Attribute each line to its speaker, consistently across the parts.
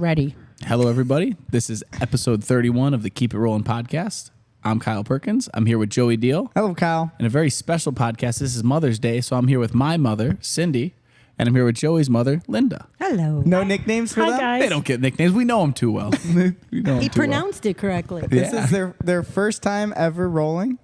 Speaker 1: Ready.
Speaker 2: Hello, everybody. This is episode 31 of the Keep It Rolling podcast. I'm Kyle Perkins. I'm here with Joey Deal.
Speaker 3: Hello, Kyle.
Speaker 2: And a very special podcast. This is Mother's Day, so I'm here with my mother, Cindy, and I'm here with Joey's mother, Linda.
Speaker 4: Hello.
Speaker 3: No nicknames for
Speaker 1: Hi,
Speaker 3: them?
Speaker 1: guys.
Speaker 2: They don't get nicknames. We know them too well.
Speaker 4: He pronounced it correctly.
Speaker 3: This is their first time ever rolling.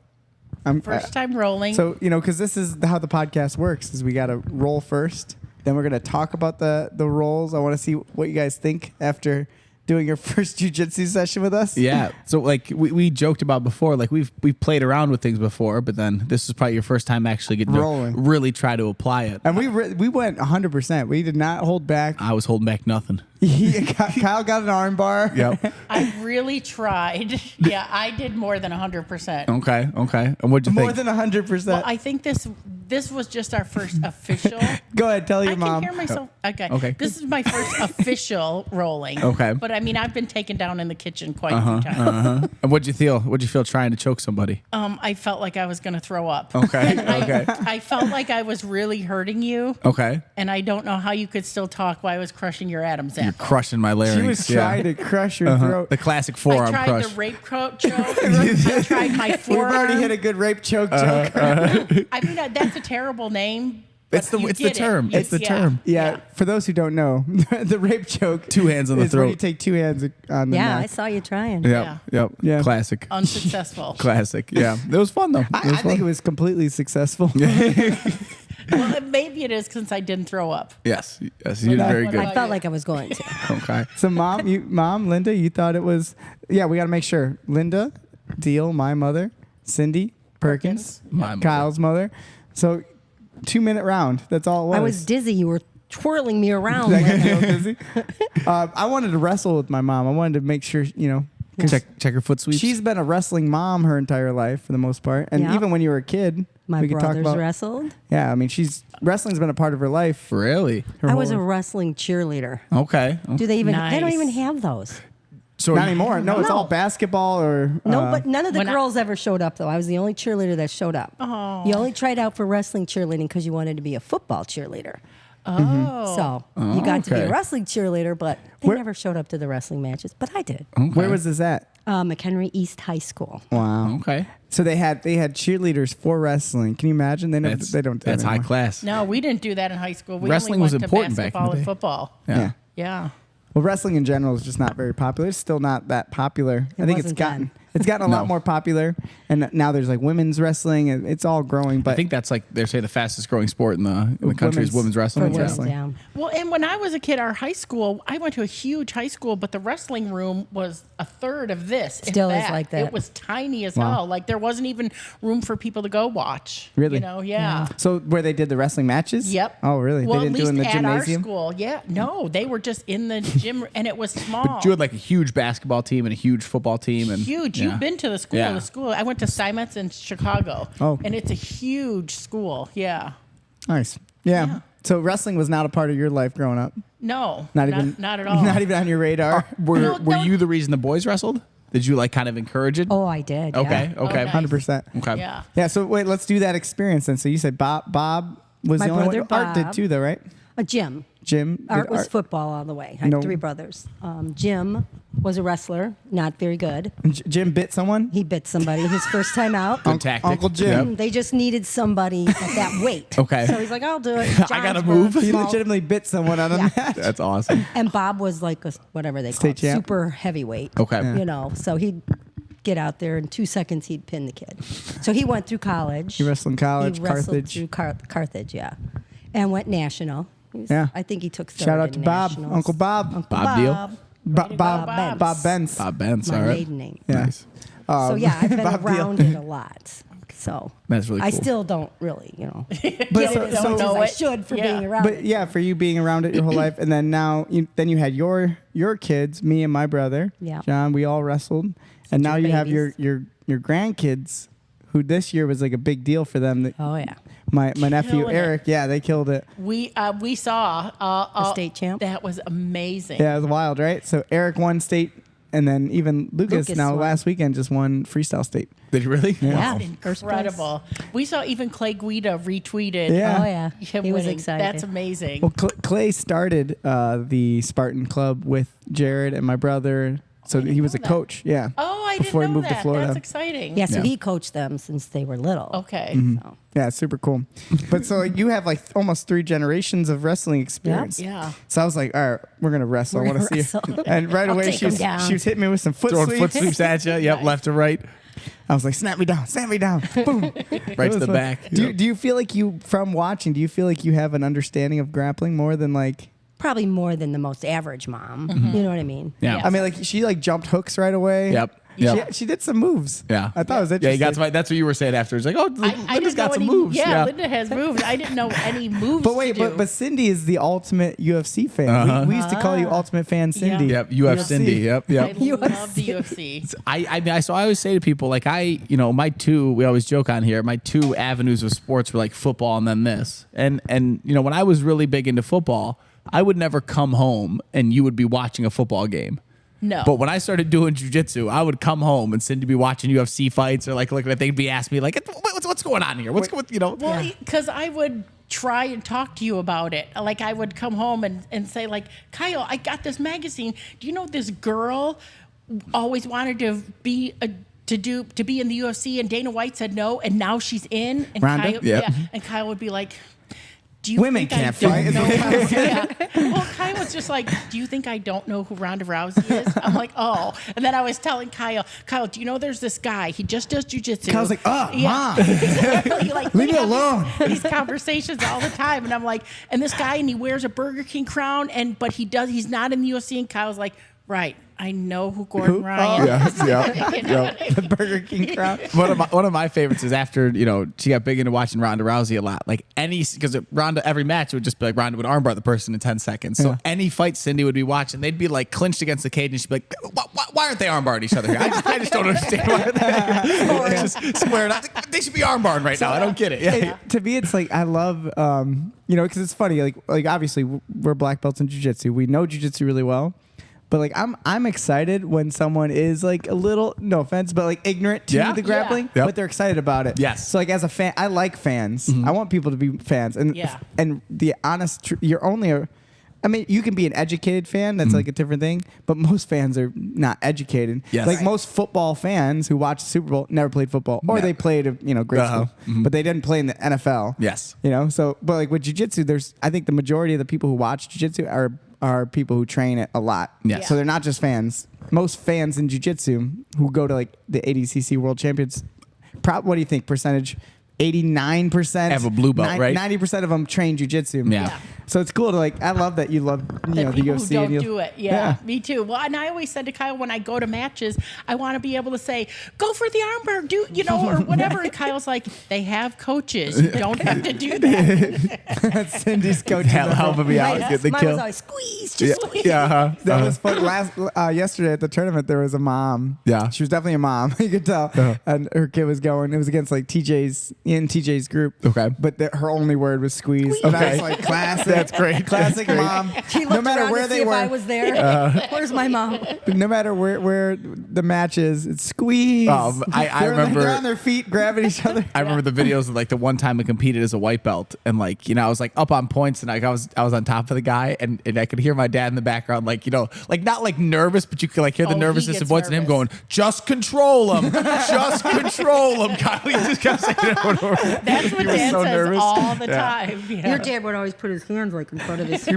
Speaker 1: First time rolling.
Speaker 3: So, because this is how the podcast works, is we got to roll first. Then we're going to talk about the rolls. I want to see what you guys think after doing your first jiu-jitsu session with us.
Speaker 2: Yeah. So like we joked about before, like we've played around with things before, but then this is probably your first time actually getting
Speaker 3: Rolling.
Speaker 2: to really try to apply it.
Speaker 3: And we went 100%. We did not hold back.
Speaker 2: I was holding back nothing.
Speaker 3: Kyle got an arm bar.
Speaker 2: Yep.
Speaker 1: I really tried. Yeah, I did more than 100%.
Speaker 2: Okay. And what'd you
Speaker 3: More
Speaker 2: think?
Speaker 3: than 100%.
Speaker 1: Well, I think this was just our first official.
Speaker 3: Go ahead, tell your
Speaker 1: I
Speaker 3: mom.
Speaker 1: can hear myself.
Speaker 2: Okay.
Speaker 1: This is my first official rolling.
Speaker 2: Okay.
Speaker 1: But I mean, I've been taken down in the kitchen quite a few times.
Speaker 2: And what'd you feel? What'd you feel trying to choke somebody?
Speaker 1: I felt like I was going to throw up.
Speaker 2: Okay.
Speaker 1: And I felt like I was really hurting you.
Speaker 2: Okay.
Speaker 1: And I don't know how you could still talk while I was crushing your Adam's apple.
Speaker 2: You're crushing my larynx.
Speaker 3: She was trying to crush your throat.
Speaker 2: The classic
Speaker 1: I
Speaker 2: forearm
Speaker 1: tried
Speaker 2: crush.
Speaker 1: the rape choke. I tried my
Speaker 3: We've
Speaker 1: forearm.
Speaker 3: already hit a good rape choke joke.
Speaker 1: I mean, that's a terrible name.
Speaker 2: It's
Speaker 1: but you
Speaker 2: the
Speaker 1: get
Speaker 2: term.
Speaker 1: it.
Speaker 2: It's the term.
Speaker 3: Yeah, for those who don't know, the rape choke.
Speaker 2: 2 hands on the
Speaker 3: is when
Speaker 2: throat.
Speaker 3: you take 2 hands on the
Speaker 4: Yeah, I
Speaker 3: neck.
Speaker 4: saw you trying.
Speaker 2: Yep.
Speaker 3: Yeah.
Speaker 2: Classic.
Speaker 1: Unsuccessful.
Speaker 2: Classic. Yeah. It was fun though.
Speaker 3: I think it was completely successful.
Speaker 1: Well, maybe it is since I didn't throw up.
Speaker 2: Yes. You did very
Speaker 1: what
Speaker 2: good.
Speaker 4: I felt like I was going to.
Speaker 2: Okay.
Speaker 3: So, Linda, you thought it was. Yeah, we got to make sure. Linda, Deal, my mother, Cindy, Perkins,
Speaker 2: My mother.
Speaker 3: Kyle's mother. So, 2-minute round. That's all it was.
Speaker 4: I was dizzy. You were twirling me around.
Speaker 3: Like,
Speaker 4: like-
Speaker 3: a little dizzy. I wanted to wrestle with my mom. I wanted to make sure, 'cause
Speaker 2: Check her foot sweeps.
Speaker 3: she's been a wrestling mom her entire life for the most part. And
Speaker 4: Yeah.
Speaker 3: even when you were a kid,
Speaker 4: My
Speaker 3: we could talk
Speaker 4: brothers
Speaker 3: about.
Speaker 4: wrestled.
Speaker 3: Yeah, I mean, wrestling's been a part of her life.
Speaker 2: Really?
Speaker 3: her
Speaker 4: I was
Speaker 3: whole
Speaker 4: a
Speaker 3: life.
Speaker 4: wrestling cheerleader.
Speaker 2: Okay.
Speaker 4: Do they even? They don't
Speaker 1: Nice.
Speaker 4: even have those.
Speaker 2: So
Speaker 3: Not anymore. No, it's
Speaker 4: No.
Speaker 3: all basketball or.
Speaker 4: No, but none of the
Speaker 1: when I-
Speaker 4: girls ever showed up though. I was the only cheerleader that showed up.
Speaker 1: Oh.
Speaker 4: You only tried out for wrestling cheerleading because you wanted to be a football cheerleader.
Speaker 1: Oh.
Speaker 4: So you got to be
Speaker 2: okay.
Speaker 4: a wrestling cheerleader, but they
Speaker 3: Where-
Speaker 4: never showed up to the wrestling matches. But I did.
Speaker 3: Where was this at?
Speaker 4: McHenry East High School.
Speaker 3: Wow.
Speaker 2: Okay.
Speaker 3: So they had cheerleaders for wrestling. Can you imagine? They
Speaker 2: That's,
Speaker 3: they don't. Do that
Speaker 2: That's high
Speaker 3: anymore.
Speaker 2: class.
Speaker 1: No, we didn't do that in high school. We
Speaker 2: Wrestling
Speaker 1: only
Speaker 2: was
Speaker 1: went
Speaker 2: important
Speaker 1: to
Speaker 2: back in the
Speaker 1: basketball
Speaker 2: day.
Speaker 1: and football.
Speaker 3: Yeah.
Speaker 1: Yeah.
Speaker 3: Well, wrestling in general is just not very popular. It's still not that popular. I think it's
Speaker 4: wasn't
Speaker 3: gotten
Speaker 4: then.
Speaker 3: a lot more popular, and now there's like women's wrestling, and it's all growing. But
Speaker 2: I think that's like they say the fastest growing sport in the country is women's wrestling.
Speaker 3: women's
Speaker 2: Yeah.
Speaker 3: wrestling.
Speaker 4: Down.
Speaker 1: Well, and when I was a kid, our high school, I went to a huge high school, but the wrestling room was a third of this. if
Speaker 4: Still is like that.
Speaker 1: It was tiny as
Speaker 3: Wow.
Speaker 1: hell. Like there wasn't even room for people to go watch.
Speaker 3: Really?
Speaker 1: You know, yeah.
Speaker 3: So where they did the wrestling matches?
Speaker 1: Yep.
Speaker 3: Oh, really?
Speaker 1: Well,
Speaker 3: they didn't
Speaker 1: at least
Speaker 3: do it in the
Speaker 1: at
Speaker 3: gymnasium?
Speaker 1: our school. Yeah. No, they were just in the gym, and it was small.
Speaker 2: But you had like a huge basketball team and a huge football team and
Speaker 1: Huge.
Speaker 2: Yeah.
Speaker 1: You've been to the school.
Speaker 2: Yeah.
Speaker 1: The school. I went to Simons in Chicago.
Speaker 3: Oh.
Speaker 1: And it's a huge school. Yeah.
Speaker 3: Nice. Yeah.
Speaker 1: Yeah.
Speaker 3: So wrestling was not a part of your life growing up.
Speaker 1: No.
Speaker 3: Not even.
Speaker 1: Not at all.
Speaker 3: Not even on your radar.
Speaker 2: Were
Speaker 1: No.
Speaker 2: you the reason the boys wrestled? Did you like kind of encourage it?
Speaker 4: Oh, I did. yeah.
Speaker 2: Okay. Okay.
Speaker 1: nice.
Speaker 3: 100%.
Speaker 2: Okay.
Speaker 1: Yeah.
Speaker 3: Yeah. So wait, let's do that experience then. So you said Bob was
Speaker 4: My
Speaker 3: the only
Speaker 4: brother,
Speaker 3: one. Art did
Speaker 4: Bob.
Speaker 3: too, though, right?
Speaker 4: A gym.
Speaker 3: Jim.
Speaker 4: Art
Speaker 3: did
Speaker 4: was football all the way. I had
Speaker 3: No.
Speaker 4: 3 brothers. Jim was a wrestler, not very good.
Speaker 3: Jim bit someone.
Speaker 4: He bit somebody his first time out.
Speaker 2: Good tactic.
Speaker 3: Uncle Jim.
Speaker 2: Yep.
Speaker 4: They just needed somebody at that weight.
Speaker 2: Okay.
Speaker 4: So he's like, I'll do it.
Speaker 2: I gotta
Speaker 4: Johnsburg,
Speaker 2: move.
Speaker 3: He
Speaker 4: small-
Speaker 3: legitimately bit someone on a
Speaker 4: Yeah.
Speaker 3: match.
Speaker 2: That's awesome.
Speaker 4: And Bob was like a, whatever they call
Speaker 3: State
Speaker 4: it,
Speaker 3: champ.
Speaker 4: super heavyweight.
Speaker 2: Okay. Yeah.
Speaker 4: You know, so he'd get out there in 2 seconds, he'd pin the kid. So he went through college.
Speaker 3: He wrestled in college,
Speaker 4: He wrestled
Speaker 3: Carthage.
Speaker 4: through Carthage, yeah. And went national. He was-
Speaker 3: Yeah.
Speaker 4: I think he took third
Speaker 3: Shout out
Speaker 4: in
Speaker 3: to Bob,
Speaker 4: nationals.
Speaker 3: Uncle Bob.
Speaker 4: Uncle
Speaker 2: Bob Deal?
Speaker 4: Bob.
Speaker 3: Bob,
Speaker 1: go,
Speaker 3: Bob,
Speaker 1: Bob.
Speaker 3: Bob Benz.
Speaker 2: Bob Benz.
Speaker 4: My
Speaker 2: All right.
Speaker 4: maiden name.
Speaker 3: Yeah.
Speaker 2: Nice.
Speaker 4: So yeah, I've been
Speaker 3: Bob Deal.
Speaker 4: around it a lot. So
Speaker 2: That's really
Speaker 4: I
Speaker 2: cool.
Speaker 4: still don't really,
Speaker 3: But
Speaker 4: get
Speaker 3: so-
Speaker 4: it as
Speaker 3: so-
Speaker 4: much as
Speaker 1: know
Speaker 4: I
Speaker 1: it.
Speaker 4: should for
Speaker 1: Yeah.
Speaker 4: being around
Speaker 3: But
Speaker 4: it.
Speaker 3: yeah, for you being around it your whole life, and then now you had your kids, me and my brother,
Speaker 4: Yeah.
Speaker 3: John. We all wrestled, and now
Speaker 4: your
Speaker 3: you have
Speaker 4: babies.
Speaker 3: your grandkids, who this year was like a big deal for them. That
Speaker 4: Oh yeah.
Speaker 3: my nephew
Speaker 1: Killing it.
Speaker 3: Eric, yeah, they killed it.
Speaker 1: We saw
Speaker 4: The state champ?
Speaker 1: That was amazing.
Speaker 3: Yeah, it was wild, right? So Eric won state and then even Lucas
Speaker 4: Lucas
Speaker 3: now
Speaker 4: won.
Speaker 3: last weekend just won freestyle state.
Speaker 2: Did you really?
Speaker 4: Yeah.
Speaker 2: Wow.
Speaker 4: First place.
Speaker 1: Incredible. We saw even Clay Guida retweeted.
Speaker 3: Yeah.
Speaker 4: Oh yeah,
Speaker 1: Him
Speaker 4: he was
Speaker 1: winning.
Speaker 4: excited.
Speaker 1: That's amazing.
Speaker 3: Well, Clay started the Spartan Club with Jared and my brother, so he was a
Speaker 1: know that.
Speaker 3: coach. Yeah.
Speaker 1: Oh, I
Speaker 3: before he
Speaker 1: didn't know
Speaker 3: moved to
Speaker 1: that.
Speaker 3: Florida.
Speaker 1: That's exciting.
Speaker 4: Yeah, so
Speaker 2: Yeah.
Speaker 4: he coached them since they were little.
Speaker 1: Okay.
Speaker 4: So.
Speaker 3: Yeah, super cool. But so you have like almost 3 generations of wrestling experience.
Speaker 1: Yeah.
Speaker 3: So I was like, all right, we're gonna wrestle.
Speaker 4: We're
Speaker 3: I want to
Speaker 4: gonna
Speaker 3: see.
Speaker 4: wrestle.
Speaker 3: And right
Speaker 4: I'll
Speaker 3: away
Speaker 4: take him down.
Speaker 3: she was hitting me with some foot
Speaker 2: Throwing
Speaker 3: sweeps.
Speaker 2: foot sweeps at you. Yep,
Speaker 1: Nice.
Speaker 2: left to right,
Speaker 3: I was like, snap me down, boom,
Speaker 2: right to
Speaker 3: It
Speaker 2: the
Speaker 3: was fun.
Speaker 2: back.
Speaker 3: Do you feel like from watching? Do you feel like you have an understanding of grappling more than like?
Speaker 4: Probably more than the most average mom.
Speaker 3: Mm-hmm.
Speaker 4: You know what I mean?
Speaker 2: Yeah.
Speaker 1: Yeah.
Speaker 3: I mean, like she like jumped hooks right away.
Speaker 2: Yep. Yep.
Speaker 3: She did some moves.
Speaker 2: Yeah.
Speaker 3: I thought it was
Speaker 2: Yeah,
Speaker 3: interesting.
Speaker 2: you got some, that's what you were saying after. It's like, oh,
Speaker 1: I
Speaker 2: Linda's
Speaker 1: didn't
Speaker 2: got
Speaker 1: know
Speaker 2: some
Speaker 1: any,
Speaker 2: moves.
Speaker 1: Yeah, Linda has moves. I didn't know any moves.
Speaker 3: But wait,
Speaker 1: to do.
Speaker 3: but Cindy is the ultimate UFC fan.
Speaker 2: Uh-huh.
Speaker 3: We used to call you Ultimate Fan Cindy.
Speaker 1: Yeah.
Speaker 2: Yep. UF Cindy. Yep.
Speaker 1: I
Speaker 2: Yep.
Speaker 1: love the UFC.
Speaker 2: I mean, so I always say to people, like, my two, we always joke on here, my 2 avenues of sports were like football and then this. And when I was really big into football, I would never come home and you would be watching a football game.
Speaker 1: No.
Speaker 2: But when I started doing jujitsu, I would come home and Cindy be watching UFC fights or like looking at, they'd be asking me like, what's going on here? What's going,
Speaker 1: Well, because I would try and talk to you about it. Like I would come home and say like, Kyle, I got this magazine. Do you know this girl always wanted to be to be in the UFC and Dana White said no and now she's in and
Speaker 3: Ronda?
Speaker 1: Kyle,
Speaker 2: Yep.
Speaker 1: and Kyle would be like, do you
Speaker 3: Women
Speaker 1: think
Speaker 3: can't
Speaker 1: I don't
Speaker 3: fight.
Speaker 1: know? Yeah. Well, Kyle was just like, do you think I don't know who Ronda Rousey is? I'm like, oh. And then I was telling Kyle, do you know there's this guy? He just does jujitsu.
Speaker 3: Kyle's like, Mom.
Speaker 1: Exactly. Like,
Speaker 3: Leave
Speaker 1: we
Speaker 3: me
Speaker 1: have
Speaker 3: alone.
Speaker 1: These conversations all the time, and I'm like, and this guy, and he wears a Burger King crown, but he's not in the UFC. And Kyle's like, right, I know who Gordon Ryan is.
Speaker 2: yeah.
Speaker 1: You know what I mean?
Speaker 3: The Burger King crowd.
Speaker 2: One of my favorites is after, she got big into watching Ronda Rousey a lot. Like because Ronda, every match would just be like Ronda would armbar the person in 10 seconds. So any fight Cindy would be watching, they'd be like clinched against the cage and she'd be like, why aren't they armbarring each other here? I just don't understand why they're just squaring up. They should be armbarring right now. I don't get it. Yeah.
Speaker 3: To me, it's like I love, because it's funny. Like obviously we're black belts in jiu-jitsu. We know jiu-jitsu really well. But like I'm excited when someone is like a little, no offense, but like ignorant to
Speaker 2: Yeah.
Speaker 3: the grappling,
Speaker 2: Yeah. Yep.
Speaker 3: but they're excited about it.
Speaker 2: Yes.
Speaker 3: So like as a fan, I like fans. I want people to be fans. And
Speaker 1: Yeah.
Speaker 3: and the honest, you're only you can be an educated fan. That's like a different thing. But most fans are not educated.
Speaker 2: Yes.
Speaker 3: Like
Speaker 2: Right.
Speaker 3: most football fans who watch the Super Bowl never played football, or
Speaker 2: Never.
Speaker 3: they played grade
Speaker 2: Uh-huh.
Speaker 3: school, but they didn't play in the NFL.
Speaker 2: Yes.
Speaker 3: So but like with jiu-jitsu, I think the majority of the people who watch jiu-jitsu are people who train it a lot.
Speaker 2: Yes.
Speaker 3: So they're not just fans. Most fans in jiu-jitsu who go to like the ADCC World Champions, what do you think percentage? 89%
Speaker 2: Have a blue belt, right?
Speaker 3: 90% of them train jiu-jitsu.
Speaker 2: Yeah.
Speaker 3: So it's cool to like. I love that you love
Speaker 1: The
Speaker 3: the
Speaker 1: people
Speaker 3: UFC
Speaker 1: who don't
Speaker 3: and you
Speaker 1: do it. Yeah, me too. Well, and I always said to Kyle when I go to matches, I want to be able to say, go for the armbar, or whatever. And Kyle's like, they have coaches. You don't have to do that.
Speaker 3: Cindy's coach.
Speaker 2: Helping me out.
Speaker 4: Mine
Speaker 2: Get the
Speaker 4: was
Speaker 2: kill.
Speaker 4: always squeeze, just squeeze.
Speaker 2: Yeah. Uh-huh.
Speaker 3: That was fun. Yesterday at the tournament, there was a mom.
Speaker 2: Yeah.
Speaker 3: She was definitely a mom. You could tell. And her kid was going. It was against like TJ's group.
Speaker 2: Okay.
Speaker 3: But her only word was squeeze. And I was
Speaker 2: Okay.
Speaker 3: like, classic.
Speaker 2: That's great.
Speaker 3: Classic
Speaker 2: That's great.
Speaker 3: mom.
Speaker 4: She looked
Speaker 3: No matter
Speaker 4: around
Speaker 3: where
Speaker 4: to
Speaker 3: they
Speaker 4: see if I
Speaker 3: were.
Speaker 4: was there. Where's my mom?
Speaker 3: No matter where the match is, it's squeeze.
Speaker 2: I remember-
Speaker 3: They're on their feet grabbing each other.
Speaker 2: I remember the videos of like the one time I competed as a white belt and like, I was like up on points and like I was on top of the guy and I could hear my dad in the background, like, like not like nervous, but you could like hear the
Speaker 1: Oh, he
Speaker 2: nervousness
Speaker 1: gets
Speaker 2: of voice and him
Speaker 1: nervous.
Speaker 2: going, just control him. Just control him. Kyle, he just kept saying it over and over.
Speaker 1: That's what
Speaker 2: He was
Speaker 1: Dan
Speaker 2: so
Speaker 1: says
Speaker 2: nervous.
Speaker 1: all the
Speaker 2: Yeah.
Speaker 1: time. Yeah.
Speaker 4: Your dad would always put his hands like in front of his.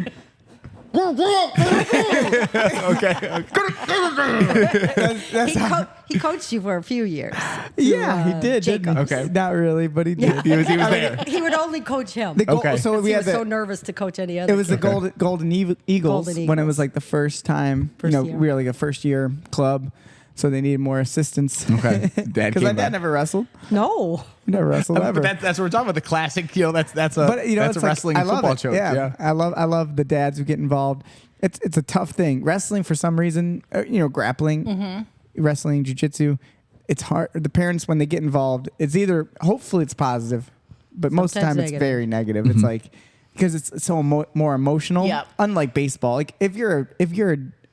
Speaker 4: He coached you for a few years.
Speaker 3: Yeah, he did. didn't he?
Speaker 4: Jacobs.
Speaker 2: Okay.
Speaker 3: Not really, but he did.
Speaker 2: He was there.
Speaker 4: He would only coach him.
Speaker 3: The goal-
Speaker 2: Okay.
Speaker 3: So we
Speaker 4: he
Speaker 3: had
Speaker 4: was
Speaker 3: the,
Speaker 4: so nervous to coach any other.
Speaker 3: It was the
Speaker 4: kid.
Speaker 3: Golden Eagles
Speaker 4: Golden
Speaker 3: when it
Speaker 4: Eagles.
Speaker 3: was like the first time.
Speaker 4: First year.
Speaker 3: We were like a first year club, so they needed more assistance.
Speaker 2: Okay. Dad
Speaker 3: Because my
Speaker 2: came
Speaker 3: dad
Speaker 2: back.
Speaker 3: never wrestled.
Speaker 4: No.
Speaker 3: He never wrestled ever.
Speaker 2: But that's what we're talking about. The classic, that's a
Speaker 3: But
Speaker 2: that's a
Speaker 3: it's like,
Speaker 2: wrestling
Speaker 3: I
Speaker 2: and
Speaker 3: love
Speaker 2: football
Speaker 3: it.
Speaker 2: joke.
Speaker 3: Yeah. I love the dads who get involved. It's a tough thing. Wrestling for some reason, grappling, wrestling, jiu-jitsu. It's hard. The parents when they get involved, it's either hopefully it's positive, but most of the
Speaker 4: Sometimes
Speaker 3: time it's
Speaker 4: negative.
Speaker 3: very negative. It's like because it's so more emotional.
Speaker 1: Yep.
Speaker 3: Unlike baseball, like if you're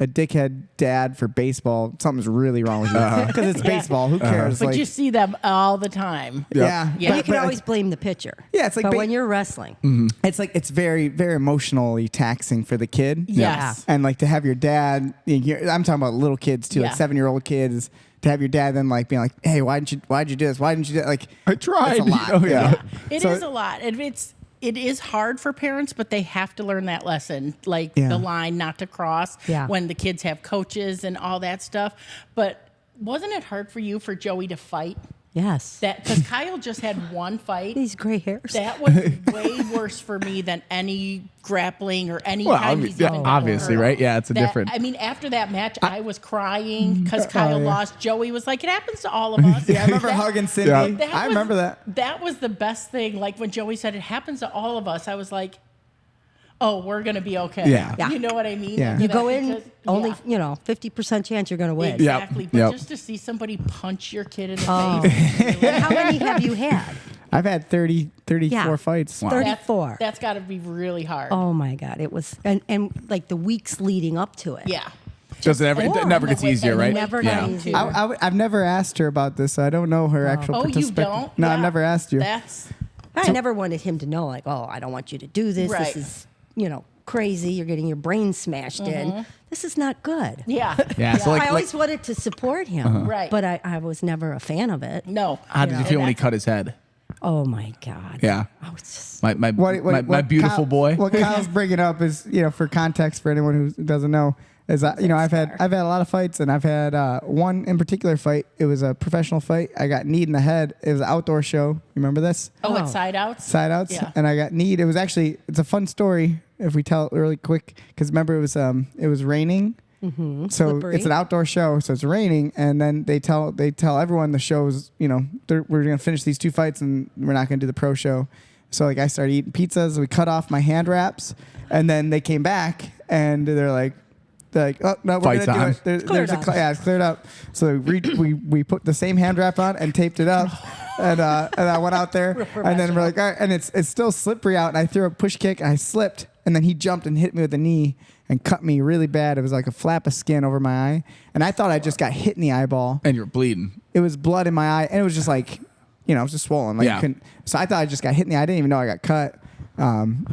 Speaker 3: a dickhead dad for baseball, something's really wrong with you. Because it's baseball. Who cares?
Speaker 1: But you see them all the time.
Speaker 3: Yeah.
Speaker 1: Yeah.
Speaker 4: You can always blame the pitcher.
Speaker 3: Yeah, it's like
Speaker 4: but when you're wrestling,
Speaker 3: it's like it's very, very emotionally taxing for the kid.
Speaker 1: Yes.
Speaker 3: And like to have your dad, I'm talking about little kids too, like
Speaker 1: Yeah.
Speaker 3: 7-year-old kids. To have your dad then like being like, hey, why'd you do this? Why didn't you do that? Like
Speaker 2: I tried.
Speaker 3: It's a lot.
Speaker 2: Oh, yeah.
Speaker 1: It is a lot. And it is hard for parents, but they have to learn that lesson, like
Speaker 3: Yeah.
Speaker 1: the line not to cross when the kids have coaches and all that stuff. But wasn't it hard for you for Joey to fight?
Speaker 4: yes,
Speaker 1: That because Kyle just had one fight.
Speaker 4: these gray hairs.
Speaker 1: That was way worse for me than any grappling or any
Speaker 2: Well,
Speaker 1: time he's even gotten
Speaker 2: obviously,
Speaker 1: hurt.
Speaker 2: right? Yeah, it's a
Speaker 1: That-
Speaker 2: different.
Speaker 1: I mean, after that match, I was crying because Kyle lost. Joey was like, "It happens to all of us."
Speaker 3: Yeah, I remember hugging Cindy.
Speaker 2: Yeah.
Speaker 3: I remember that.
Speaker 1: That was the best thing. Like when Joey said, "It happens to all of us," I was like, "Oh, we're gonna be okay."
Speaker 2: Yeah.
Speaker 4: Yeah.
Speaker 1: You know what I mean?
Speaker 3: Yeah.
Speaker 1: After
Speaker 4: You
Speaker 1: that,
Speaker 4: go in
Speaker 1: because-
Speaker 4: only,
Speaker 1: yeah.
Speaker 4: 50% chance you're going to win.
Speaker 1: Exactly. But
Speaker 2: Yep.
Speaker 1: just to see somebody punch your kid in the
Speaker 4: Oh.
Speaker 1: face.
Speaker 4: And how many have you had?
Speaker 3: I've had 34
Speaker 4: Yeah.
Speaker 3: fights.
Speaker 2: Wow.
Speaker 4: 34.
Speaker 1: That's got to be really hard.
Speaker 4: Oh my God. It was, and like the weeks leading up to it.
Speaker 1: Yeah.
Speaker 2: Does it ever? It never
Speaker 1: And
Speaker 2: gets
Speaker 1: the way-
Speaker 2: easier,
Speaker 1: and the
Speaker 2: right?
Speaker 1: way
Speaker 4: Never
Speaker 1: down,
Speaker 4: got easier.
Speaker 1: too.
Speaker 3: I've never asked her about this, so I don't know her actual
Speaker 1: Oh, you
Speaker 3: participation.
Speaker 1: don't?
Speaker 3: No, I've
Speaker 1: Yeah.
Speaker 3: never asked you.
Speaker 1: That's
Speaker 4: I never wanted him to know, like, oh, I don't want you to do this.
Speaker 1: Right.
Speaker 4: This is, crazy. You're getting your brain smashed in. This is not good.
Speaker 1: yeah.
Speaker 2: Yeah, so
Speaker 4: I always wanted to support him,
Speaker 1: Right.
Speaker 4: but I was never a fan of it.
Speaker 1: No.
Speaker 2: How did you feel when he
Speaker 1: And
Speaker 2: cut his head?
Speaker 4: Oh my God.
Speaker 2: Yeah.
Speaker 4: I was just,
Speaker 2: My beautiful
Speaker 3: Kyle,
Speaker 2: boy.
Speaker 3: What Kyle's bringing up is, for context for anyone who doesn't know, is I've had a lot of fights, and I've had one in particular fight. It was a professional fight. I got kneed in the head. It was an outdoor show. You remember this?
Speaker 1: Oh,
Speaker 4: Oh.
Speaker 1: it's side outs?
Speaker 3: Side outs,
Speaker 1: Yeah.
Speaker 3: and I got kneed. It was actually it's a fun story if we tell it really quick because remember it was raining. So
Speaker 4: Slippery.
Speaker 3: it's an outdoor show, so it's raining, and then they tell everyone the show's we're gonna finish these 2 fights and we're not gonna do the pro show. So like I started eating pizzas, we cut off my hand wraps, and then they came back and they're like, oh no, we're
Speaker 2: Fight's
Speaker 3: gonna do
Speaker 2: on.
Speaker 3: it. There's
Speaker 4: cleared up.
Speaker 3: it's cleared up. So we put the same hand wrap on and taped it up. And I went out there, and then we're like, all right, and it's still slippery out. And I threw a push kick, and I slipped, and then he jumped and hit me with the knee and cut me really bad. It was like a flap of skin over my eye, and I thought I just got hit in the eyeball.
Speaker 2: And you're bleeding.
Speaker 3: It was blood in my eye, and it was just like, it was just swollen. Like
Speaker 2: Yeah.
Speaker 3: so I thought I just got hit in the eye. I didn't even know I got cut. And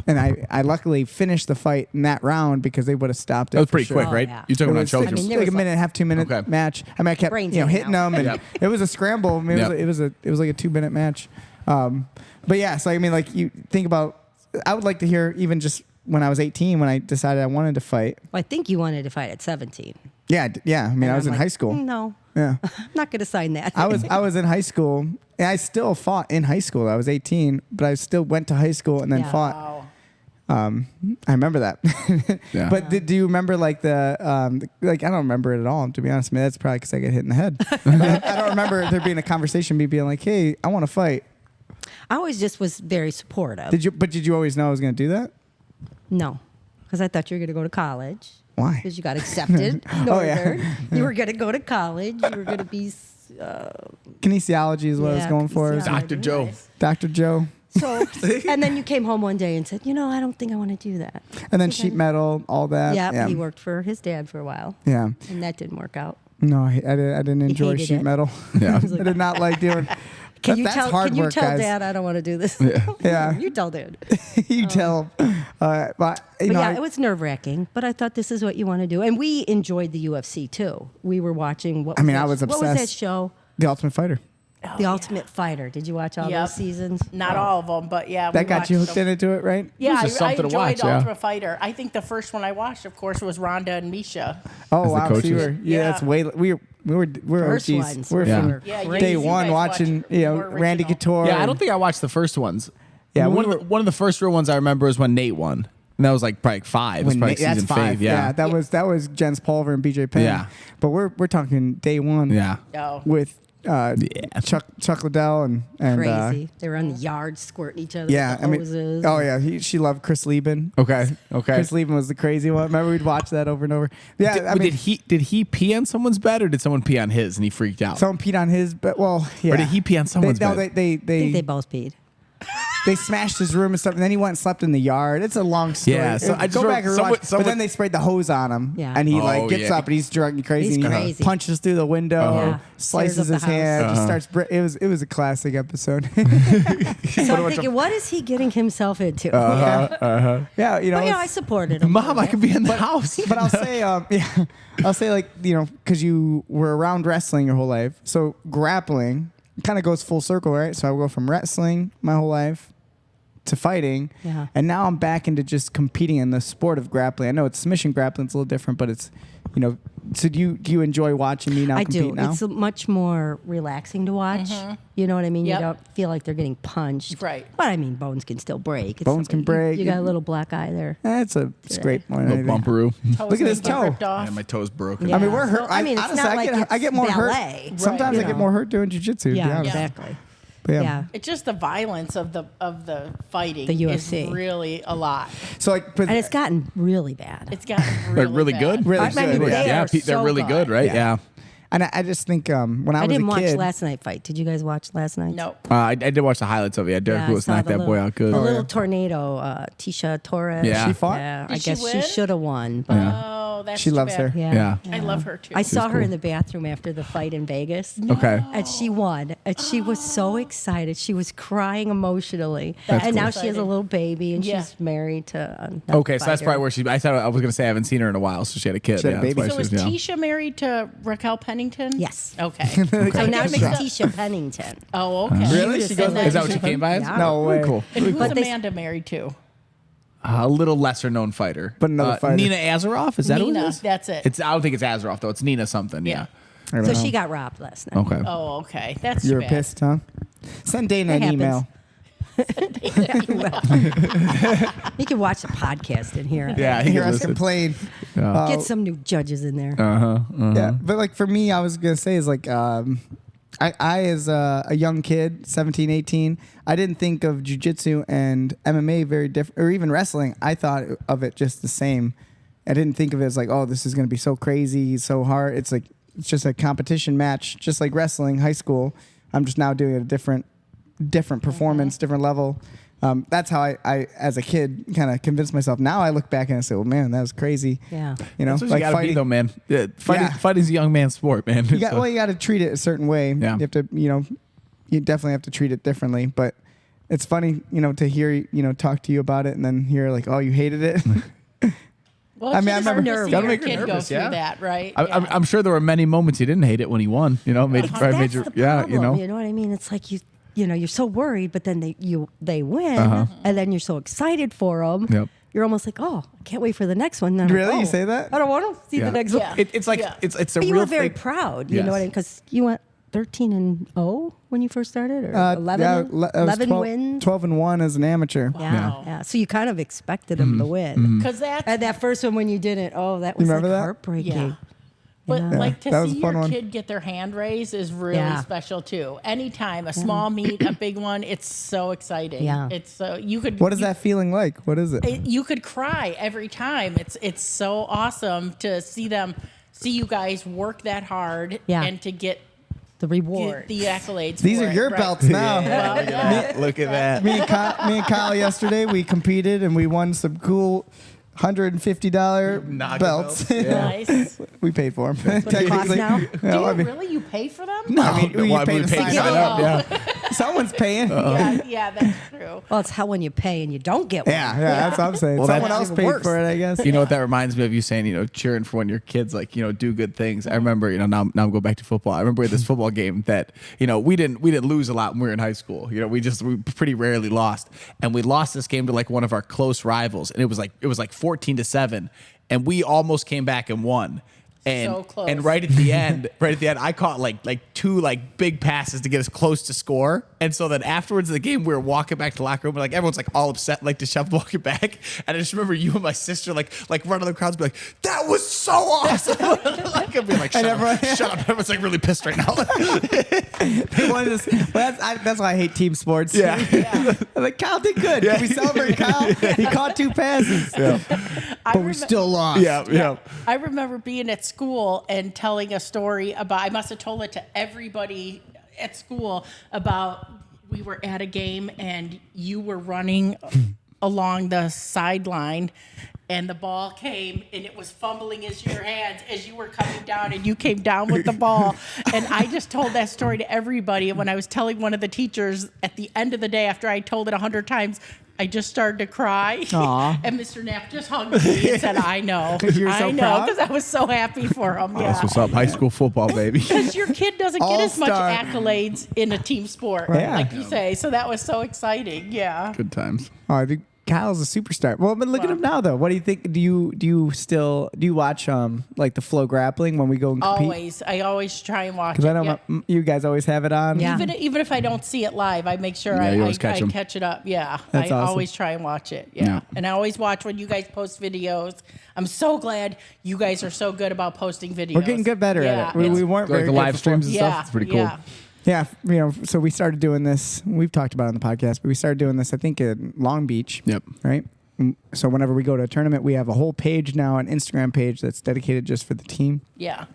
Speaker 3: I luckily finished the fight in that round because they would have stopped it.
Speaker 2: That was
Speaker 3: for
Speaker 2: pretty
Speaker 3: sure.
Speaker 2: quick,
Speaker 4: Oh,
Speaker 2: right?
Speaker 4: yeah.
Speaker 2: You're talking
Speaker 3: It
Speaker 2: about
Speaker 3: was
Speaker 2: chokers.
Speaker 3: like,
Speaker 4: I mean, there
Speaker 3: like a
Speaker 4: was
Speaker 3: minute and a half, 2-minute
Speaker 2: Okay.
Speaker 3: match. I mean, I kept
Speaker 4: Brains
Speaker 3: hitting
Speaker 4: hanging out.
Speaker 3: them, and
Speaker 2: Yep.
Speaker 3: it was a scramble. I mean,
Speaker 2: Yep.
Speaker 3: it was like a 2-minute match. But yeah, so I mean, like you think about, I would like to hear even just when I was 18 when I decided I wanted to fight.
Speaker 4: I think you wanted to fight at 17.
Speaker 3: Yeah, I mean,
Speaker 4: And
Speaker 3: I was
Speaker 4: I'm
Speaker 3: in
Speaker 4: like,
Speaker 3: high school.
Speaker 4: No,
Speaker 3: Yeah.
Speaker 4: I'm not going to sign that.
Speaker 3: I was in high school, and I still fought in high school. I was 18, but I still went to high school and then
Speaker 4: Yeah.
Speaker 3: fought.
Speaker 1: Wow.
Speaker 3: I remember that.
Speaker 2: Yeah.
Speaker 3: But do you remember like I don't remember it at all, to be honest. I mean, that's probably because I get hit in the head. I don't remember there being a conversation, me being like, "Hey, I want to fight."
Speaker 4: I always just was very supportive.
Speaker 3: Did you always know I was going to do that?
Speaker 4: No, because I thought you were going to go to college.
Speaker 3: Why?
Speaker 4: Because you got accepted.
Speaker 3: Oh, yeah.
Speaker 4: Northern. You were going to go to college. You were going to be.
Speaker 3: Kinesiology is what I was
Speaker 4: Yeah,
Speaker 3: going for.
Speaker 4: kinesiology.
Speaker 2: Dr. Joe.
Speaker 1: Nice.
Speaker 3: Dr. Joe.
Speaker 4: So, and then you came home one day and said, I don't think I want to do that.
Speaker 3: And then sheet metal, all that.
Speaker 4: Yeah, he worked for his dad for a while,
Speaker 3: Yeah.
Speaker 4: and that didn't work out.
Speaker 3: No, I didn't enjoy
Speaker 4: hated
Speaker 3: sheet
Speaker 4: it.
Speaker 3: metal.
Speaker 2: Yeah.
Speaker 3: I did not like doing. That's hard
Speaker 4: Can you
Speaker 3: work,
Speaker 4: tell
Speaker 3: guys.
Speaker 4: Dad I don't want to do this?
Speaker 3: Yeah.
Speaker 4: You tell Dad.
Speaker 3: You tell. But
Speaker 4: But it was nerve wracking. But I thought this is what you want to do, and we enjoyed the UFC too. We were watching. What
Speaker 3: I was
Speaker 4: What was that
Speaker 3: obsessed.
Speaker 4: show?
Speaker 3: The Ultimate Fighter.
Speaker 4: The Ultimate Fighter. Did you watch all
Speaker 1: Yep.
Speaker 4: those seasons?
Speaker 1: Not all of them, but yeah.
Speaker 3: That
Speaker 1: we
Speaker 3: got you
Speaker 1: watched
Speaker 3: hooked
Speaker 1: them.
Speaker 3: into it, right?
Speaker 1: Yeah,
Speaker 2: It was just
Speaker 1: I
Speaker 2: something to
Speaker 1: enjoyed
Speaker 2: watch, yeah.
Speaker 1: Ultimate Fighter. I think the first one I watched, of course, was Ronda and Misha.
Speaker 3: Oh
Speaker 2: As the
Speaker 3: wow, so you
Speaker 2: coaches?
Speaker 3: were,
Speaker 1: Yeah.
Speaker 3: that's way. We're
Speaker 4: First
Speaker 3: OGs.
Speaker 4: ones.
Speaker 3: We're
Speaker 2: Yeah.
Speaker 3: from
Speaker 1: Yeah, you
Speaker 3: day
Speaker 1: guys
Speaker 3: one
Speaker 1: watch
Speaker 3: watching.
Speaker 1: more
Speaker 3: Randy
Speaker 1: original.
Speaker 3: Couture.
Speaker 2: Yeah, I
Speaker 3: and-
Speaker 2: don't think I watched the first ones.
Speaker 3: Yeah,
Speaker 2: one
Speaker 3: we
Speaker 2: of the first real ones I remember was when Nate won, and that was like probably 5. It was
Speaker 3: when
Speaker 2: probably
Speaker 3: that's
Speaker 2: season
Speaker 3: 5.
Speaker 2: 5. Yeah,
Speaker 3: that was Jens Pulver and BJ Penn.
Speaker 2: Yeah.
Speaker 3: But we're talking day one.
Speaker 2: yeah.
Speaker 1: Oh.
Speaker 3: With Chuck Liddell and
Speaker 4: Crazy. They were on the yard squirting each other.
Speaker 3: yeah,
Speaker 4: with the
Speaker 3: I mean,
Speaker 4: hoses.
Speaker 3: oh yeah, she loved Chris Lieben.
Speaker 2: Okay.
Speaker 3: Chris Lieben was the crazy one. Remember we'd watch that over and over. Yeah,
Speaker 2: Did,
Speaker 3: I mean,
Speaker 2: did he pee on someone's bed or did someone pee on his and he freaked out?
Speaker 3: someone peed on his, but well, yeah.
Speaker 2: Or did he pee on someone's
Speaker 3: no,
Speaker 2: bed?
Speaker 4: I think they both peed.
Speaker 3: they smashed his room and stuff, and then he went and slept in the yard. It's a long story.
Speaker 2: Yeah, so I just
Speaker 3: go
Speaker 2: wrote-
Speaker 3: back and
Speaker 2: someone-
Speaker 3: watch. But then they sprayed the hose on him,
Speaker 4: Yeah.
Speaker 3: and he
Speaker 2: Oh,
Speaker 3: gets
Speaker 2: yeah.
Speaker 3: up and he's drunk and crazy.
Speaker 4: He's
Speaker 3: and he
Speaker 4: crazy.
Speaker 3: punches through the window,
Speaker 4: Yeah.
Speaker 3: slices
Speaker 4: Tears up
Speaker 3: his
Speaker 4: the house.
Speaker 3: hand, just starts. It was a classic episode.
Speaker 4: So I'm thinking, what is he getting himself into?
Speaker 3: Yeah, you know.
Speaker 4: But yeah,
Speaker 3: it's-
Speaker 4: I supported him.
Speaker 2: Mom, I could be in the house.
Speaker 3: But I'll say, I'll say like, because you were around wrestling your whole life, so grappling kind of goes full circle, right? So I go from wrestling my whole life to fighting,
Speaker 4: Yeah.
Speaker 3: and now I'm back into just competing in the sport of grappling. I know it's submission grappling; it's a little different, but it's, So do you enjoy watching me now
Speaker 4: I
Speaker 3: compete
Speaker 4: do.
Speaker 3: now?
Speaker 4: It's much more relaxing to watch. You know what I mean?
Speaker 1: Yep.
Speaker 4: You don't feel like they're getting punched.
Speaker 1: Right.
Speaker 4: But I mean, bones can still break. It's
Speaker 3: Bones can break.
Speaker 4: You got a little black eye there.
Speaker 3: It's a scrape more than
Speaker 2: Little
Speaker 3: anything.
Speaker 2: bumperoo.
Speaker 1: Toes
Speaker 3: Look at his
Speaker 1: may get
Speaker 3: toe.
Speaker 1: ripped off.
Speaker 2: Yeah, my toe's broken.
Speaker 3: I mean,
Speaker 4: Yeah.
Speaker 3: we're hurt.
Speaker 4: So, I mean, it's
Speaker 3: honestly,
Speaker 4: not
Speaker 3: I
Speaker 4: like
Speaker 3: get
Speaker 4: it's
Speaker 3: more
Speaker 4: ballet.
Speaker 3: hurt. Sometimes
Speaker 4: you
Speaker 3: I get
Speaker 4: know.
Speaker 3: more hurt doing jiu-jitsu, to be
Speaker 4: Yeah,
Speaker 3: honest.
Speaker 4: exactly.
Speaker 3: But
Speaker 4: Yeah.
Speaker 1: It's just the violence of the fighting.
Speaker 4: The UFC.
Speaker 1: is really a lot.
Speaker 3: So like, but
Speaker 4: And it's gotten really bad.
Speaker 1: It's gotten
Speaker 2: They're
Speaker 1: really,
Speaker 2: really
Speaker 1: bad.
Speaker 2: good.
Speaker 3: Really
Speaker 4: I mean,
Speaker 3: good,
Speaker 4: they
Speaker 2: yeah,
Speaker 4: are
Speaker 2: they're
Speaker 4: so
Speaker 2: really good, right?
Speaker 3: Yeah.
Speaker 2: Yeah.
Speaker 3: and I just think when I
Speaker 4: I
Speaker 3: was
Speaker 4: didn't
Speaker 3: a
Speaker 4: watch
Speaker 3: kid,
Speaker 4: last night fight. Did you guys watch last night?
Speaker 1: Nope.
Speaker 2: I did watch the highlights of it. Yeah, Derek
Speaker 4: Yeah, I
Speaker 2: Lewis
Speaker 4: saw
Speaker 2: knocked
Speaker 4: the
Speaker 2: that boy
Speaker 4: little-
Speaker 2: out good.
Speaker 4: The
Speaker 3: Oh,
Speaker 4: little
Speaker 3: yeah.
Speaker 4: tornado, Tisha Torres.
Speaker 2: Yeah.
Speaker 3: She fought?
Speaker 4: Yeah, I
Speaker 1: Did she
Speaker 4: guess she
Speaker 1: win?
Speaker 4: should have won. But
Speaker 1: Oh, that's
Speaker 3: She
Speaker 1: too
Speaker 3: loves
Speaker 1: bad.
Speaker 3: her.
Speaker 4: yeah.
Speaker 2: Yeah.
Speaker 1: I love her too.
Speaker 4: I saw her
Speaker 2: cool.
Speaker 4: in the bathroom after the fight in Vegas.
Speaker 2: Okay.
Speaker 4: And she won. And she was so excited. She was crying emotionally.
Speaker 1: That's
Speaker 4: and now
Speaker 1: cool.
Speaker 4: she has a
Speaker 1: Exciting.
Speaker 4: little baby and
Speaker 1: Yeah.
Speaker 4: she's married to another
Speaker 2: Okay, so that's
Speaker 4: fighter.
Speaker 2: probably where she. I thought I was gonna say I haven't seen her in a while, so she had a kid.
Speaker 3: She had a
Speaker 2: yeah, that's
Speaker 3: baby.
Speaker 2: why
Speaker 1: So
Speaker 2: she
Speaker 1: is
Speaker 2: was,
Speaker 1: Tisha married to Raquel Pennington?
Speaker 4: Yes.
Speaker 1: Okay.
Speaker 4: So now
Speaker 1: Get
Speaker 4: she's
Speaker 1: mixed up.
Speaker 4: Tisha Pennington.
Speaker 1: Oh, okay.
Speaker 3: Really?
Speaker 4: She
Speaker 3: She
Speaker 4: goes
Speaker 3: goes
Speaker 2: Is that what she came by?
Speaker 4: Yeah.
Speaker 3: No way.
Speaker 2: Cool.
Speaker 1: And who's
Speaker 4: But they-
Speaker 1: Amanda married to?
Speaker 2: A little lesser known fighter,
Speaker 3: But another fighter.
Speaker 2: Nina Azaroff. Is that who it
Speaker 1: Nina.
Speaker 2: is?
Speaker 1: That's it.
Speaker 2: It's. I don't think it's Azaroff though. It's Nina something. Yeah.
Speaker 3: I don't
Speaker 4: So
Speaker 3: know.
Speaker 4: she got robbed last night.
Speaker 2: Okay.
Speaker 1: Oh, okay. That's
Speaker 3: You
Speaker 1: too
Speaker 3: were
Speaker 1: bad.
Speaker 3: pissed, huh? Send Dana
Speaker 4: It
Speaker 3: an
Speaker 4: happens.
Speaker 3: email.
Speaker 4: You can watch the podcast in here.
Speaker 2: Yeah. He
Speaker 3: Hear
Speaker 2: can
Speaker 3: us
Speaker 2: listen.
Speaker 3: complain.
Speaker 4: Get some new judges in there.
Speaker 3: Yeah, but like for me, I was gonna say is like I as a young kid, 17, 18, I didn't think of jiu-jitsu and MMA very different, or even wrestling. I thought of it just the same. I didn't think of it as like, oh, this is gonna be so crazy, so hard. It's like it's just a competition match, just like wrestling, high school. I'm just now doing it a different performance, different level. That's how I as a kid kind of convinced myself. Now I look back and I say, well, man, that was crazy.
Speaker 4: Yeah.
Speaker 3: You know,
Speaker 2: That's what you gotta be though, man. Yeah, fighting's a young man's sport, man.
Speaker 3: You got you got to treat it a certain way.
Speaker 2: Yeah.
Speaker 3: You have to, you definitely have to treat it differently. But it's funny, to hear, talk to you about it and then hear like, oh, you hated it.
Speaker 1: Well,
Speaker 3: I mean, I
Speaker 1: it's hard
Speaker 3: remember-
Speaker 1: to see
Speaker 2: Gotta
Speaker 1: your
Speaker 2: make her
Speaker 1: kid
Speaker 2: nervous,
Speaker 1: go through
Speaker 2: yeah.
Speaker 1: that, right?
Speaker 2: I'm sure there were many moments you didn't hate it when he won. Made,
Speaker 4: That's
Speaker 2: probably made you,
Speaker 4: the
Speaker 2: yeah,
Speaker 4: problem. You know what I mean? It's like you're so worried, but then they win, and then you're so excited for them.
Speaker 2: Yep.
Speaker 4: You're almost like, oh, I can't wait for the next one. Then I'm
Speaker 3: Really?
Speaker 4: like,
Speaker 3: You
Speaker 4: oh,
Speaker 3: say that?
Speaker 4: I don't want to see
Speaker 2: Yeah.
Speaker 4: the next
Speaker 1: Yeah.
Speaker 4: one.
Speaker 2: It's like
Speaker 1: Yeah.
Speaker 2: it's a
Speaker 4: But you
Speaker 2: real
Speaker 4: were very
Speaker 2: thing.
Speaker 4: proud. You
Speaker 2: Yes.
Speaker 4: know what I mean? Because you went 13-0 when you first started, or 11,
Speaker 3: yeah, I was
Speaker 4: 11
Speaker 3: 12
Speaker 4: wins.
Speaker 3: 12-1 as an amateur.
Speaker 4: Yeah,
Speaker 1: Wow.
Speaker 4: yeah. So you kind of expected them to win.
Speaker 1: Because that's
Speaker 4: And that first one when you didn't, oh, that was
Speaker 3: remember
Speaker 4: like
Speaker 3: that?
Speaker 4: heartbreaking.
Speaker 1: Yeah. But
Speaker 4: Yeah.
Speaker 1: like to
Speaker 3: That was
Speaker 1: see
Speaker 3: a fun
Speaker 1: your
Speaker 3: one.
Speaker 1: kid get their hand raised is really
Speaker 4: Yeah.
Speaker 1: special too. Anytime a small meet, a big one, it's so exciting.
Speaker 4: Yeah.
Speaker 1: It's so you could.
Speaker 3: What is that feeling like? What is it?
Speaker 1: You could cry every time. It's so awesome to see you guys work that hard
Speaker 4: Yeah.
Speaker 1: and to get
Speaker 4: The reward.
Speaker 1: the accolades.
Speaker 3: These
Speaker 1: for
Speaker 3: are
Speaker 1: it,
Speaker 3: your
Speaker 1: right?
Speaker 3: belts now.
Speaker 1: Well, yeah.
Speaker 2: Look at that.
Speaker 3: Me and Kyle yesterday, we competed and we won some cool $150
Speaker 2: Naga
Speaker 3: belts.
Speaker 2: belts. Yeah.
Speaker 1: Nice.
Speaker 3: We paid for them.
Speaker 4: What it costs now?
Speaker 1: Do you really? You pay for them?
Speaker 3: No, I mean,
Speaker 2: Why
Speaker 3: you pay
Speaker 2: would
Speaker 3: to
Speaker 2: we pay
Speaker 3: sign
Speaker 2: to sign
Speaker 3: up.
Speaker 2: up? Yeah.
Speaker 3: Someone's paying.
Speaker 1: Yeah, that's true.
Speaker 4: Well, it's how when you pay and you don't get one.
Speaker 3: Yeah, that's what I'm saying.
Speaker 2: Well,
Speaker 3: Someone
Speaker 2: that's
Speaker 3: else
Speaker 4: even
Speaker 3: paid
Speaker 4: worse.
Speaker 3: for it, I guess.
Speaker 2: You know what that reminds me of? You saying, cheering for when your kids do good things. I remember, now I'm going back to football. I remember this football game that, we didn't lose a lot when we were in high school. We pretty rarely lost, and we lost this game to like one of our close rivals, and it was like 14-7, and we almost came back and won. And,
Speaker 1: So close.
Speaker 2: and right at the end, I caught like two big passes to get us close to score. And so then afterwards in the game, we were walking back to the locker room, and everyone's all upset, disheveled walking back. And I just remember you and my sister like running the crowds, be like, "That was so awesome!" I'd be like, "Shut up, shut up!" Everyone's really pissed right now.
Speaker 3: That's why I hate team sports.
Speaker 2: Yeah.
Speaker 3: I'm like, Kyle did good. Can we celebrate Kyle? He caught 2 passes. But we still lost.
Speaker 2: yeah.
Speaker 1: I remember being at school and telling a story about, I must have told it to everybody at school about, we were at a game and you were running along the sideline and the ball came and it was fumbling into your hands as you were coming down and you came down with the ball. And I just told that story to everybody. And when I was telling one of the teachers at the end of the day, after I told it 100 times, I just started to cry.
Speaker 3: Aw.
Speaker 1: And Mr. Knapp just hugged me and said, I know.
Speaker 3: You were so
Speaker 1: I know,
Speaker 3: proud?
Speaker 1: because I was so happy for him. Yeah.
Speaker 2: That's what's up. High school football, baby.
Speaker 1: Because your kid doesn't get as much
Speaker 3: All-star.
Speaker 1: accolades in a team sport,
Speaker 3: Yeah.
Speaker 1: like you say. So that was so exciting. Yeah.
Speaker 2: Good times.
Speaker 3: Oh, I think Kyle's a superstar. Well, but look at him now, though. What do you think? Do you watch like the flow grappling when we go and compete?
Speaker 1: Always. I always try and watch it.
Speaker 3: Because I know
Speaker 1: yeah.
Speaker 3: you guys always have it on.
Speaker 4: Yeah.
Speaker 1: Even if I don't see it live, I make sure
Speaker 2: Yeah, you
Speaker 1: I
Speaker 2: always catch 'em.
Speaker 1: catch it up. Yeah.
Speaker 3: That's
Speaker 1: I
Speaker 3: awesome.
Speaker 1: always try and watch it. Yeah.
Speaker 2: Yeah.
Speaker 1: And I always watch when you guys post videos. I'm so glad you guys are so good about posting videos.
Speaker 3: We're getting good better
Speaker 1: Yeah,
Speaker 3: at it. We
Speaker 1: it's-
Speaker 3: weren't
Speaker 2: Like
Speaker 3: very
Speaker 2: the
Speaker 3: good
Speaker 2: live
Speaker 3: before.
Speaker 2: streams and
Speaker 1: yeah,
Speaker 2: stuff. It's pretty cool.
Speaker 1: Yeah.
Speaker 3: Yeah, so we started doing this. We've talked about it on the podcast, but we started doing this, I think, in Long Beach.
Speaker 2: Yep.
Speaker 3: Right? So whenever we go to a tournament, we have a whole page now, an Instagram page that's dedicated just for the team.
Speaker 1: Yeah.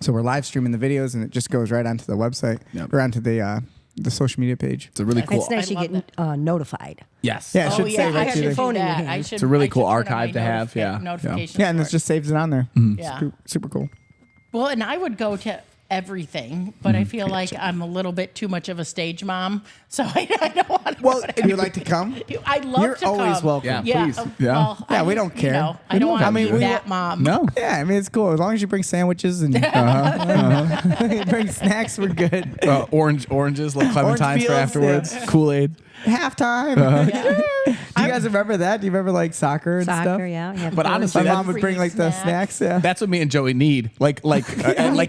Speaker 3: So we're live streaming the videos, and it just goes right onto the website
Speaker 2: Yep.
Speaker 3: or onto the social media page.
Speaker 2: It's a really cool.
Speaker 4: It's nice
Speaker 1: I
Speaker 4: you
Speaker 1: love
Speaker 4: get notified.
Speaker 2: Yes.
Speaker 3: Yeah, it should
Speaker 1: Oh,
Speaker 3: say
Speaker 1: yeah.
Speaker 3: right
Speaker 1: I
Speaker 3: through
Speaker 1: should
Speaker 3: there.
Speaker 1: do
Speaker 4: Phone in your
Speaker 1: that.
Speaker 4: hand.
Speaker 1: I should,
Speaker 2: It's a really
Speaker 1: I
Speaker 2: cool
Speaker 1: should put on
Speaker 2: archive
Speaker 1: my
Speaker 2: to have, yeah.
Speaker 1: Notifications.
Speaker 3: Yeah, and
Speaker 1: for
Speaker 3: it just saves it on there.
Speaker 1: Yeah.
Speaker 3: Super cool.
Speaker 1: Well, and I would go to everything, but I feel like I'm a little bit too much of a stage mom, so I don't want to.
Speaker 3: Well, if you'd like to come,
Speaker 1: I'd love
Speaker 3: you're
Speaker 1: to
Speaker 3: always
Speaker 1: come.
Speaker 3: welcome.
Speaker 2: Yeah, please. Yeah.
Speaker 1: Well,
Speaker 3: Yeah,
Speaker 1: I
Speaker 3: we
Speaker 1: just,
Speaker 3: don't care.
Speaker 1: I don't want
Speaker 3: I
Speaker 1: to
Speaker 3: mean,
Speaker 1: be
Speaker 3: we-
Speaker 1: that mom.
Speaker 2: No.
Speaker 3: Yeah, I mean, it's cool. As long as you bring sandwiches and bring snacks, we're good.
Speaker 2: Oranges, like clementines
Speaker 3: Orange
Speaker 2: for
Speaker 3: peels,
Speaker 2: afterwards.
Speaker 3: yeah.
Speaker 2: Kool-Aid.
Speaker 3: Halftime. Do you guys remember that? Do you remember like soccer and stuff?
Speaker 4: Soccer, yeah.
Speaker 2: But honestly,
Speaker 3: My
Speaker 2: that-
Speaker 3: mom would bring like the snacks. Yeah.
Speaker 2: That's what me and Joey need. At like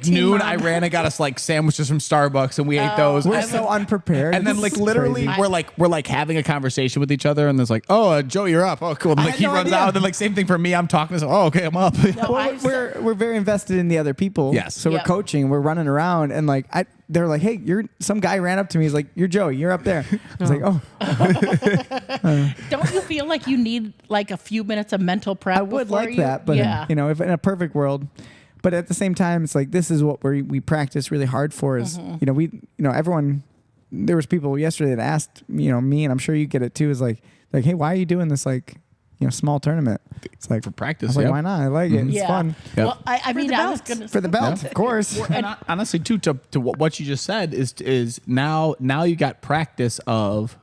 Speaker 1: Team
Speaker 2: noon,
Speaker 1: mom.
Speaker 2: I ran and got us like sandwiches from Starbucks, and we ate those.
Speaker 3: We're
Speaker 2: And
Speaker 3: so unprepared.
Speaker 2: then like
Speaker 3: It's
Speaker 2: literally,
Speaker 3: crazy.
Speaker 2: we're like having a conversation with each other, and there's like, oh, Joe, you're up. Oh, cool. And
Speaker 3: I
Speaker 2: like
Speaker 3: had
Speaker 2: he
Speaker 3: no
Speaker 2: runs
Speaker 3: idea.
Speaker 2: out, and then like same thing for me. I'm talking to. Oh, okay, I'm up.
Speaker 1: No,
Speaker 3: Well,
Speaker 1: I've
Speaker 3: we're very invested in the other people.
Speaker 2: Yes.
Speaker 3: So we're
Speaker 1: Yep.
Speaker 3: coaching. We're running around, and like they're like, "Hey, you're." Some guy ran up to me. He's like, "You're Joey. You're up there." I was like, "Oh,
Speaker 1: Don't you feel like you need like a few minutes of mental prep?
Speaker 3: I would
Speaker 1: before
Speaker 3: like
Speaker 1: you?
Speaker 3: that, but
Speaker 1: yeah.
Speaker 3: if in a perfect world." But at the same time, it's like this is what we practice really hard for. Is everyone. There was people yesterday that asked me, and I'm sure you get it too. Is like, hey, why are you doing this small tournament? It's like
Speaker 2: For
Speaker 3: I
Speaker 2: practice,
Speaker 3: was like,
Speaker 2: yeah.
Speaker 3: why not? I like it. It's
Speaker 1: yeah.
Speaker 3: fun
Speaker 2: Yep.
Speaker 1: Well, I mean,
Speaker 4: the
Speaker 1: I was
Speaker 4: belts.
Speaker 1: gonna
Speaker 3: for the belt, of course.
Speaker 2: And honestly, too, to what you just said is now you got practice of,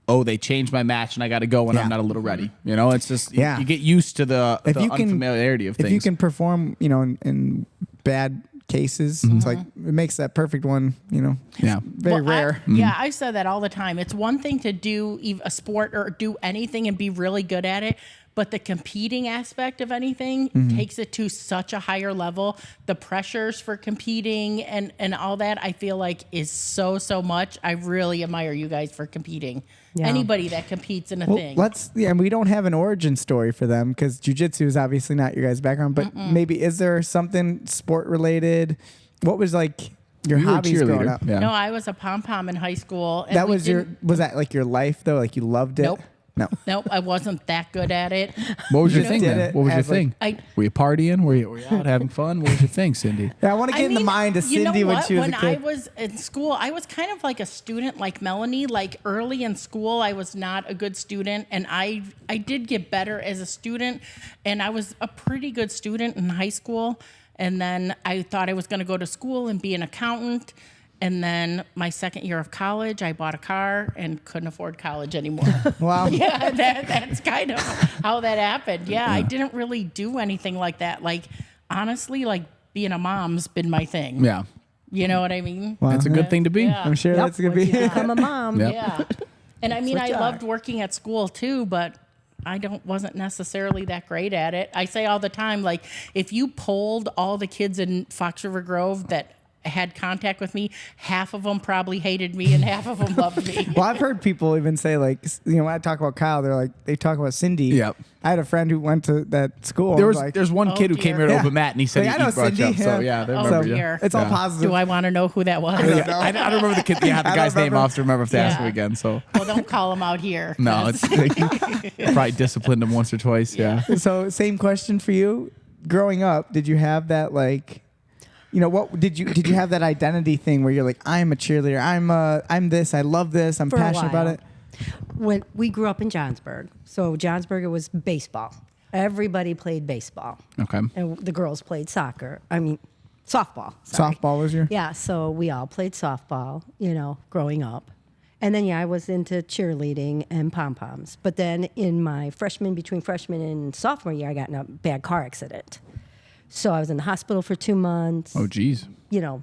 Speaker 2: oh, they changed my match and I got to go when
Speaker 3: Yeah.
Speaker 2: I'm not a little ready. It's just
Speaker 3: Yeah.
Speaker 2: you get used to the
Speaker 3: If you can-
Speaker 2: unfamiliarity of things.
Speaker 3: If you can perform, in bad cases, it's like it makes that perfect one.
Speaker 2: yeah.
Speaker 3: Very
Speaker 1: Well,
Speaker 3: rare.
Speaker 1: Yeah, I said that all the time. It's one thing to do a sport or do anything and be really good at it, but the competing aspect of anything takes it to such a higher level. The pressures for competing and all that, I feel like is so much. I really admire you guys for competing.
Speaker 4: Yeah.
Speaker 1: Anybody that competes in a
Speaker 3: Well,
Speaker 1: thing.
Speaker 3: and we don't have an origin story for them because jiu-jitsu is obviously not your guys' background, but maybe is there something sport related? What was like your
Speaker 2: You were a
Speaker 3: hobbies growing
Speaker 2: cheerleader.
Speaker 3: up?
Speaker 2: Yeah.
Speaker 1: No, I was a pom-pom in high school. And
Speaker 3: That
Speaker 1: we
Speaker 3: was
Speaker 1: didn't-
Speaker 3: was that like your life though? Like you loved it?
Speaker 1: Nope.
Speaker 3: No.
Speaker 1: Nope, I wasn't that good at it.
Speaker 2: What was your
Speaker 3: You
Speaker 2: thing
Speaker 3: did
Speaker 2: then?
Speaker 3: it
Speaker 2: What was your
Speaker 3: as, like-
Speaker 2: thing?
Speaker 1: I-
Speaker 2: Were you partying? Were you out having fun? What was your thing, Cindy?
Speaker 3: Yeah, I want to get in the mind of
Speaker 1: you know
Speaker 3: Cindy when
Speaker 1: what?
Speaker 3: she was
Speaker 1: When
Speaker 3: a kid.
Speaker 1: I was in school, I was kind of like a student like Melanie. Like early in school, I was not a good student, and I did get better as a student, and I was a pretty good student in high school. And then I thought I was going to go to school and be an accountant. And then my second year of college, I bought a car and couldn't afford college anymore.
Speaker 3: Wow.
Speaker 1: Yeah, that's kind of how that happened. Yeah, I didn't really do anything like that. Like, honestly, like being a mom's been my thing.
Speaker 2: Yeah.
Speaker 1: You know what I mean?
Speaker 3: Wow.
Speaker 2: That's a good thing to be.
Speaker 1: Yeah.
Speaker 3: I'm sure that's gonna
Speaker 4: Once
Speaker 3: be.
Speaker 4: you become a mom.
Speaker 2: Yep.
Speaker 1: Yeah. And I mean,
Speaker 3: what
Speaker 1: I
Speaker 3: you are.
Speaker 1: loved working at school too, but I wasn't necessarily that great at it. I say all the time, like, if you polled all the kids in Fox River Grove that had contact with me, half of them probably hated me and half of them loved me.
Speaker 3: Well, I've heard people even say like, when I talk about Kyle, they talk about Cindy.
Speaker 2: Yep.
Speaker 3: I had a friend who went to that school.
Speaker 2: There's one kid who came
Speaker 1: dear.
Speaker 2: here to
Speaker 3: Yeah.
Speaker 2: open mat and he said
Speaker 3: Like, I know
Speaker 2: he brought you
Speaker 3: Cindy,
Speaker 2: up. So
Speaker 3: yeah.
Speaker 2: yeah, they
Speaker 1: Oh,
Speaker 2: remember you.
Speaker 1: dear.
Speaker 3: It's all
Speaker 2: Yeah.
Speaker 3: positive.
Speaker 1: Do I want to know who that was?
Speaker 2: Yeah, I don't remember the kid. Yeah, the
Speaker 3: I
Speaker 2: guy's
Speaker 3: don't
Speaker 2: name.
Speaker 3: remember.
Speaker 2: I'll have to remember if they ask him
Speaker 1: Yeah.
Speaker 2: again. So
Speaker 1: Well, don't call him out here.
Speaker 2: no, it's probably disciplined him once or twice. Yeah.
Speaker 3: So same question for you. Growing up, did you have that like what did you have that identity thing where you're like, I'm a cheerleader, I'm this, I love this, I'm
Speaker 4: For a
Speaker 3: passionate about
Speaker 4: while.
Speaker 3: it.
Speaker 4: When we grew up in Johnsburg, so Johnsburg it was baseball. Everybody played baseball,
Speaker 2: Okay.
Speaker 4: and the girls played soccer. I mean, softball. Sorry.
Speaker 3: Softball was your
Speaker 4: Yeah, so we all played softball, growing up. And then, I was into cheerleading and pom-poms. But then in my between freshman and sophomore year, I got in a bad car accident. So I was in the hospital for 2 months.
Speaker 2: Oh, geez.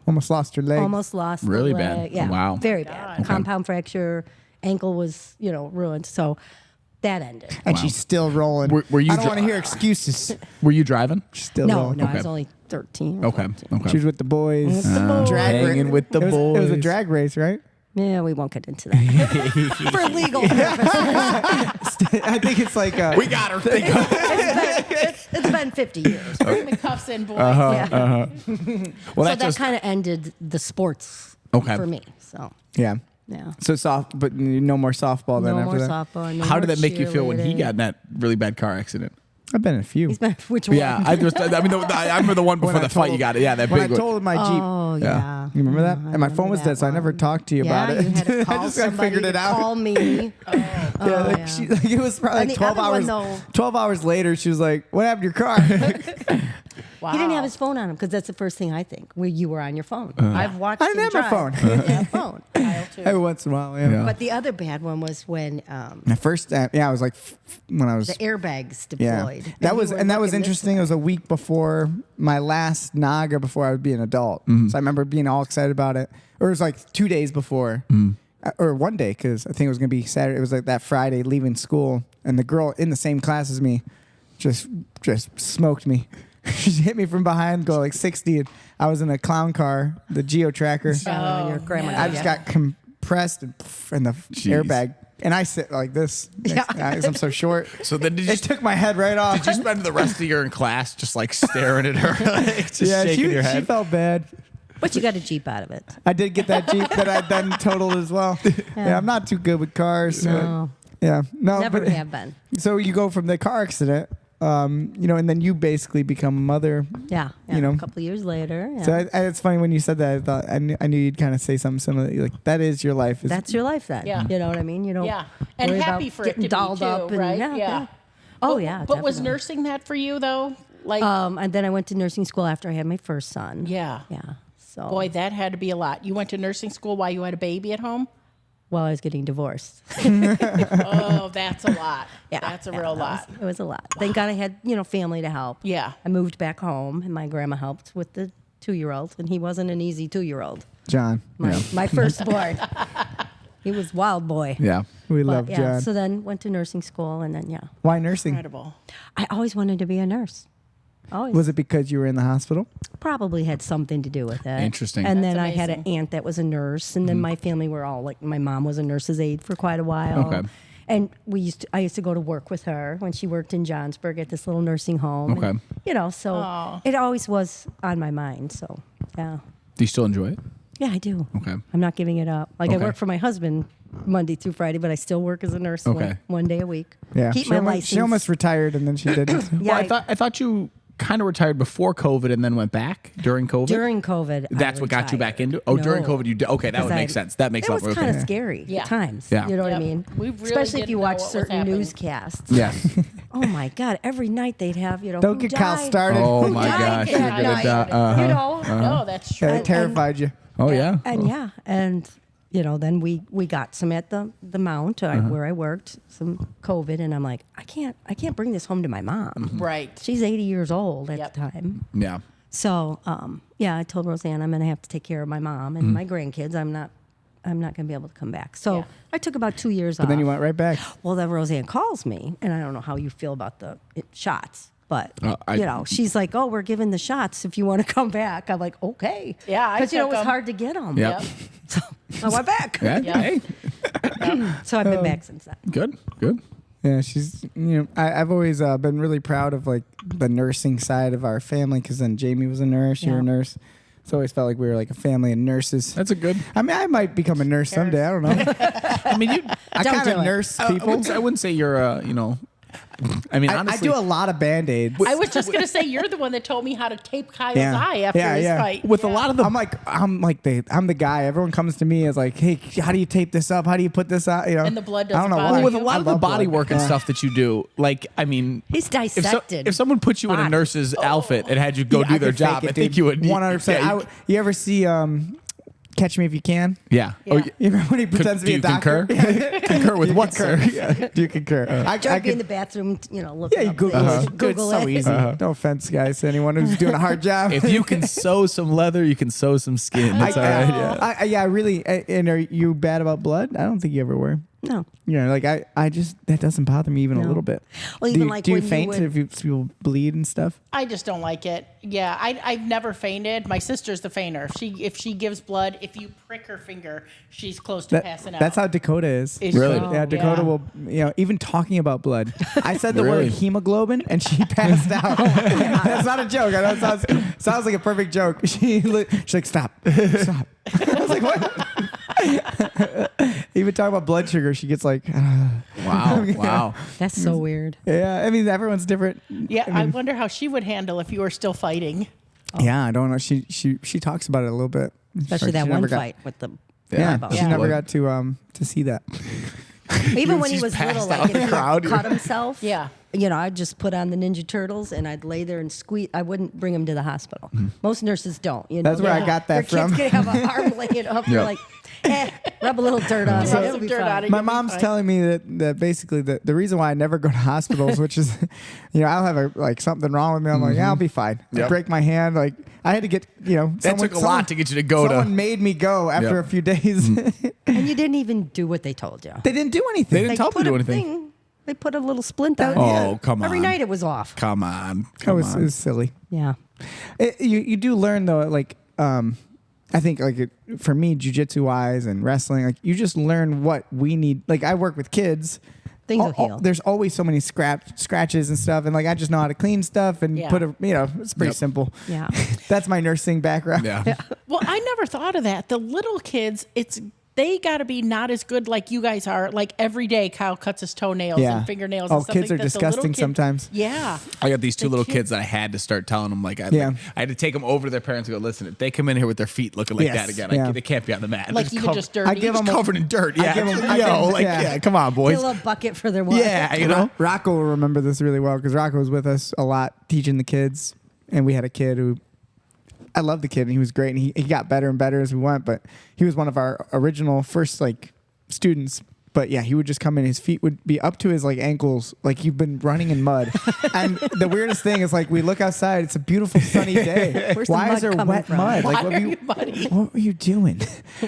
Speaker 3: almost lost your leg.
Speaker 4: Almost lost
Speaker 2: Really
Speaker 4: the
Speaker 2: bad?
Speaker 4: leg. Yeah,
Speaker 2: Wow.
Speaker 4: very bad.
Speaker 2: Okay.
Speaker 4: Compound fracture, ankle was, ruined. So that ended.
Speaker 3: And she's still rolling.
Speaker 2: Were you
Speaker 3: I don't
Speaker 2: dri-
Speaker 3: want to hear excuses.
Speaker 2: Were you driving?
Speaker 3: She's still
Speaker 4: No,
Speaker 3: rolling.
Speaker 4: no, I
Speaker 2: Okay.
Speaker 4: was only 13. or
Speaker 2: Okay.
Speaker 4: 14.
Speaker 2: Okay.
Speaker 3: She was with the boys. Drag
Speaker 2: hanging
Speaker 3: race.
Speaker 2: with the
Speaker 3: It was a
Speaker 2: boys.
Speaker 3: drag race, right?
Speaker 4: Yeah, we won't get into that. For legal purposes.
Speaker 3: I think it's like
Speaker 2: we got her.
Speaker 4: It's been 50 years.
Speaker 1: Bring the cuffs in, boys.
Speaker 4: Yeah.
Speaker 2: Well,
Speaker 4: So
Speaker 2: that
Speaker 4: that
Speaker 2: just
Speaker 4: kind of ended the sports
Speaker 2: Okay.
Speaker 4: for me. So,
Speaker 3: yeah.
Speaker 4: yeah.
Speaker 3: So soft, but no more softball then
Speaker 4: No
Speaker 3: after
Speaker 4: more
Speaker 3: that.
Speaker 4: softball. No
Speaker 2: how did
Speaker 4: more
Speaker 2: that make you feel when he
Speaker 4: cheerleading.
Speaker 2: got in that really bad car accident?
Speaker 3: I've been in a few.
Speaker 4: He's been, which one?
Speaker 2: Yeah, I remember the one before the fight you got it. Yeah, that
Speaker 3: when
Speaker 2: big
Speaker 3: I
Speaker 2: one.
Speaker 3: told my Jeep.
Speaker 4: Oh, yeah.
Speaker 3: You remember that?
Speaker 4: I
Speaker 3: And my phone
Speaker 4: remember
Speaker 3: was
Speaker 4: that
Speaker 3: dead, so I never
Speaker 4: one.
Speaker 3: talked to you
Speaker 4: Yeah,
Speaker 3: about it.
Speaker 4: you had to call
Speaker 3: I just
Speaker 4: somebody
Speaker 3: figured it
Speaker 4: to
Speaker 3: out.
Speaker 4: call me.
Speaker 3: Yeah,
Speaker 4: yeah.
Speaker 3: it was probably
Speaker 4: And
Speaker 3: like
Speaker 4: the
Speaker 3: 12
Speaker 4: other one,
Speaker 3: hours.
Speaker 4: though-
Speaker 3: 12 hours later, she was like, "What happened to your car?"
Speaker 1: Wow.
Speaker 4: He didn't have his phone on him because that's the first thing I think. Where you were on your phone. I've watched.
Speaker 3: I didn't
Speaker 4: him
Speaker 3: have my
Speaker 4: drive.
Speaker 3: phone.
Speaker 4: He didn't have a phone.
Speaker 1: Kyle, too.
Speaker 3: Every once in a while, yeah.
Speaker 2: Yeah.
Speaker 4: But the other bad one was when
Speaker 3: The first, I was like, when I was.
Speaker 4: the airbags
Speaker 3: Yeah,
Speaker 4: deployed.
Speaker 3: that
Speaker 4: you
Speaker 3: was
Speaker 4: were
Speaker 3: and that was
Speaker 4: looking this
Speaker 3: interesting. It was a week before my last Naga before I would be an adult.
Speaker 2: Mm-hmm.
Speaker 3: So I remember being all excited about it. Or it was like 2 days before, or one day because I think it was gonna be Saturday. It was like that Friday leaving school, and the girl in the same class as me just smoked me. She hit me from behind, go like 60. And I was in a clown car, the Geo Tracker.
Speaker 4: Oh, your grandma.
Speaker 1: yeah.
Speaker 3: I just got compressed and in the airbag. And I sit like this because I'm so short.
Speaker 2: So then did you
Speaker 3: It took my head right off.
Speaker 2: did you spend the rest of the year in class just like staring at her, like, just shaking your
Speaker 3: she
Speaker 2: head?
Speaker 3: felt bad.
Speaker 4: But you got a Jeep out of it.
Speaker 3: I did get that Jeep that I'd then totaled as well. Yeah, I'm not too good with cars.
Speaker 4: No.
Speaker 3: But yeah, no.
Speaker 4: Never
Speaker 3: but,
Speaker 4: have been.
Speaker 3: So you go from the car accident, and then you basically become a mother.
Speaker 4: Yeah.
Speaker 3: You know.
Speaker 4: A couple of years later. Yeah.
Speaker 3: So it's funny when you said that. I thought I knew you'd kind of say something similar. Like that is your life.
Speaker 4: That's your life then.
Speaker 1: Yeah.
Speaker 4: You know what I mean? You don't.
Speaker 1: Yeah. And
Speaker 4: worry
Speaker 1: happy
Speaker 4: about
Speaker 1: for it to
Speaker 4: getting
Speaker 1: be,
Speaker 4: dolled
Speaker 1: too,
Speaker 4: up and
Speaker 1: right?
Speaker 4: yeah. Oh yeah.
Speaker 1: But was
Speaker 4: definitely.
Speaker 1: nursing that for you, though? Like,
Speaker 4: And then I went to nursing school after I had my first son.
Speaker 1: yeah.
Speaker 4: Yeah. So
Speaker 1: Boy, that had to be a lot. You went to nursing school while you had a baby at home?
Speaker 4: while I was getting divorced.
Speaker 1: Oh, that's a lot.
Speaker 4: Yeah.
Speaker 1: That's a
Speaker 4: yeah,
Speaker 1: real
Speaker 4: that
Speaker 1: lot.
Speaker 4: It was a lot. Thank God I had, family to help.
Speaker 1: Yeah.
Speaker 4: I moved back home and my grandma helped with the 2-year-old, and he wasn't an easy 2-year-old.
Speaker 3: John.
Speaker 4: My firstborn. He was wild boy.
Speaker 2: Yeah.
Speaker 3: We
Speaker 4: But,
Speaker 3: love John.
Speaker 4: So then went to nursing school, and then
Speaker 3: Why nursing?
Speaker 1: Incredible.
Speaker 4: I always wanted to be a nurse. Always.
Speaker 3: Was it because you were in the hospital?
Speaker 4: Probably had something to do with it.
Speaker 2: Interesting.
Speaker 4: And
Speaker 1: That's
Speaker 4: then I had an
Speaker 1: amazing.
Speaker 4: aunt that was a nurse, and then my family were all like, my mom was a nurse's aide for quite a while.
Speaker 2: Okay.
Speaker 4: And I used to go to work with her when she worked in Johnsburg at this little nursing home.
Speaker 2: Okay.
Speaker 4: And, so it always was on my mind. So yeah,
Speaker 2: Do you still enjoy it?
Speaker 4: yeah, I do.
Speaker 2: Okay.
Speaker 4: I'm not giving it up. Like
Speaker 2: Okay.
Speaker 4: I work for my husband Monday through Friday, but I still work as a nurse
Speaker 2: Okay.
Speaker 4: one day a week.
Speaker 3: Yeah.
Speaker 4: Keep
Speaker 3: she
Speaker 4: my
Speaker 3: almost,
Speaker 4: license.
Speaker 3: She almost retired and then she didn't.
Speaker 4: Yeah,
Speaker 2: Well, I thought you kind of retired before COVID and then went back during COVID.
Speaker 4: during COVID.
Speaker 2: That's
Speaker 4: I
Speaker 2: what got you
Speaker 4: retired.
Speaker 2: back into. Oh, during
Speaker 4: No.
Speaker 2: COVID you did. Okay, that would
Speaker 4: 'Cause
Speaker 2: make sense. That makes
Speaker 4: It
Speaker 2: a
Speaker 4: was
Speaker 2: lot more
Speaker 4: kind of
Speaker 2: sense.
Speaker 4: scary
Speaker 1: Yeah.
Speaker 4: at times.
Speaker 2: Yeah.
Speaker 4: You know what I
Speaker 1: Yep.
Speaker 4: mean?
Speaker 1: We really
Speaker 4: Especially if
Speaker 1: didn't
Speaker 4: you
Speaker 1: know
Speaker 4: watch
Speaker 1: what was
Speaker 4: certain
Speaker 1: happening.
Speaker 4: newscasts.
Speaker 2: Yeah.
Speaker 4: Oh my God! Every night they'd have
Speaker 3: Don't
Speaker 4: who
Speaker 3: get Cal
Speaker 4: died?
Speaker 3: started.
Speaker 2: Oh
Speaker 4: Who
Speaker 2: my
Speaker 4: died
Speaker 2: gosh,
Speaker 4: that
Speaker 2: you're gonna
Speaker 4: night?
Speaker 2: die.
Speaker 4: You know.
Speaker 1: No, that's true.
Speaker 3: Yeah, it terrified you.
Speaker 2: Oh yeah.
Speaker 4: And then we got some at the Mount where I worked, some COVID, and I'm like, I can't bring this home to my mom.
Speaker 1: Right.
Speaker 4: She's 80 years old at
Speaker 1: Yep.
Speaker 4: the time.
Speaker 2: Yeah.
Speaker 4: So I told Roseanne I'm going to have to take care of my mom and my grandkids. I'm not going to be able to come back. So
Speaker 1: Yeah.
Speaker 4: I took about 2 years off.
Speaker 3: But then you went right back.
Speaker 4: Well, then Roseanne calls me, and I don't know how you feel about the shots, but
Speaker 2: I-
Speaker 4: she's like, "Oh, we're giving the shots if you want to come back." I'm like, "Okay."
Speaker 1: Yeah, I
Speaker 4: because it
Speaker 1: took
Speaker 4: was
Speaker 1: 'em.
Speaker 4: hard to get them.
Speaker 2: Yep.
Speaker 4: So I went back.
Speaker 2: Yeah.
Speaker 1: Yeah.
Speaker 2: Hey.
Speaker 4: So I've been back since then.
Speaker 2: Good. Good.
Speaker 3: Yeah, she's, I've always been really proud of like the nursing side of our family because then Jamie was a nurse, you were a
Speaker 4: Yeah.
Speaker 3: nurse. It's always felt like we were like a family of nurses.
Speaker 2: That's a good.
Speaker 3: I mean, I might become a nurse someday. I don't know.
Speaker 2: I mean, you.
Speaker 3: I
Speaker 4: Don't
Speaker 3: kind
Speaker 4: do
Speaker 3: of
Speaker 4: it.
Speaker 3: nurse
Speaker 2: I
Speaker 3: people.
Speaker 2: wouldn't say you're I mean,
Speaker 3: I
Speaker 2: honestly,
Speaker 3: do a lot of Band-Aids.
Speaker 1: I was just gonna say you're the one that told me how to tape Kyle's
Speaker 3: Yeah.
Speaker 1: eye after
Speaker 3: Yeah,
Speaker 1: his
Speaker 3: yeah.
Speaker 1: fight.
Speaker 2: with a lot of the
Speaker 3: I'm the guy. Everyone comes to me as like, hey, how do you tape this up? How do you put this out? You know,
Speaker 1: And the blood
Speaker 3: I don't
Speaker 1: doesn't
Speaker 3: know
Speaker 1: bother
Speaker 3: why.
Speaker 1: you?
Speaker 2: with a lot
Speaker 3: I
Speaker 2: of the
Speaker 3: love
Speaker 2: body
Speaker 3: blood.
Speaker 2: work and
Speaker 3: Yeah.
Speaker 2: stuff that you do. Like, I mean,
Speaker 4: He's
Speaker 2: if,
Speaker 4: dissected.
Speaker 2: if someone put you in a
Speaker 4: body.
Speaker 2: nurse's outfit and had you go
Speaker 3: Yeah,
Speaker 2: do
Speaker 3: I
Speaker 2: their
Speaker 3: could fake
Speaker 2: job,
Speaker 3: it,
Speaker 2: I think
Speaker 3: dude.
Speaker 2: you would
Speaker 3: 100%.
Speaker 2: Yeah,
Speaker 3: You ever see Catch Me If You Can?
Speaker 2: yeah.
Speaker 1: Yeah.
Speaker 2: Oh,
Speaker 3: You remember when he pretends to
Speaker 2: do
Speaker 3: be a
Speaker 2: you
Speaker 3: doctor?
Speaker 2: concur? Concur with what, sir?
Speaker 3: Yeah. Do you concur? I
Speaker 4: Try to be in the
Speaker 3: could,
Speaker 4: bathroom, look
Speaker 3: yeah, you
Speaker 4: up
Speaker 3: Google,
Speaker 4: things.
Speaker 3: Dude,
Speaker 4: Google
Speaker 3: it's so
Speaker 4: it.
Speaker 3: easy. No offense, guys, to anyone who's doing a hard job.
Speaker 2: If you can sew some leather, you can sew some skin. That's all right. Yeah.
Speaker 3: I really. And are you bad about blood? I don't think you ever were.
Speaker 4: No.
Speaker 3: Like I just that doesn't bother me even a
Speaker 4: No.
Speaker 3: little bit.
Speaker 4: Well,
Speaker 3: do
Speaker 4: even
Speaker 3: you,
Speaker 4: like
Speaker 3: do you
Speaker 4: when you
Speaker 3: faint
Speaker 4: would-
Speaker 3: if people bleed and stuff?
Speaker 1: I just don't like it. Yeah, I've never fainted. My sister's the fainter. If she gives blood, if you prick her finger, she's close to passing out.
Speaker 3: That's how Dakota is.
Speaker 1: Is
Speaker 2: Really?
Speaker 1: she?
Speaker 3: Yeah, Dakota
Speaker 1: Yeah.
Speaker 3: will, even talking about blood. I said the
Speaker 2: Really?
Speaker 3: word hemoglobin and she passed out. That's not a joke. I know it sounds like a perfect joke. She's like, stop. I was like, what? Even talking about blood sugar, she gets like,
Speaker 2: Wow. Wow.
Speaker 4: That's so weird.
Speaker 3: yeah. I mean, everyone's different.
Speaker 1: Yeah, I wonder how she would handle if you were still fighting.
Speaker 3: Yeah, I don't know. She talks about it a little bit.
Speaker 4: Especially
Speaker 3: Like,
Speaker 4: that
Speaker 3: she
Speaker 4: one
Speaker 3: never got-
Speaker 4: fight with the
Speaker 3: Yeah,
Speaker 4: eyeball.
Speaker 3: she
Speaker 1: Yeah.
Speaker 3: never got to see that.
Speaker 4: Even when he
Speaker 2: She's
Speaker 4: was
Speaker 2: passed
Speaker 4: little,
Speaker 2: out
Speaker 4: like
Speaker 2: in the
Speaker 4: if he
Speaker 2: crowd.
Speaker 4: cut himself.
Speaker 1: Yeah.
Speaker 4: I'd just put on the Ninja Turtles and I'd lay there and squeeze. I wouldn't bring him to the hospital. Most nurses don't.
Speaker 3: That's where I
Speaker 4: They're-
Speaker 3: got that
Speaker 4: their
Speaker 3: from.
Speaker 4: Kids can have an arm laying up. You're
Speaker 2: Yeah.
Speaker 4: like, rub a little dirt on it.
Speaker 1: Rub
Speaker 4: It'll
Speaker 1: some
Speaker 4: be
Speaker 1: dirt
Speaker 4: fine.
Speaker 1: on it.
Speaker 3: My
Speaker 1: You'll be
Speaker 3: mom's
Speaker 1: fine.
Speaker 3: telling me that basically the reason why I never go to hospitals, which is, I'll have something wrong with me. I'm like, yeah, I'll be fine. I
Speaker 2: Yep.
Speaker 3: break my hand. Like I had to get,
Speaker 2: That took a lot to get you to go to.
Speaker 3: Someone made me go after
Speaker 2: Yep.
Speaker 3: a few days.
Speaker 4: And you didn't even do what they told you.
Speaker 3: They didn't do anything.
Speaker 2: They didn't tell me
Speaker 4: put
Speaker 2: to do
Speaker 4: a
Speaker 2: anything.
Speaker 4: thing. They put a little splint on
Speaker 2: Oh,
Speaker 4: it.
Speaker 2: come on.
Speaker 4: Every night it was off.
Speaker 2: Come on.
Speaker 3: It
Speaker 2: Come
Speaker 3: was,
Speaker 2: on.
Speaker 3: it was silly.
Speaker 4: Yeah.
Speaker 3: You do learn though, I think for me, jujitsu wise and wrestling, like you just learn what we need. Like I work with kids.
Speaker 4: Things will heal.
Speaker 3: There's always so many scratches and stuff, and like I just know how to clean stuff and
Speaker 1: Yeah.
Speaker 3: it's pretty
Speaker 2: Yep.
Speaker 3: simple.
Speaker 4: Yeah.
Speaker 3: That's my nursing background.
Speaker 2: Yeah.
Speaker 1: Well, I never thought of that. The little kids, they got to be not as good like you guys are. Like every day, Kyle cuts his toenails
Speaker 3: Yeah.
Speaker 1: and fingernails.
Speaker 3: Oh,
Speaker 1: and stuff
Speaker 3: kids
Speaker 1: like
Speaker 3: are
Speaker 1: that. The little
Speaker 3: disgusting
Speaker 1: kid-
Speaker 3: sometimes.
Speaker 1: Yeah.
Speaker 2: I got these two
Speaker 1: The
Speaker 2: little
Speaker 1: kid-
Speaker 2: kids that I had to start telling them I had to take them over to their parents and go, listen, if they come in here with their feet looking like
Speaker 3: Yes,
Speaker 2: that again,
Speaker 3: yeah.
Speaker 2: they can't be on the mat.
Speaker 1: Like
Speaker 2: They're
Speaker 1: even
Speaker 2: covered-
Speaker 1: just dirty.
Speaker 3: I give 'em a-
Speaker 2: covered in dirt.
Speaker 3: I
Speaker 2: Yeah.
Speaker 3: give 'em- yeah.
Speaker 2: Come on,
Speaker 4: Get
Speaker 2: boys.
Speaker 4: a little bucket for their water.
Speaker 2: Yeah, you know.
Speaker 3: Rocco will remember this really well because Rocco was with us a lot teaching the kids, and we had a kid who I love the kid and he was great and he got better and better as we went, but he was one of our original first students. But yeah, he would just come in. His feet would be up to his ankles, like you've been running in mud. And the weirdest thing is, we look outside. It's a beautiful sunny day.
Speaker 4: Where's the
Speaker 3: Why
Speaker 4: mud
Speaker 3: is there
Speaker 4: coming
Speaker 3: wet
Speaker 4: from?
Speaker 3: mud?
Speaker 1: Why
Speaker 3: Like,
Speaker 1: are you muddy?
Speaker 3: what were you doing?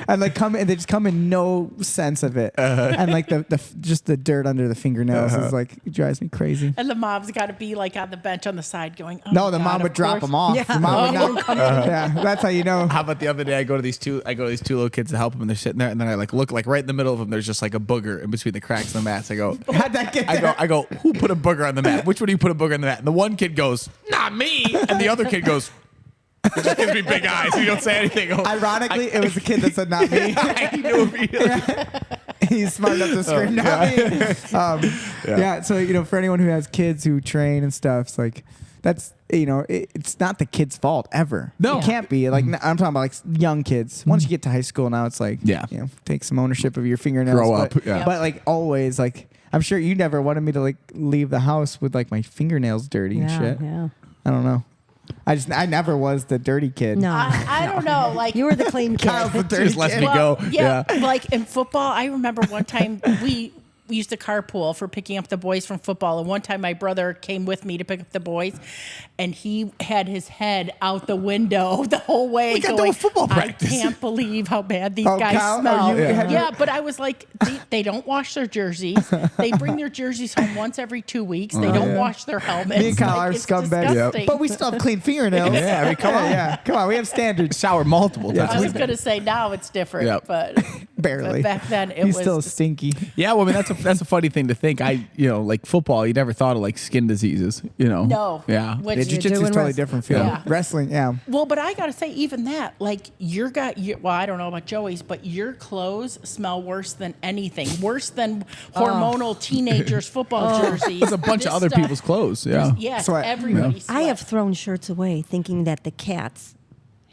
Speaker 3: And they just come in no sense of it. And just the dirt under the fingernails is it drives me crazy.
Speaker 1: And the mom's got to be on the bench on the side going, oh
Speaker 3: No,
Speaker 1: my
Speaker 3: the
Speaker 1: God,
Speaker 3: mom would
Speaker 1: of
Speaker 3: drop
Speaker 1: course.
Speaker 3: them off.
Speaker 4: Yeah.
Speaker 3: The mom would not. Yeah, that's how you know.
Speaker 2: How about the other day? I go to these two little kids to help them, and they're sitting there, and then I look right in the middle of them. There's just a booger in between the cracks in the mats. I go,
Speaker 3: How'd that get there?
Speaker 2: I go, who put a booger on the mat? Which one do you put a booger on the mat? And the one kid goes, not me, and the other kid goes, it just gives me big eyes. He don't say anything.
Speaker 3: Ironically, it was the kid that said not me.
Speaker 2: He knew immediately.
Speaker 3: He's smart enough to scream not me. Yeah. So for anyone who has kids who train and stuff, it's that's it's not the kid's fault ever.
Speaker 2: No.
Speaker 3: It can't be. I'm talking about young kids. Once you get to high school now, it's take some ownership of your fingernails.
Speaker 2: Grow
Speaker 3: but,
Speaker 2: up, yeah.
Speaker 3: But always, I'm sure you never wanted me to leave the house with my fingernails dirty and shit.
Speaker 4: Yeah.
Speaker 3: I don't know. I never was the dirty kid.
Speaker 4: No.
Speaker 1: I don't know.
Speaker 4: You were the clean kid.
Speaker 3: Kyle's the dirty
Speaker 2: Just let
Speaker 3: kid.
Speaker 2: me go.
Speaker 1: Yeah, in football, I remember one time we used to carpool for picking up the boys from football. And one time my brother came with me to pick up the boys, and he had his head out the window the whole way.
Speaker 2: We got
Speaker 1: going,
Speaker 2: to a football practice.
Speaker 1: I can't believe how bad these
Speaker 3: Oh,
Speaker 1: guys
Speaker 3: Kyle,
Speaker 1: smell.
Speaker 3: have you-
Speaker 1: Yeah, but I was like, they don't wash their jerseys. They bring their jerseys home once every 2 weeks. They don't wash their helmets.
Speaker 3: Me and Kyle are
Speaker 1: it's
Speaker 3: scumbags.
Speaker 1: disgusting.
Speaker 3: But we still have clean fingernails.
Speaker 2: Yeah, I mean, come on.
Speaker 3: Yeah, come on. We have standards.
Speaker 2: Shower multiple times.
Speaker 1: I was going to say now it's different,
Speaker 2: Yep.
Speaker 1: but
Speaker 3: Barely.
Speaker 1: But back then, it
Speaker 3: He's
Speaker 1: was
Speaker 3: still stinky.
Speaker 2: Yeah, well, I mean that's a funny thing to think. Like football, you never thought of like skin diseases.
Speaker 1: no.
Speaker 2: Yeah.
Speaker 1: Which,
Speaker 3: Yeah,
Speaker 4: You're
Speaker 3: jiu-jitsu is
Speaker 4: doing
Speaker 3: totally
Speaker 4: wrestling.
Speaker 3: different field.
Speaker 1: Yeah.
Speaker 3: Wrestling, yeah.
Speaker 1: well, but I gotta say, even that, like well, I don't know about Joey's, but your clothes smell worse than anything. Worse than hormonal teenagers' football jerseys.
Speaker 2: It's a bunch
Speaker 1: This
Speaker 2: of other
Speaker 1: stuff-
Speaker 2: people's clothes. Yeah.
Speaker 1: Yes,
Speaker 3: Sweat.
Speaker 1: everybody.
Speaker 4: I have thrown shirts away thinking that the cats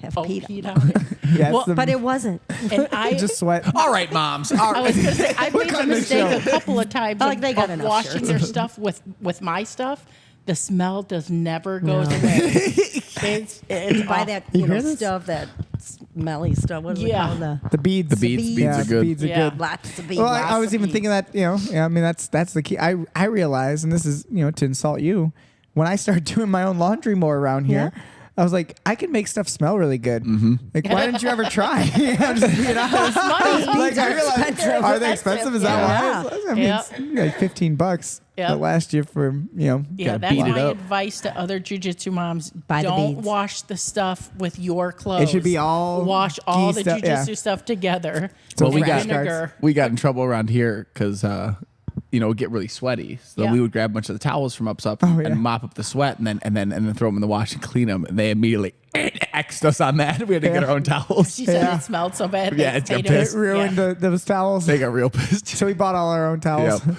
Speaker 4: have peed.
Speaker 1: peed on it.
Speaker 3: Yeah,
Speaker 1: Well,
Speaker 3: it's
Speaker 4: But it wasn't.
Speaker 1: And I
Speaker 3: just sweat.
Speaker 2: All right, moms. All
Speaker 1: I
Speaker 2: right.
Speaker 1: was going to say, I made the
Speaker 3: kind of
Speaker 1: mistake
Speaker 3: show?
Speaker 1: a couple of times
Speaker 4: Like, they got
Speaker 1: of
Speaker 4: enough
Speaker 1: washing
Speaker 4: shirts.
Speaker 1: their stuff with my stuff. The smell does never goes
Speaker 4: No.
Speaker 1: away. It's
Speaker 4: Buy
Speaker 1: awful.
Speaker 4: that,
Speaker 3: You
Speaker 4: you know,
Speaker 3: hear this?
Speaker 4: stuff, that smelly stuff. What is
Speaker 1: Yeah.
Speaker 4: it called?
Speaker 3: The beads.
Speaker 2: The beads
Speaker 3: Yeah,
Speaker 2: are
Speaker 3: the
Speaker 2: good.
Speaker 3: beads are
Speaker 1: Yeah.
Speaker 3: good.
Speaker 4: Lots of beads.
Speaker 3: Well, I
Speaker 1: Lots
Speaker 3: was
Speaker 1: of
Speaker 3: even
Speaker 1: beads.
Speaker 3: thinking that, I mean, that's the key. I realize, and this is, to insult you, when I started doing my own laundry more around here, I was like, I can make stuff smell really good. Like, why didn't you ever try? I'm just being honest.
Speaker 1: Money.
Speaker 3: Like, I realized,
Speaker 4: expensive.
Speaker 3: are they expensive? Is that why? I mean,
Speaker 1: Yeah.
Speaker 3: it's like $15
Speaker 1: Yep.
Speaker 3: that last you for,
Speaker 1: Yeah,
Speaker 2: Gotta
Speaker 1: that's
Speaker 2: beat it
Speaker 1: my
Speaker 2: up.
Speaker 1: advice to other jujitsu moms.
Speaker 4: Buy the
Speaker 1: Don't
Speaker 4: beads.
Speaker 1: wash the stuff with your clothes.
Speaker 3: It should be all
Speaker 1: wash all
Speaker 3: gi
Speaker 1: the
Speaker 3: stuff,
Speaker 1: jujitsu
Speaker 3: yeah.
Speaker 1: stuff together.
Speaker 3: So
Speaker 2: Well, we
Speaker 1: And
Speaker 2: got-
Speaker 1: vinegar.
Speaker 2: We got in trouble around here because it would get really sweaty. So
Speaker 1: Yeah.
Speaker 2: we would grab a bunch of the towels from up
Speaker 3: yeah.
Speaker 2: and mop up the sweat and then throw them in the wash and clean them. And they immediately X'd us on that. We had to get our own towels.
Speaker 1: She said
Speaker 3: Yeah.
Speaker 1: it smelled so bad.
Speaker 2: Yeah,
Speaker 1: they
Speaker 2: it's got
Speaker 1: paid
Speaker 2: pissed.
Speaker 1: us-
Speaker 3: It ruined those towels.
Speaker 2: They got real pissed.
Speaker 3: So we bought all our own towels.
Speaker 2: Yep.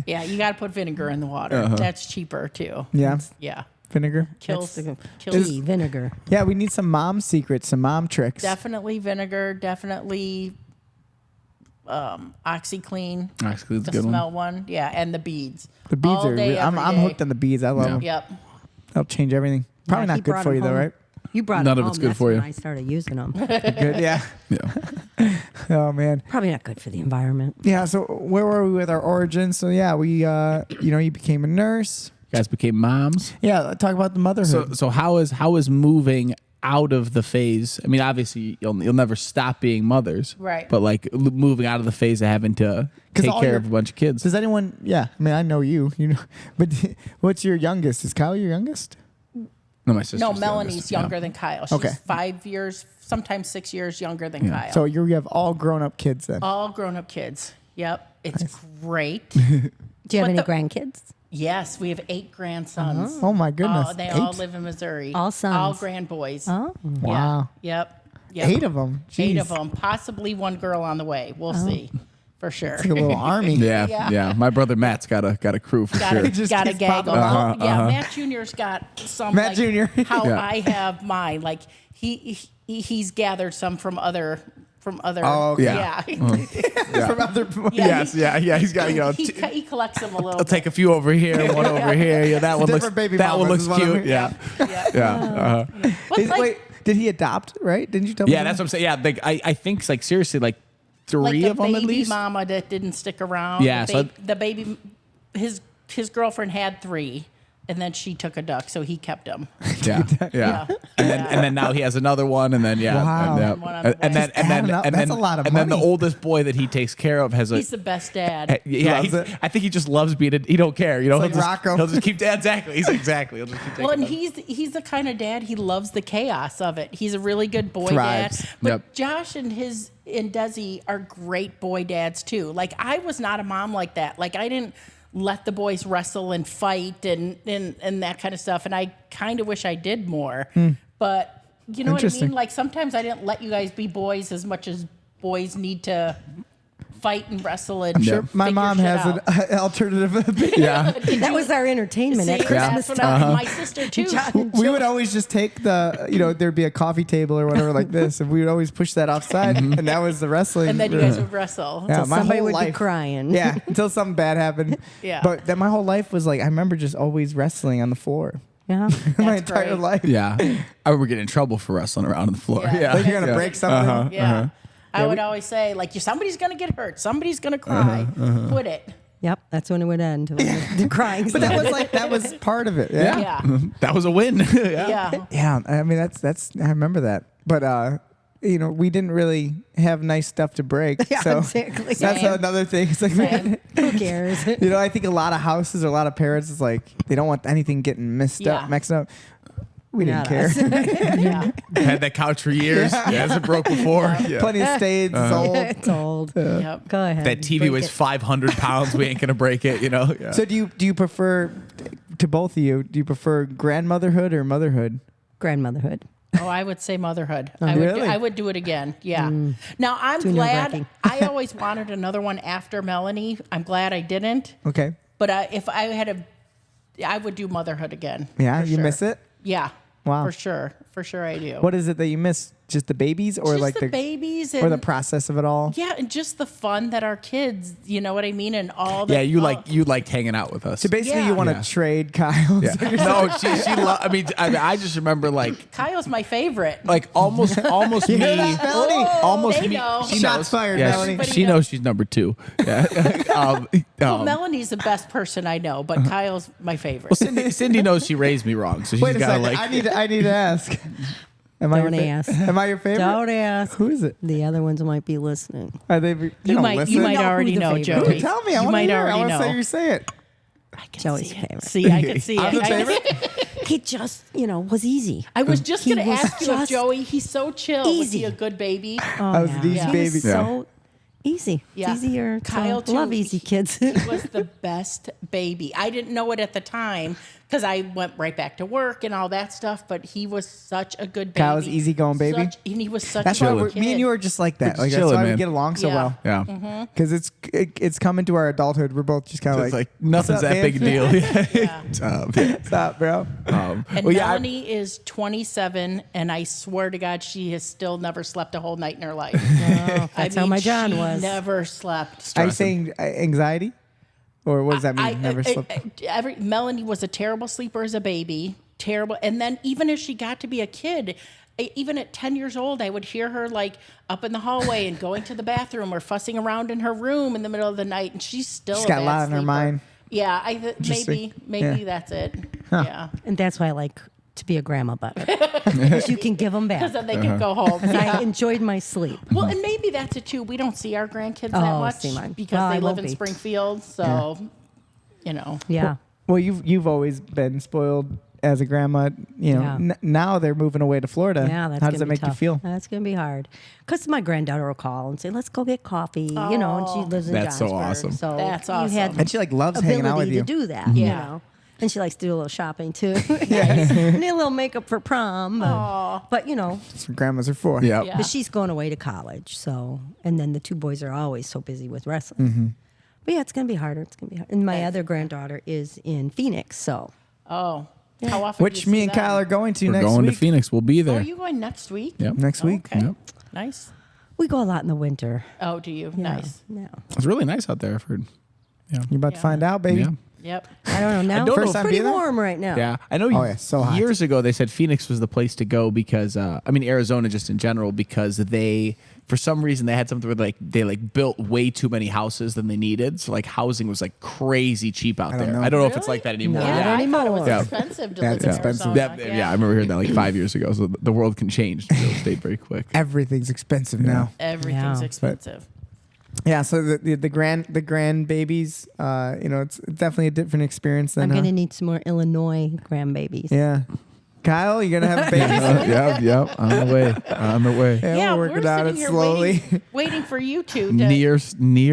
Speaker 1: Yeah, you got to put vinegar in the water. That's cheaper too.
Speaker 3: Yeah.
Speaker 1: Yeah.
Speaker 3: Vinegar.
Speaker 1: Kills.
Speaker 4: That's the
Speaker 1: kills
Speaker 4: tea, vinegar.
Speaker 3: Yeah, we need some mom secrets, some mom tricks.
Speaker 1: Definitely vinegar. Definitely OxyClean.
Speaker 2: OxyClean's
Speaker 1: The
Speaker 2: a good one.
Speaker 1: smell one. Yeah, and the beads.
Speaker 3: The beads
Speaker 1: All
Speaker 3: are.
Speaker 1: day,
Speaker 3: I'm
Speaker 1: every day.
Speaker 3: hooked on the beads. I love
Speaker 2: Yeah.
Speaker 3: them.
Speaker 1: Yep.
Speaker 3: They'll change everything. Probably
Speaker 4: Yeah, he
Speaker 3: not good
Speaker 4: brought
Speaker 3: for
Speaker 4: 'em
Speaker 3: you though,
Speaker 4: home.
Speaker 3: right?
Speaker 4: You brought
Speaker 2: None
Speaker 4: them
Speaker 2: of it's
Speaker 4: home.
Speaker 2: good
Speaker 4: That's
Speaker 2: for
Speaker 4: when
Speaker 2: you.
Speaker 4: I started using them.
Speaker 3: Good. Yeah.
Speaker 2: Yeah.
Speaker 3: Oh man.
Speaker 4: Probably not good for the environment.
Speaker 3: Yeah. So where were we with our origins? So yeah, we you became a nurse.
Speaker 2: You guys became moms.
Speaker 3: Yeah. Talk about the motherhood.
Speaker 2: So how is moving out of the phase? I mean, obviously you'll never stop being mothers,
Speaker 1: Right.
Speaker 2: But like moving out of the phase of having to take
Speaker 3: all
Speaker 2: care
Speaker 3: your-
Speaker 2: of a bunch of kids.
Speaker 3: Does anyone? Yeah. I mean, I know you. But what's your youngest? Is Kyle your youngest?
Speaker 2: No, my sister.
Speaker 1: No, Melanie's younger than Kyle. She's
Speaker 3: Okay.
Speaker 1: 5 years, sometimes 6 years younger than Kyle.
Speaker 3: So you have all grown up kids then.
Speaker 1: all grown up kids. Yep. It's great.
Speaker 4: Do you have
Speaker 1: But
Speaker 4: any
Speaker 1: the-
Speaker 4: grandkids?
Speaker 1: Yes, we have 8 grandsons.
Speaker 3: Oh my goodness.
Speaker 1: They all
Speaker 3: 8?
Speaker 1: live in Missouri.
Speaker 4: All sons.
Speaker 1: All grand boys.
Speaker 4: Oh.
Speaker 3: Wow.
Speaker 1: Yeah. Yep.
Speaker 3: 8 of them.
Speaker 1: 8 of them. Possibly one girl on the way. We'll see. For sure.
Speaker 3: Like a little army.
Speaker 2: Yeah,
Speaker 1: Yeah.
Speaker 2: yeah. My brother Matt's got a crew for sure.
Speaker 1: Gotta,
Speaker 3: Just
Speaker 1: gotta
Speaker 3: keeps
Speaker 1: gag
Speaker 3: popping
Speaker 1: them.
Speaker 3: up.
Speaker 1: Yeah, Matt Jr.'s got some.
Speaker 3: Matt
Speaker 1: like,
Speaker 3: Jr..
Speaker 1: How
Speaker 2: Yeah.
Speaker 1: I have mine. Like he's gathered some from other.
Speaker 3: Oh, okay.
Speaker 1: Yeah.
Speaker 2: Yeah.
Speaker 3: From other.
Speaker 1: Yeah,
Speaker 2: Yes, yeah. He's got
Speaker 1: he collects them a little.
Speaker 2: I'll take a few over here, one over here. Yeah, that one looks.
Speaker 3: Different baby
Speaker 2: that one
Speaker 3: mamas
Speaker 2: looks
Speaker 3: is what I
Speaker 2: cute.
Speaker 3: mean.
Speaker 2: Yeah,
Speaker 1: Yeah.
Speaker 2: yeah.
Speaker 1: But
Speaker 3: Is-
Speaker 1: like,
Speaker 3: wait, did he adopt? Right? Didn't you tell me?
Speaker 2: Yeah, that's what I'm saying. Yeah, like, I think like seriously, like
Speaker 1: like
Speaker 2: three
Speaker 1: the
Speaker 2: of them at
Speaker 1: baby
Speaker 2: least.
Speaker 1: mama that didn't stick around.
Speaker 2: Yeah,
Speaker 1: the,
Speaker 2: so
Speaker 1: the baby, his girlfriend had 3, and then she took a duck, so he kept them.
Speaker 2: Yeah, yeah.
Speaker 1: Yeah.
Speaker 2: And then now he has another one, and then
Speaker 3: Wow.
Speaker 2: and,
Speaker 1: One on the
Speaker 2: and then
Speaker 1: way.
Speaker 2: and then
Speaker 3: Adding up,
Speaker 2: and
Speaker 3: that's
Speaker 2: then
Speaker 3: a lot of
Speaker 2: and then the
Speaker 3: money.
Speaker 2: oldest boy that he takes care of has a.
Speaker 1: He's the best dad.
Speaker 2: yeah,
Speaker 3: Loves
Speaker 2: he's-
Speaker 3: it.
Speaker 2: I think he just loves being. He don't care. You know,
Speaker 3: It's
Speaker 2: he'll
Speaker 3: like
Speaker 2: just,
Speaker 3: Rocco.
Speaker 2: he'll just keep. Exactly. He's exactly. He'll just keep taking.
Speaker 1: Well, and
Speaker 2: them.
Speaker 1: he's the kind of dad, he loves the chaos of it. He's a really good boy
Speaker 3: Thrives.
Speaker 1: dad. But
Speaker 2: Yep.
Speaker 1: Josh and Desi are great boy dads too. Like I was not a mom like that. Like I didn't let the boys wrestle and fight and that kind of stuff. And I kind of wish I did more. But you know what I
Speaker 3: Interesting.
Speaker 1: mean? Like sometimes I didn't let you guys be boys as much as boys need to fight and wrestle and
Speaker 3: Sure, my
Speaker 1: figure
Speaker 3: mom
Speaker 1: shit
Speaker 3: has
Speaker 1: out.
Speaker 3: an alternative opinion.
Speaker 2: Yeah.
Speaker 4: That was our entertainment
Speaker 1: See,
Speaker 4: at Christmas
Speaker 1: that's what
Speaker 4: time.
Speaker 1: my sister too.
Speaker 4: John and
Speaker 3: We
Speaker 4: Jill.
Speaker 3: would always just take there'd be a coffee table or whatever like this, and we would always push that offside, and that was the wrestling.
Speaker 1: And then you guys would wrestle.
Speaker 3: Yeah,
Speaker 4: Till
Speaker 3: my
Speaker 4: somebody
Speaker 3: whole
Speaker 4: would be
Speaker 3: life.
Speaker 4: crying.
Speaker 3: Yeah, until something bad happened.
Speaker 1: Yeah.
Speaker 3: But then my whole life was like, I remember just always wrestling on the floor.
Speaker 4: Yeah.
Speaker 3: my
Speaker 1: That's
Speaker 3: entire
Speaker 1: great.
Speaker 3: life.
Speaker 2: Yeah. I remember getting in trouble for wrestling around on the floor.
Speaker 1: Yeah.
Speaker 2: Yeah.
Speaker 3: Like you're gonna
Speaker 2: Yeah.
Speaker 3: break something.
Speaker 1: Yeah. I
Speaker 3: Yeah,
Speaker 1: would
Speaker 3: we-
Speaker 1: always say, like, somebody's going to get hurt. Somebody's going to cry. Quit it.
Speaker 4: Yep. That's when it would end. When the crying.
Speaker 3: But that was part of it. Yeah.
Speaker 1: Yeah.
Speaker 2: That was a win. Yeah.
Speaker 1: Yeah.
Speaker 3: Yeah, I mean that's I remember that. But we didn't really have nice stuff to break.
Speaker 4: Yeah,
Speaker 3: so
Speaker 4: exactly.
Speaker 3: that's
Speaker 1: Same.
Speaker 3: another thing. It's like
Speaker 1: Same.
Speaker 4: Who cares?
Speaker 3: I think a lot of houses or a lot of parents is like they don't want anything getting mixed
Speaker 1: Yeah.
Speaker 3: up. We didn't
Speaker 4: Not
Speaker 3: care.
Speaker 4: us.
Speaker 1: Yeah.
Speaker 2: Had that couch for years. Yeah, hasn't broke before. Yeah.
Speaker 3: Plenty of stains. It's old.
Speaker 4: It's old.
Speaker 1: Yep.
Speaker 4: Go ahead.
Speaker 2: That TV
Speaker 4: break
Speaker 2: weighs
Speaker 4: it.
Speaker 2: 500 pounds. We ain't gonna break it. Yeah.
Speaker 3: So do you prefer, to both of you, do you prefer grandmotherhood or motherhood?
Speaker 4: Grandmotherhood.
Speaker 1: Oh, I would say motherhood.
Speaker 3: Really?
Speaker 1: I would do it again. Yeah. Now I'm
Speaker 4: Too
Speaker 1: glad.
Speaker 4: nerve-wracking.
Speaker 1: I always wanted another one after Melanie. I'm glad I didn't.
Speaker 3: Okay.
Speaker 1: But if I had I would do motherhood again.
Speaker 3: Yeah,
Speaker 1: for
Speaker 3: you
Speaker 1: sure.
Speaker 3: miss it?
Speaker 1: Yeah.
Speaker 3: Wow.
Speaker 1: For sure. For sure I do.
Speaker 3: What is it that you miss? Just the babies, or
Speaker 1: Just
Speaker 3: like
Speaker 1: the babies and
Speaker 3: or the process of it all?
Speaker 1: yeah, and just the fun that our kids, you know what I mean, and all the
Speaker 2: Yeah, you liked hanging out with us.
Speaker 3: So basically,
Speaker 1: Yeah.
Speaker 3: you want to
Speaker 2: Yeah.
Speaker 3: trade Kyle.
Speaker 2: Yeah. No, I just remember
Speaker 1: Kyle's my favorite.
Speaker 2: almost
Speaker 3: You
Speaker 2: me.
Speaker 3: hear that, Melanie?
Speaker 2: Almost
Speaker 1: they
Speaker 2: me.
Speaker 1: know.
Speaker 2: She
Speaker 3: Shots
Speaker 2: knows.
Speaker 3: fired,
Speaker 2: Yeah,
Speaker 3: Melanie.
Speaker 2: she
Speaker 1: Everybody
Speaker 2: knows she's number 2. Yeah.
Speaker 1: Well, Melanie's the best person I know, but Kyle's my favorite.
Speaker 2: Well, Cindy knows she raised me wrong, so she's
Speaker 3: Wait a
Speaker 2: got
Speaker 3: second.
Speaker 2: to
Speaker 3: I need to ask. Am
Speaker 4: Don't
Speaker 3: I your
Speaker 4: ask.
Speaker 3: Am I your favorite?
Speaker 4: Don't ask.
Speaker 3: Who is it?
Speaker 4: The other ones might be listening.
Speaker 3: Are they?
Speaker 1: You
Speaker 3: don't
Speaker 1: might
Speaker 3: listen?
Speaker 1: you might
Speaker 4: know who
Speaker 1: already
Speaker 4: the
Speaker 1: know,
Speaker 4: favorite
Speaker 1: Joey.
Speaker 4: is.
Speaker 3: Tell me. I
Speaker 1: You
Speaker 3: want to
Speaker 1: might
Speaker 3: hear. I
Speaker 1: already
Speaker 3: want to
Speaker 1: know.
Speaker 3: say you say it.
Speaker 1: I can
Speaker 4: Joey's
Speaker 1: see it.
Speaker 4: favorite.
Speaker 1: See, I can see
Speaker 3: I'm the
Speaker 1: it.
Speaker 3: favorite.
Speaker 4: He just, was easy.
Speaker 1: I was just
Speaker 4: He
Speaker 1: going to
Speaker 4: was
Speaker 1: ask you if
Speaker 4: just
Speaker 1: Joey, he's so chill. Was
Speaker 4: easy.
Speaker 1: he a good baby?
Speaker 4: Oh,
Speaker 3: I was these
Speaker 4: He
Speaker 3: babies.
Speaker 4: was so easy.
Speaker 1: Yeah.
Speaker 4: It's easier to
Speaker 1: Kyle, too.
Speaker 4: love easy kids.
Speaker 1: He was the best baby. I didn't know it at the time because I went right back to work and all that stuff, but he was such a good baby.
Speaker 3: Kyle was easygoing baby?
Speaker 1: And he was such
Speaker 3: That's
Speaker 1: a
Speaker 3: why
Speaker 1: good kid.
Speaker 3: me and you are just like that.
Speaker 2: We're
Speaker 3: Like
Speaker 2: just
Speaker 3: that's
Speaker 2: chilling,
Speaker 3: why we
Speaker 2: man.
Speaker 3: get along so
Speaker 1: Yeah.
Speaker 3: well.
Speaker 2: Yeah.
Speaker 3: Because it's coming to our adulthood. We're both just kind of
Speaker 2: It's
Speaker 3: like,
Speaker 2: like nothing's
Speaker 3: "What's up,
Speaker 2: that
Speaker 3: man?"
Speaker 2: big a deal.
Speaker 1: Yeah.
Speaker 3: What's up, bro?
Speaker 1: And
Speaker 2: Well, yeah,
Speaker 1: Melanie is 27, and I swear to God, she has still never slept a whole night in her life.
Speaker 4: That's how my John
Speaker 1: she
Speaker 4: was.
Speaker 1: Never slept.
Speaker 3: Are you saying anxiety, or what does that mean? Never slept.
Speaker 1: Melanie was a terrible sleeper as a baby, terrible. And then even as she got to be a kid, even at 10 years old, I would hear her like up in the hallway and going to the bathroom or fussing around in her room in the middle of the night, and she's still
Speaker 3: She's
Speaker 1: a
Speaker 3: got a
Speaker 1: bad
Speaker 3: lot on her
Speaker 1: sleeper.
Speaker 3: mind.
Speaker 1: Yeah,
Speaker 3: Interesting.
Speaker 1: maybe
Speaker 3: Yeah.
Speaker 1: that's it. Yeah,
Speaker 4: And that's why I like to be a grandma better. Because you can give them
Speaker 1: because
Speaker 4: back.
Speaker 1: then they can go home.
Speaker 4: I
Speaker 1: Yeah.
Speaker 4: enjoyed my sleep.
Speaker 1: Well, and maybe that's it too. We don't see our grandkids that
Speaker 4: Oh,
Speaker 1: much
Speaker 4: see mine.
Speaker 1: because
Speaker 4: Well, I
Speaker 1: they live
Speaker 4: won't
Speaker 1: in
Speaker 4: be.
Speaker 1: Springfield. So,
Speaker 4: Yeah.
Speaker 3: Well, you've always been spoiled as a grandma.
Speaker 4: Yeah.
Speaker 3: Now they're moving away to Florida.
Speaker 4: Yeah, that's
Speaker 3: How
Speaker 4: gonna
Speaker 3: does that
Speaker 4: be
Speaker 3: make you
Speaker 4: tough.
Speaker 3: feel?
Speaker 4: That's gonna be hard. Because my granddaughter will call and say, "Let's go get coffee," and she lives in
Speaker 2: That's so
Speaker 4: Johnsburg.
Speaker 2: awesome.
Speaker 4: So
Speaker 1: That's
Speaker 4: you
Speaker 1: awesome.
Speaker 4: had
Speaker 3: And she like loves
Speaker 4: ability
Speaker 3: hanging out with you.
Speaker 4: to do that.
Speaker 1: Yeah.
Speaker 4: And she likes to do a little shopping too. Need a little makeup for prom. But
Speaker 3: That's what grandmas are for.
Speaker 2: Yeah.
Speaker 1: Yeah.
Speaker 4: but she's going away to college. So, and then the two boys are always so busy with wrestling.
Speaker 3: Mm-hmm.
Speaker 4: But yeah, it's gonna be harder. It's gonna be hard. And my other granddaughter is in Phoenix. So
Speaker 1: Oh, how often?
Speaker 3: Which
Speaker 1: do you
Speaker 3: me
Speaker 1: see
Speaker 3: and
Speaker 1: them?
Speaker 3: Kyle are going to
Speaker 2: We're
Speaker 3: next
Speaker 2: going
Speaker 3: week.
Speaker 2: to Phoenix. We'll be
Speaker 1: Oh,
Speaker 2: there.
Speaker 1: are you going next week?
Speaker 2: Yep.
Speaker 3: Next week.
Speaker 1: Okay.
Speaker 2: Yep.
Speaker 1: Nice.
Speaker 4: we go a lot in the winter.
Speaker 1: Oh, do you? Nice.
Speaker 4: Yeah.
Speaker 2: It's really nice out there. I've heard. Yeah.
Speaker 3: You're about to
Speaker 1: Yeah.
Speaker 3: find out, baby.
Speaker 2: Yeah.
Speaker 1: Yep.
Speaker 4: I don't know now.
Speaker 2: don't
Speaker 3: First
Speaker 4: It's
Speaker 3: time
Speaker 4: pretty
Speaker 3: being there?
Speaker 4: warm right now.
Speaker 2: Yeah, I know.
Speaker 3: Oh, yeah, so hot.
Speaker 2: Years ago, they said Phoenix was the place to go because Arizona just in general, because they, for some reason, they had something where they built way too many houses than they needed. So like housing was like crazy cheap out
Speaker 3: don't
Speaker 2: there.
Speaker 3: know.
Speaker 2: I don't know if it's
Speaker 1: Really?
Speaker 2: like that anymore.
Speaker 4: No.
Speaker 1: Yeah,
Speaker 4: Not
Speaker 1: I thought it
Speaker 4: anymore.
Speaker 1: was
Speaker 2: Yeah.
Speaker 1: expensive to
Speaker 3: Yeah,
Speaker 1: live
Speaker 3: it's
Speaker 1: in
Speaker 3: expensive.
Speaker 1: Arizona.
Speaker 2: Yeah, I remember hearing that like 5 years ago. So the world can change real estate very quick.
Speaker 3: Everything's expensive now.
Speaker 1: Everything's
Speaker 4: Yeah.
Speaker 1: expensive.
Speaker 3: Yeah. So the grandbabies, it's definitely a different experience than.
Speaker 4: I'm gonna need some more Illinois grandbabies.
Speaker 3: Yeah. Kyle, you're gonna have babies.
Speaker 2: Yep. On the way. On the way.
Speaker 3: Yeah,
Speaker 1: Yeah,
Speaker 3: we're
Speaker 1: we're
Speaker 3: working on
Speaker 1: sitting
Speaker 3: it
Speaker 1: here
Speaker 3: slowly.
Speaker 1: waiting for you two to.
Speaker 2: Near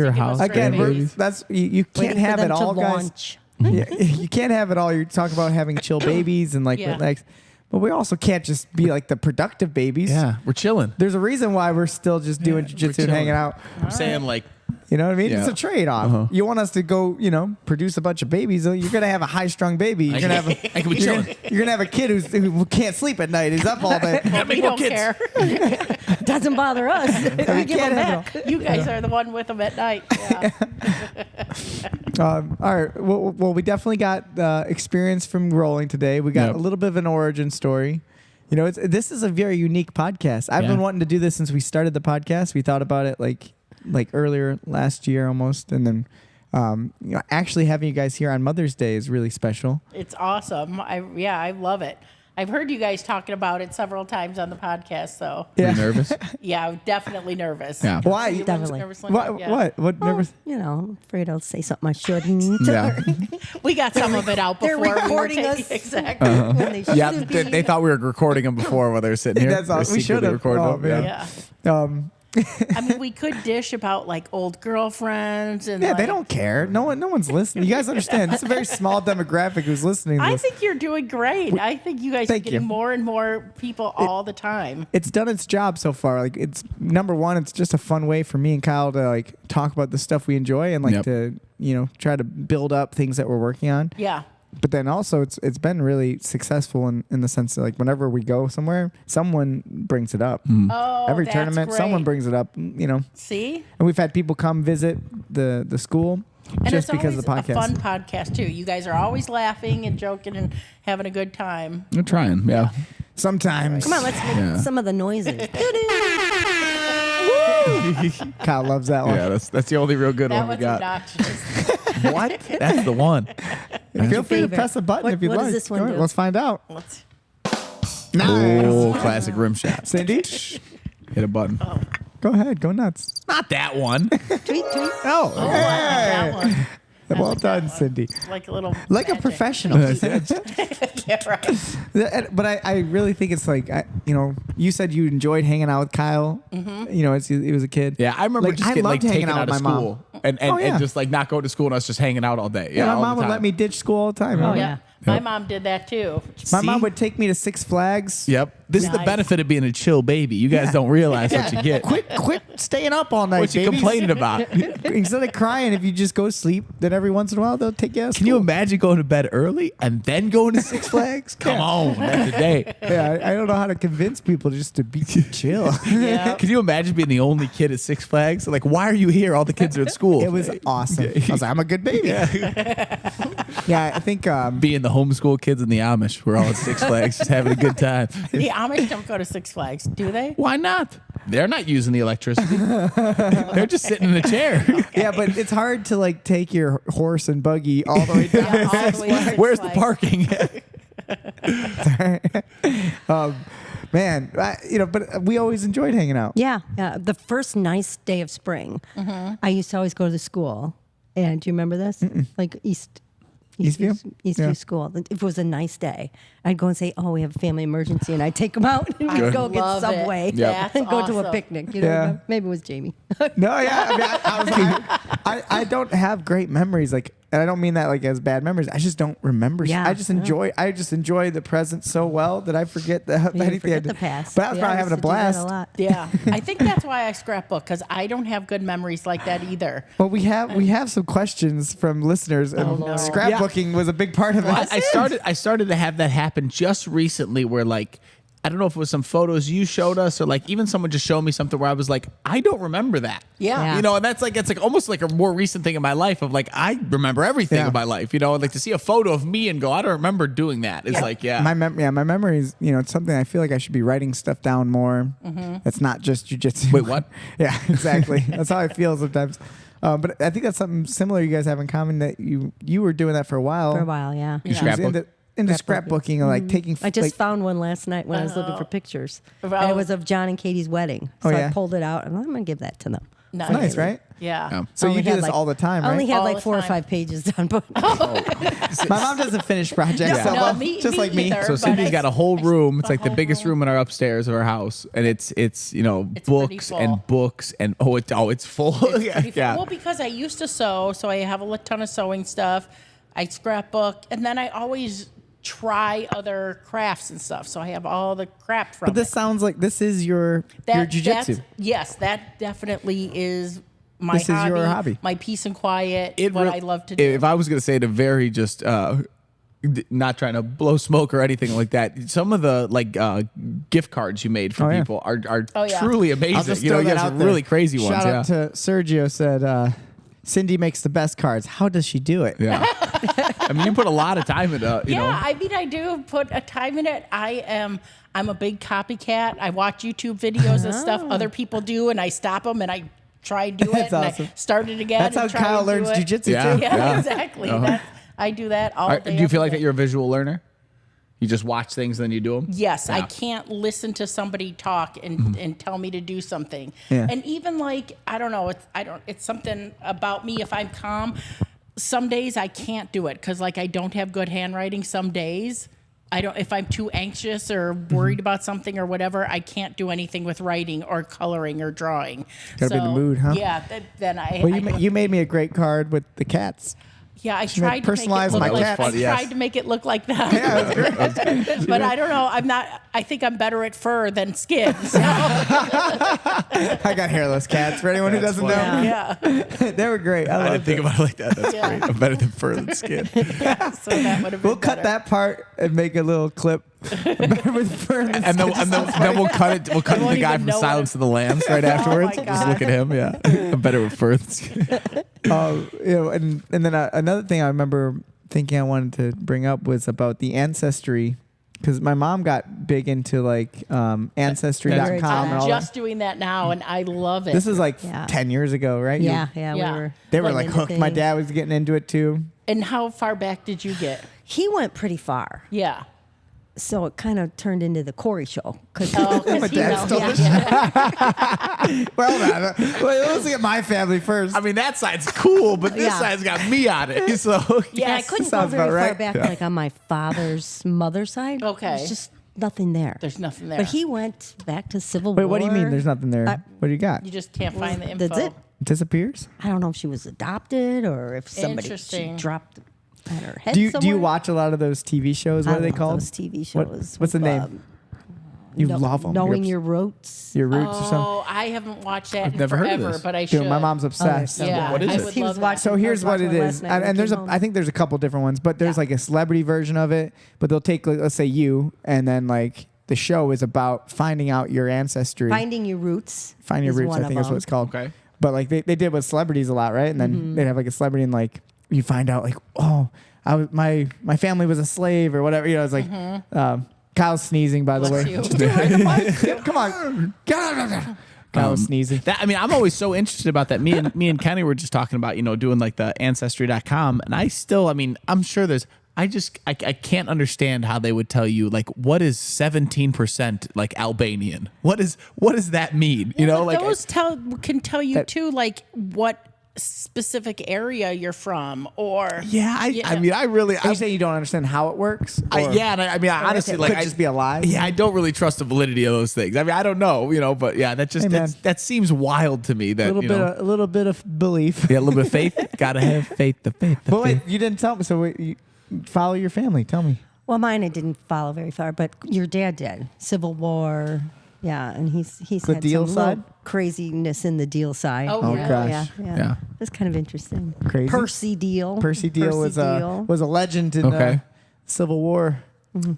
Speaker 1: give
Speaker 2: house.
Speaker 1: us
Speaker 3: Again,
Speaker 1: grandbabies.
Speaker 3: that's you can't
Speaker 4: Waiting
Speaker 3: have
Speaker 4: for
Speaker 3: it
Speaker 4: them
Speaker 3: all,
Speaker 4: to
Speaker 3: guys.
Speaker 4: launch.
Speaker 3: Yeah, you can't have it all. You talk about having chill babies and
Speaker 1: Yeah.
Speaker 3: but we also can't just be like the productive babies.
Speaker 2: Yeah, we're chilling.
Speaker 3: There's a reason why we're still just doing
Speaker 2: we're
Speaker 3: jiu-jitsu and hanging
Speaker 2: chilling.
Speaker 3: out.
Speaker 2: I'm saying like
Speaker 3: You know what I mean?
Speaker 2: Yeah.
Speaker 3: It's a trade-off. You want us to go, produce a bunch of babies. You're gonna have a high-strung baby. You're gonna have
Speaker 2: I can be chilling.
Speaker 3: you're gonna have a kid who can't sleep at night. He's up all day.
Speaker 1: We don't care.
Speaker 4: Doesn't bother us. We give
Speaker 3: can't
Speaker 4: them
Speaker 3: have
Speaker 4: back.
Speaker 1: You guys are the one with them at night. Yeah.
Speaker 3: All right. Well, we definitely got experience from rolling today. We got
Speaker 2: Yep.
Speaker 3: a little bit of an origin story. This is a very unique podcast. I've
Speaker 2: Yeah.
Speaker 3: been wanting to do this since we started the podcast. We thought about it like earlier last year almost, and then actually having you guys here on Mother's Day is really special.
Speaker 1: It's awesome. I love it. I've heard you guys talking about it several times on the podcast. So
Speaker 2: Are you nervous?
Speaker 1: yeah, I'm definitely nervous.
Speaker 2: Yeah.
Speaker 3: Why?
Speaker 1: You
Speaker 4: Definitely.
Speaker 1: nervous, Linda?
Speaker 3: What?
Speaker 1: Yeah.
Speaker 3: What nervous?
Speaker 4: You know, afraid I'll say something I shouldn't.
Speaker 2: Yeah.
Speaker 1: We got some of it out
Speaker 4: They're
Speaker 1: before.
Speaker 4: recording
Speaker 1: we were
Speaker 4: us.
Speaker 1: Exactly.
Speaker 4: When they
Speaker 2: Yeah,
Speaker 4: shouldn't
Speaker 2: they,
Speaker 4: be.
Speaker 2: they thought we were recording them before while they were sitting here.
Speaker 3: That's all.
Speaker 2: They
Speaker 3: We
Speaker 2: secretly
Speaker 3: should've.
Speaker 2: recorded
Speaker 3: Oh,
Speaker 2: them.
Speaker 3: man.
Speaker 1: Yeah. I mean, we could dish about like old girlfriends and
Speaker 3: Yeah,
Speaker 1: like,
Speaker 3: they don't care. No one's listening. You guys understand? It's a very small demographic who's listening to
Speaker 1: I
Speaker 3: this.
Speaker 1: think you're doing great. I think you guys are
Speaker 3: Thank
Speaker 1: getting
Speaker 3: you.
Speaker 1: more and more people all the time.
Speaker 3: It's done its job so far. Like, it's number one, it's just a fun way for me and Kyle to like talk about the stuff we enjoy and like
Speaker 2: Yep.
Speaker 3: to, try to build up things that we're working on.
Speaker 1: Yeah.
Speaker 3: But then also it's been really successful in the sense that like whenever we go somewhere, someone brings it up.
Speaker 1: Oh,
Speaker 3: Every
Speaker 1: that's
Speaker 3: tournament,
Speaker 1: great.
Speaker 3: someone brings it up,
Speaker 1: See?
Speaker 3: And we've had people come visit the school
Speaker 1: And
Speaker 3: just
Speaker 1: it's
Speaker 3: because of the
Speaker 1: always
Speaker 3: podcast.
Speaker 1: a fun podcast too. You guys are always laughing and joking and having a good time.
Speaker 2: I'm trying. Yeah.
Speaker 3: Sometimes
Speaker 4: Come on, let's make
Speaker 2: Yeah.
Speaker 4: some of the noises.
Speaker 3: Kyle loves that one.
Speaker 2: Yeah, that's the only real good
Speaker 1: That
Speaker 2: one we
Speaker 1: was
Speaker 2: got.
Speaker 1: obnoxious.
Speaker 2: What? That's the one.
Speaker 3: Feel free to
Speaker 4: favorite?
Speaker 3: press a button
Speaker 4: What-
Speaker 3: if you'd
Speaker 4: what
Speaker 3: like.
Speaker 4: does this one
Speaker 3: Go ahead,
Speaker 4: do?
Speaker 3: Let's find out.
Speaker 1: Let's-
Speaker 2: Oh, classic rim shot.
Speaker 3: Cindy,
Speaker 2: Hit a button.
Speaker 3: go ahead, go nuts.
Speaker 2: Not that one.
Speaker 4: Tweet, tweet.
Speaker 3: Oh,
Speaker 1: I like that one.
Speaker 3: well
Speaker 1: like that
Speaker 3: done,
Speaker 1: one.
Speaker 3: Cindy.
Speaker 1: Like a little
Speaker 3: Like a
Speaker 1: magic.
Speaker 3: professional.
Speaker 1: Yeah, right.
Speaker 3: But I really think it's like, you said you enjoyed hanging out with Kyle, as he was a kid.
Speaker 2: Yeah, I remember
Speaker 3: Like,
Speaker 2: just
Speaker 3: I
Speaker 2: getting
Speaker 3: loved
Speaker 2: like
Speaker 3: hanging
Speaker 2: taken
Speaker 3: out
Speaker 2: out of
Speaker 3: with my mom.
Speaker 2: school and
Speaker 3: Oh, yeah.
Speaker 2: and just like not going to school and us just hanging out all day. Yeah,
Speaker 3: my
Speaker 2: all
Speaker 3: mom
Speaker 2: the
Speaker 3: would
Speaker 2: time.
Speaker 3: let me ditch school all the time.
Speaker 4: Oh,
Speaker 3: remember?
Speaker 4: yeah.
Speaker 1: My mom did that too.
Speaker 3: My mom
Speaker 2: See?
Speaker 3: would take me to Six Flags.
Speaker 2: Yep. This is the
Speaker 1: Nice.
Speaker 2: benefit of being a chill baby. You guys don't realize what you get.
Speaker 3: Quit staying up all night.
Speaker 2: What you
Speaker 3: babies.
Speaker 2: complaining about?
Speaker 3: Instead of crying, if you just go sleep, then every once in a while they'll take you out of
Speaker 2: Can you
Speaker 3: school.
Speaker 2: imagine going to bed early and then going to Six Flags? Come on, that's a day.
Speaker 3: Yeah, I don't know how to convince people just to be chill.
Speaker 1: Yeah.
Speaker 2: Can you imagine being the only kid at Six Flags? Like, why are you here? All the kids are at school.
Speaker 3: It was awesome. I was like, I'm a good baby. Yeah, I think
Speaker 2: being the homeschool kids and the Amish. We're all at Six Flags just having a good time.
Speaker 1: The Amish don't go to Six Flags, do they?
Speaker 2: Why not? They're not using the electricity. They're just sitting in a chair.
Speaker 3: yeah, but it's hard to like take your horse and buggy all the way down.
Speaker 1: Yeah, all the way to Six
Speaker 2: Where's the
Speaker 1: Flags.
Speaker 2: parking?
Speaker 3: Man, but we always enjoyed hanging out.
Speaker 4: Yeah, yeah. The first nice day of spring, I used to always go to the school. And do you remember this? Like
Speaker 3: Eastview?
Speaker 4: Eastview
Speaker 3: Yeah.
Speaker 4: School. If it was a nice day, I'd go and say, "Oh, we have a family emergency," and I'd take them out and we'd go get
Speaker 1: Love it.
Speaker 4: Subway
Speaker 1: Yep.
Speaker 4: and go to a
Speaker 1: That's
Speaker 4: picnic.
Speaker 3: Yeah.
Speaker 4: Maybe it was Jamie.
Speaker 3: No, yeah. I mean, I was like, I don't have great memories. Like, and I don't mean that like as bad memories. I just don't remember.
Speaker 4: Yeah,
Speaker 3: I just enjoy the present so well that I forget anything. I
Speaker 4: forget
Speaker 3: did.
Speaker 4: the past.
Speaker 3: But I was
Speaker 4: Yeah,
Speaker 3: probably
Speaker 4: I
Speaker 3: having a
Speaker 4: used to do that
Speaker 3: blast.
Speaker 4: lot.
Speaker 1: Yeah, I think that's why I scrapbook because I don't have good memories like that either.
Speaker 3: Well, we have some questions from listeners, and
Speaker 1: Lord.
Speaker 3: scrapbooking was a big part of it.
Speaker 2: I started to have that happen just recently where like I don't know if it was some photos you showed us or like even someone just showed me something where I was like, I don't remember that.
Speaker 1: Yeah.
Speaker 4: Yeah.
Speaker 2: You know, and it's like almost like a more recent thing in my life of like I remember everything
Speaker 3: Yeah.
Speaker 2: of my life. You know, and like to see a photo of me and go, I don't remember doing that. It's like, yeah.
Speaker 3: My memory is, it's something I feel like I should be writing stuff down more. It's not just jujitsu.
Speaker 2: Wait, what?
Speaker 3: Yeah, exactly. That's how I feel sometimes. But I think that's something similar you guys have in common that you were doing that for a while.
Speaker 4: For a while, yeah.
Speaker 2: You
Speaker 3: She was
Speaker 2: scrapbook?
Speaker 3: into scrapbooking and like taking.
Speaker 4: I just
Speaker 3: like,
Speaker 4: found one last night when I was looking for pictures.
Speaker 1: Oh.
Speaker 4: And it was of John and Katie's wedding. So
Speaker 3: Oh, yeah.
Speaker 4: I pulled it out and I'm going to give that to them.
Speaker 3: nice, right?
Speaker 1: Yeah.
Speaker 2: Yeah.
Speaker 3: So
Speaker 4: I
Speaker 3: you
Speaker 4: only
Speaker 3: do
Speaker 4: had,
Speaker 3: this
Speaker 4: like-
Speaker 3: all the time,
Speaker 4: I only
Speaker 3: right?
Speaker 4: had
Speaker 1: All
Speaker 4: like
Speaker 1: the
Speaker 4: 4 or
Speaker 1: time.
Speaker 4: 5 pages done, but
Speaker 3: My mom doesn't finish projects, so
Speaker 1: No,
Speaker 3: well,
Speaker 1: me
Speaker 3: just like me.
Speaker 1: either.
Speaker 2: So
Speaker 1: But
Speaker 2: Cindy's
Speaker 1: I-
Speaker 2: got a whole room. It's like the
Speaker 1: whole
Speaker 2: biggest room in our upstairs of our house, and it's
Speaker 1: It's
Speaker 2: books
Speaker 1: pretty
Speaker 2: and
Speaker 1: full.
Speaker 2: books and it's full.
Speaker 1: Well, because I used to sew, so I have a ton of sewing stuff. I scrapbook, and then I always try other crafts and stuff. So I have all the crap from
Speaker 3: But this
Speaker 1: it.
Speaker 3: sounds like this is your jujitsu.
Speaker 1: that's- Yes, that definitely is my
Speaker 3: This is
Speaker 1: hobby.
Speaker 3: your hobby.
Speaker 1: My peace and quiet.
Speaker 2: It
Speaker 1: what
Speaker 2: real-
Speaker 1: I love to do.
Speaker 2: If I was going to say to very just not trying to blow smoke or anything like that, some of the like gift cards you made for
Speaker 3: Oh, yeah.
Speaker 2: people are
Speaker 1: Oh, yeah.
Speaker 2: truly
Speaker 3: I'll
Speaker 2: amazing.
Speaker 3: just
Speaker 2: You know,
Speaker 3: throw
Speaker 2: you
Speaker 3: that
Speaker 2: guys
Speaker 3: out
Speaker 2: are
Speaker 3: there.
Speaker 2: really crazy ones.
Speaker 3: Shout
Speaker 2: Yeah.
Speaker 3: out to Sergio said, Cindy makes the best cards. How does she do it?
Speaker 2: Yeah. I mean, you put a lot of time into, you know.
Speaker 1: I mean, I do put a time in it. I'm a big copycat. I watch YouTube videos and stuff other people do, and I stop them and I try and do it.
Speaker 3: That's
Speaker 1: and
Speaker 3: awesome.
Speaker 1: I start it again.
Speaker 3: That's how
Speaker 1: and try
Speaker 3: Kyle
Speaker 1: and do
Speaker 3: learns
Speaker 1: it.
Speaker 3: jujitsu
Speaker 2: Yeah.
Speaker 3: too.
Speaker 1: Yeah, exactly. I do that all day.
Speaker 2: Do you feel
Speaker 1: every
Speaker 2: like that
Speaker 1: day.
Speaker 2: you're a visual learner? You just watch things and then you do them?
Speaker 1: Yes, I
Speaker 2: Yeah.
Speaker 1: can't listen to somebody talk and tell me to do something.
Speaker 3: Yeah.
Speaker 1: And even like I don't know, it's something about me. If I'm calm, some days I can't do it because like I don't have good handwriting. Some days I don't. If I'm too anxious or worried about something or whatever, I can't do anything with writing or coloring or drawing.
Speaker 3: Gotta be in the mood, huh?
Speaker 1: Yeah. Then I.
Speaker 3: Well,
Speaker 1: I
Speaker 3: you made me a great card with the cats.
Speaker 1: Yeah, I
Speaker 3: made
Speaker 1: tried to make it
Speaker 3: personalized
Speaker 1: look
Speaker 3: my
Speaker 1: like
Speaker 3: cat.
Speaker 1: I
Speaker 2: Funny, yes.
Speaker 1: tried to make it look like that.
Speaker 3: Yeah, that's great.
Speaker 1: But I don't know. I'm not. I think I'm better at fur than skin. So,
Speaker 3: I got hairless cats. For anyone who doesn't know,
Speaker 1: yeah.
Speaker 3: they were great.
Speaker 2: I didn't think about it like that. That's
Speaker 1: Yeah.
Speaker 2: great. I'm better than fur than skin.
Speaker 1: So that would have been
Speaker 3: We'll cut
Speaker 1: better.
Speaker 3: that part and make a little clip with fur.
Speaker 2: And then we'll cut it. We'll cut to
Speaker 1: won't
Speaker 2: the guy
Speaker 1: even
Speaker 2: from
Speaker 1: know
Speaker 2: Silence
Speaker 1: it.
Speaker 2: of the Lambs right afterwards.
Speaker 1: my
Speaker 2: Just
Speaker 1: God.
Speaker 2: look at him. Yeah, I'm better with fur than skin.
Speaker 3: And then another thing I remember thinking I wanted to bring up was about the ancestry, because my mom got big into like ancestry.com and
Speaker 1: I'm
Speaker 3: all
Speaker 1: just
Speaker 3: that.
Speaker 1: doing that now, and I love it.
Speaker 3: This is like
Speaker 4: Yeah.
Speaker 3: 10 years ago, right?
Speaker 4: Yeah,
Speaker 1: Yeah.
Speaker 4: we were.
Speaker 3: They were
Speaker 4: getting
Speaker 3: like
Speaker 4: into
Speaker 3: hooked. My
Speaker 4: things.
Speaker 3: dad was getting into it too.
Speaker 1: and how far back did you get?
Speaker 4: He went pretty far,
Speaker 1: Yeah.
Speaker 4: so it kind of turned into the Corey show. Cause
Speaker 1: Oh, 'cause
Speaker 3: My
Speaker 1: he
Speaker 3: dad
Speaker 1: knows.
Speaker 3: stole
Speaker 1: Yeah.
Speaker 3: this Well, let's get my family first.
Speaker 2: I mean, that side's cool, but this
Speaker 4: Yeah.
Speaker 2: side's got me on it. So
Speaker 1: Yeah,
Speaker 4: I couldn't go
Speaker 3: sounds
Speaker 4: very
Speaker 3: about
Speaker 4: far
Speaker 3: right.
Speaker 4: back, like on my father's mother's side.
Speaker 1: Okay.
Speaker 4: There's just nothing there.
Speaker 1: There's nothing there.
Speaker 4: But he went back to Civil
Speaker 3: Wait,
Speaker 4: War.
Speaker 3: what do you mean? There's nothing there.
Speaker 4: I-
Speaker 3: What do you got?
Speaker 1: you just can't find the info.
Speaker 4: That's it.
Speaker 3: It disappears.
Speaker 4: I don't know if she was adopted or if somebody she
Speaker 1: Interesting.
Speaker 4: dropped at her head
Speaker 3: Do you
Speaker 4: somewhere.
Speaker 3: watch a lot of those TV shows? What
Speaker 4: I
Speaker 3: are they
Speaker 4: love
Speaker 3: called?
Speaker 4: those TV
Speaker 3: What-
Speaker 4: shows.
Speaker 3: what's the
Speaker 4: with,
Speaker 3: name? You love them.
Speaker 4: Knowing your roots.
Speaker 3: your roots or something.
Speaker 1: Oh, I haven't watched that in
Speaker 2: never heard of
Speaker 1: forever,
Speaker 2: this.
Speaker 1: but I should.
Speaker 3: Dude, my mom's obsessed.
Speaker 1: Yeah,
Speaker 2: What is
Speaker 1: I
Speaker 2: it?
Speaker 1: would
Speaker 4: He
Speaker 1: love
Speaker 4: was
Speaker 1: that.
Speaker 4: watching.
Speaker 3: So
Speaker 4: I was
Speaker 3: here's what it
Speaker 4: watching
Speaker 3: is,
Speaker 4: last night when
Speaker 3: and
Speaker 4: he
Speaker 3: there's
Speaker 4: came
Speaker 3: a.
Speaker 4: home.
Speaker 3: I think there's a couple different ones, but there's
Speaker 1: Yeah.
Speaker 3: like a celebrity version of it. But they'll take, like, let's say you, and then like the show is about finding out your ancestry,
Speaker 4: Finding Your Roots.
Speaker 3: Find your
Speaker 4: is
Speaker 3: roots.
Speaker 4: one
Speaker 3: I think
Speaker 4: of
Speaker 3: that's what it's called.
Speaker 2: Okay.
Speaker 3: But like they did with celebrities a lot, right? And then
Speaker 4: Mm-hmm.
Speaker 3: they'd have like a celebrity, and like you find out like, oh, my family was a slave or whatever. You know, it's like Kyle's sneezing, by the
Speaker 1: Mm-hmm. Bless
Speaker 3: way.
Speaker 1: you.
Speaker 3: Come on, Kyle was sneezing.
Speaker 2: That, I mean, I'm always so interested about that. Me and Kenny were just talking about, doing like the ancestry.com. And I still, I mean, I'm sure I can't understand how they would tell you, like, what is 17% like Albanian? What does that mean?
Speaker 1: But those can tell you too, like what specific area you're from, or
Speaker 2: I mean, I really,
Speaker 3: Are you saying you don't understand how it works? Or
Speaker 2: and I mean, honestly,
Speaker 3: it
Speaker 2: like,
Speaker 3: could just be a lie?
Speaker 2: Yeah, I don't really trust the validity of those things. I mean, I don't know, but yeah, that just
Speaker 3: Hey, man.
Speaker 2: that seems wild to me. That
Speaker 3: a little bit of belief.
Speaker 2: yeah, a little bit of faith. Gotta have faith. The faith.
Speaker 3: But wait, you didn't tell me. So wait, you follow your family. Tell me.
Speaker 4: Well, mine I didn't follow very far, but your dad did. Civil War. Yeah, and he's
Speaker 3: The
Speaker 4: had
Speaker 3: deal
Speaker 4: some
Speaker 3: side?
Speaker 4: little craziness in the deal side.
Speaker 1: Oh, really?
Speaker 3: gosh.
Speaker 4: Yeah. It's kind of interesting.
Speaker 3: Crazy.
Speaker 4: Percy Deal.
Speaker 3: Percy Deal was
Speaker 4: Deal.
Speaker 3: a legend in
Speaker 2: Okay.
Speaker 3: the Civil War. I don't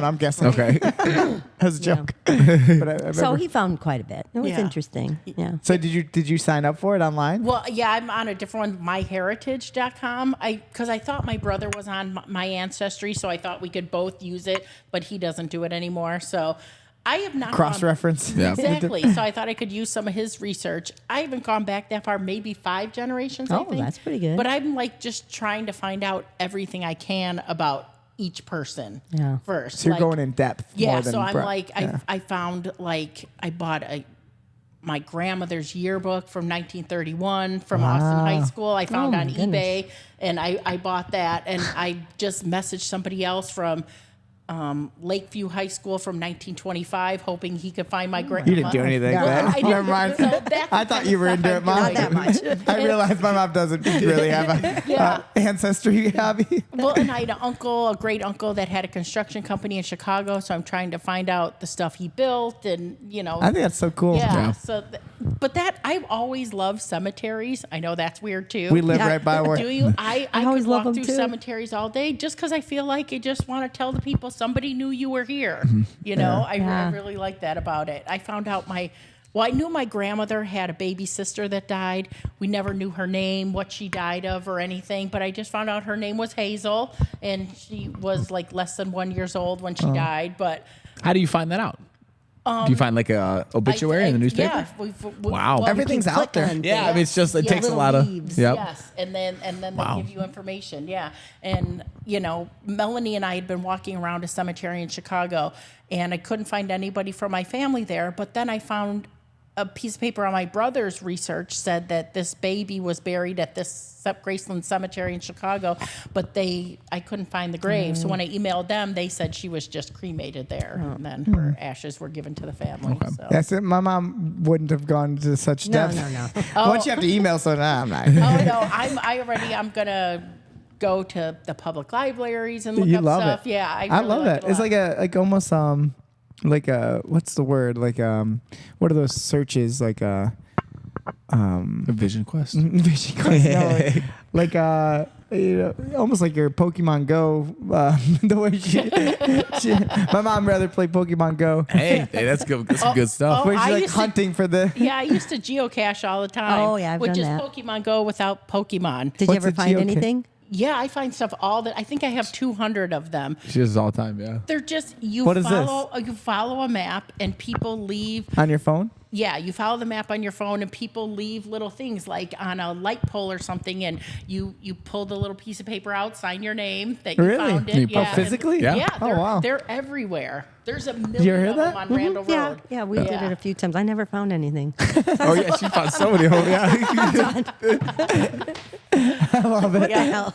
Speaker 3: know. I'm guessing.
Speaker 2: Okay.
Speaker 3: That was a
Speaker 4: Yeah.
Speaker 3: joke. But I remember.
Speaker 4: So he found quite a bit. It was
Speaker 1: Yeah.
Speaker 4: interesting. Yeah.
Speaker 3: So did you sign up for it online?
Speaker 1: Well, yeah, I'm on a different one, myheritage.com. Because I thought my brother was on my ancestry, so I thought we could both use it, but he doesn't do it anymore. So I have not
Speaker 3: Cross reference.
Speaker 2: Yeah.
Speaker 1: Exactly. So I thought I could use some of his research. I haven't gone back that far, maybe 5 generations. I
Speaker 4: Oh,
Speaker 1: think.
Speaker 4: that's pretty good.
Speaker 1: But I'm like just trying to find out everything I can about each person
Speaker 4: Yeah.
Speaker 1: first.
Speaker 3: So you're
Speaker 1: Like,
Speaker 3: going in depth.
Speaker 1: yeah,
Speaker 3: More than
Speaker 1: so I'm
Speaker 3: breadth.
Speaker 1: like,
Speaker 3: Yeah.
Speaker 1: I found like I bought my grandmother's yearbook from 1931 from Austin High School. I found
Speaker 4: Oh,
Speaker 1: on
Speaker 4: my goodness.
Speaker 1: eBay, and I bought that, and I just messaged somebody else from Lakeview High School from 1925, hoping he could find my grandma.
Speaker 3: You didn't do anything.
Speaker 4: Yeah.
Speaker 3: Then.
Speaker 1: I didn't.
Speaker 3: Never mind.
Speaker 1: So that's the
Speaker 3: I thought
Speaker 1: kind
Speaker 3: you
Speaker 1: of
Speaker 3: were
Speaker 1: stuff
Speaker 3: into
Speaker 1: I'm
Speaker 3: it, Mom.
Speaker 1: doing.
Speaker 4: Not that much.
Speaker 3: I realized my mom doesn't really have a
Speaker 1: Yeah.
Speaker 3: ancestry hobby.
Speaker 1: Well, and I had a great uncle that had a construction company in Chicago, so I'm trying to find out the stuff he built, and
Speaker 3: I think that's so cool.
Speaker 1: Yeah. So, but I've always loved cemeteries. I know that's weird too.
Speaker 3: We live
Speaker 4: Yeah.
Speaker 3: right by where.
Speaker 1: Do you? I
Speaker 4: always
Speaker 1: could
Speaker 4: love
Speaker 1: walk
Speaker 4: them
Speaker 1: through
Speaker 4: too.
Speaker 1: cemeteries all day just because I feel like I just want to tell the people somebody knew you were here. You know, I
Speaker 4: Yeah.
Speaker 1: really like that about it. I found out I knew my grandmother had a baby sister that died. We never knew her name, what she died of, or anything. But I just found out her name was Hazel, and she was like less than 1 year old when she died. But
Speaker 2: How do you find that out? Do you find like a obituary in the newspaper?
Speaker 1: Yeah.
Speaker 2: Wow.
Speaker 1: well,
Speaker 3: Everything's
Speaker 1: you can
Speaker 3: out
Speaker 1: click
Speaker 3: there.
Speaker 1: on
Speaker 2: Yeah, I mean,
Speaker 1: things.
Speaker 2: it's just it
Speaker 1: Yeah.
Speaker 2: takes a
Speaker 4: Little
Speaker 2: lot of.
Speaker 4: leaves.
Speaker 2: Yep.
Speaker 1: Yes, and then
Speaker 2: Wow.
Speaker 1: they give you information. Yeah, and Melanie and I had been walking around a cemetery in Chicago, and I couldn't find anybody from my family there. But then I found a piece of paper on my brother's research said that this baby was buried at this Graceland Cemetery in Chicago, but I couldn't find the grave. So when I emailed them, they said she was just cremated there, and then her ashes were given to the family. So.
Speaker 3: That's it. My mom wouldn't have gone to such
Speaker 4: No,
Speaker 3: depth.
Speaker 4: no.
Speaker 3: Once you have to email, so nah, I'm not.
Speaker 1: Oh no, I'm gonna go to the public libraries and look
Speaker 3: You
Speaker 1: up
Speaker 3: love
Speaker 1: stuff.
Speaker 3: it.
Speaker 1: Yeah, I
Speaker 3: I
Speaker 1: really
Speaker 3: love
Speaker 1: like
Speaker 3: that.
Speaker 1: it a
Speaker 3: It's
Speaker 1: lot.
Speaker 3: like almost like a what's the word? Like what are those searches? Like a
Speaker 2: A Vision Quest.
Speaker 3: vision quest. No, like almost like your Pokemon Go. The way my mom rather play Pokemon Go.
Speaker 2: Hey, that's good. That's some good stuff.
Speaker 3: Where she's
Speaker 1: I
Speaker 3: like
Speaker 1: used to-
Speaker 3: hunting for the.
Speaker 1: Yeah, I used to geocache all the time.
Speaker 4: Oh, yeah, I've
Speaker 1: which
Speaker 4: done
Speaker 1: is
Speaker 4: that.
Speaker 1: Pokemon Go without Pokemon.
Speaker 4: Did you
Speaker 3: What's
Speaker 4: ever
Speaker 3: a
Speaker 4: find
Speaker 3: geocache?
Speaker 4: anything?
Speaker 1: Yeah, I find stuff all that. I think I have 200 of them.
Speaker 2: She does this all the time. Yeah.
Speaker 1: They're just you
Speaker 3: What is this?
Speaker 1: follow a map and people leave.
Speaker 3: On your phone?
Speaker 1: Yeah, you follow the map on your phone and people leave little things like on a light pole or something, and you pull the little piece of paper out, sign your name that you
Speaker 3: Really?
Speaker 1: found it.
Speaker 2: You
Speaker 1: Yeah,
Speaker 2: post-
Speaker 3: physically?
Speaker 2: Yeah.
Speaker 1: Yeah.
Speaker 3: Oh,
Speaker 1: They're,
Speaker 3: wow.
Speaker 1: They're everywhere. There's a
Speaker 3: you
Speaker 1: million
Speaker 3: ever hear
Speaker 1: of
Speaker 3: that?
Speaker 1: them on Randall
Speaker 4: Yeah,
Speaker 1: Road.
Speaker 4: yeah, we did it a few times. I never found anything.
Speaker 2: Oh yeah, she found so many. Yeah.
Speaker 3: I love it.
Speaker 1: Yeah.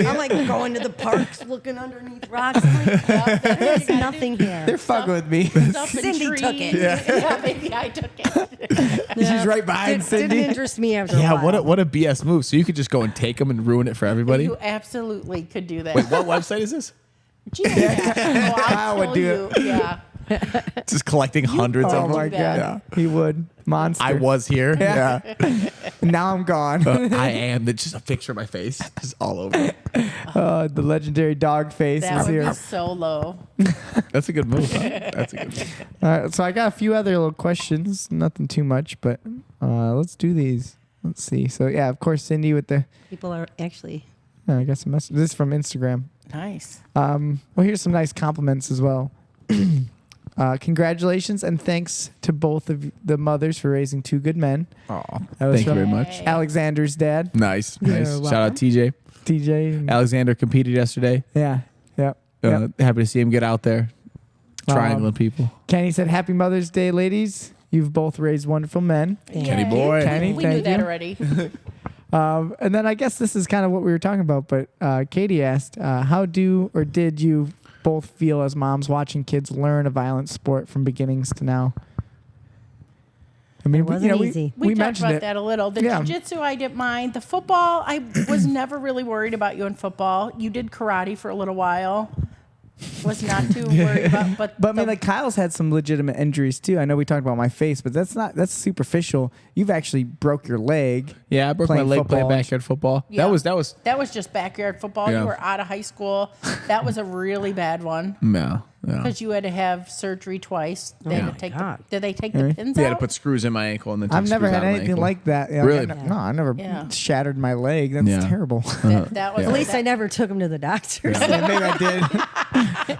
Speaker 4: I'm like going to the parks, looking underneath rocks. I'm like, there's nothing here.
Speaker 3: They're fucking with me.
Speaker 1: Stuff in
Speaker 4: Cindy took
Speaker 1: trees.
Speaker 4: it.
Speaker 1: Yeah, maybe I took it.
Speaker 3: She's right behind
Speaker 4: Didn't
Speaker 3: Cindy.
Speaker 4: interest me after a
Speaker 2: Yeah.
Speaker 4: while.
Speaker 2: What a BS move. So you could just go and take them and ruin it for everybody.
Speaker 1: You absolutely could do that.
Speaker 2: Wait, what website is this?
Speaker 1: Geocache. Oh, I'll
Speaker 3: Kyle would
Speaker 1: show
Speaker 3: do
Speaker 1: you. Yeah.
Speaker 2: Just collecting hundreds
Speaker 3: Oh
Speaker 2: of
Speaker 3: my
Speaker 2: them.
Speaker 1: do
Speaker 3: god,
Speaker 1: that.
Speaker 3: he would monster.
Speaker 2: I was here. Yeah.
Speaker 3: Now I'm gone.
Speaker 2: I am. It's just a picture of my face, just all over.
Speaker 3: The legendary dog face
Speaker 1: That
Speaker 3: is
Speaker 1: would
Speaker 3: here.
Speaker 1: be so low.
Speaker 2: That's a good move. Huh? That's a good move.
Speaker 3: All right, so I got a few other little questions. Nothing too much, but let's do these. Let's see. So yeah, of course, Cindy with the.
Speaker 4: People are actually.
Speaker 3: I got some messages. This is from Instagram.
Speaker 1: Nice.
Speaker 3: Well, here's some nice compliments as well. Congratulations and thanks to both of the mothers for raising two good men.
Speaker 2: Oh,
Speaker 3: That was
Speaker 2: thank you
Speaker 3: from
Speaker 2: very much.
Speaker 3: Alexander's dad,
Speaker 2: Nice,
Speaker 3: You're
Speaker 2: nice.
Speaker 3: welcome.
Speaker 2: Shout out TJ.
Speaker 3: TJ. and-
Speaker 2: Alexander competed yesterday.
Speaker 3: Yeah. Yep. Yep.
Speaker 2: Happy to see him get out there, triangling people.
Speaker 3: Kenny said, "Happy Mother's Day, ladies. You've both raised wonderful men."
Speaker 2: Kenny
Speaker 1: Yay.
Speaker 2: boy.
Speaker 3: Kenny,
Speaker 1: We knew
Speaker 3: thank
Speaker 1: that
Speaker 3: you.
Speaker 1: already.
Speaker 3: And then I guess this is kind of what we were talking about, but Katie asked, how do or did you both feel as moms watching kids learn a violent sport from beginnings to now? I mean,
Speaker 4: It wasn't
Speaker 3: we,
Speaker 4: easy.
Speaker 1: We talked
Speaker 3: mentioned
Speaker 1: about
Speaker 3: it.
Speaker 1: that a little. The
Speaker 3: Yeah.
Speaker 1: jiu-jitsu, I didn't mind. The football, I was never really worried about you in football. You did karate for a little while. Was not too worried about.
Speaker 3: But I mean, like Kyle's had some legitimate injuries too. I know we talked about my face, but that's superficial. You've actually broke your leg.
Speaker 2: Yeah, I broke my
Speaker 3: Playing
Speaker 2: leg
Speaker 3: football.
Speaker 2: playing backyard football.
Speaker 1: Yeah.
Speaker 2: That was
Speaker 1: just backyard football.
Speaker 2: Yeah.
Speaker 1: You were out of high school. That was a really bad one
Speaker 2: no.
Speaker 1: because you had to have surgery twice. They had to take
Speaker 4: God.
Speaker 1: did they take the pins
Speaker 2: They had
Speaker 1: out?
Speaker 2: to put screws in my ankle and then take
Speaker 3: I've never
Speaker 2: screws
Speaker 3: had
Speaker 2: out of my
Speaker 3: anything
Speaker 2: ankle.
Speaker 3: like that. Yeah,
Speaker 2: Really?
Speaker 3: No, I never
Speaker 1: Yeah.
Speaker 3: shattered my leg. That's
Speaker 2: Yeah.
Speaker 3: terrible.
Speaker 1: that was
Speaker 2: Yeah.
Speaker 4: At least I never took him to the doctor.
Speaker 3: Maybe I did.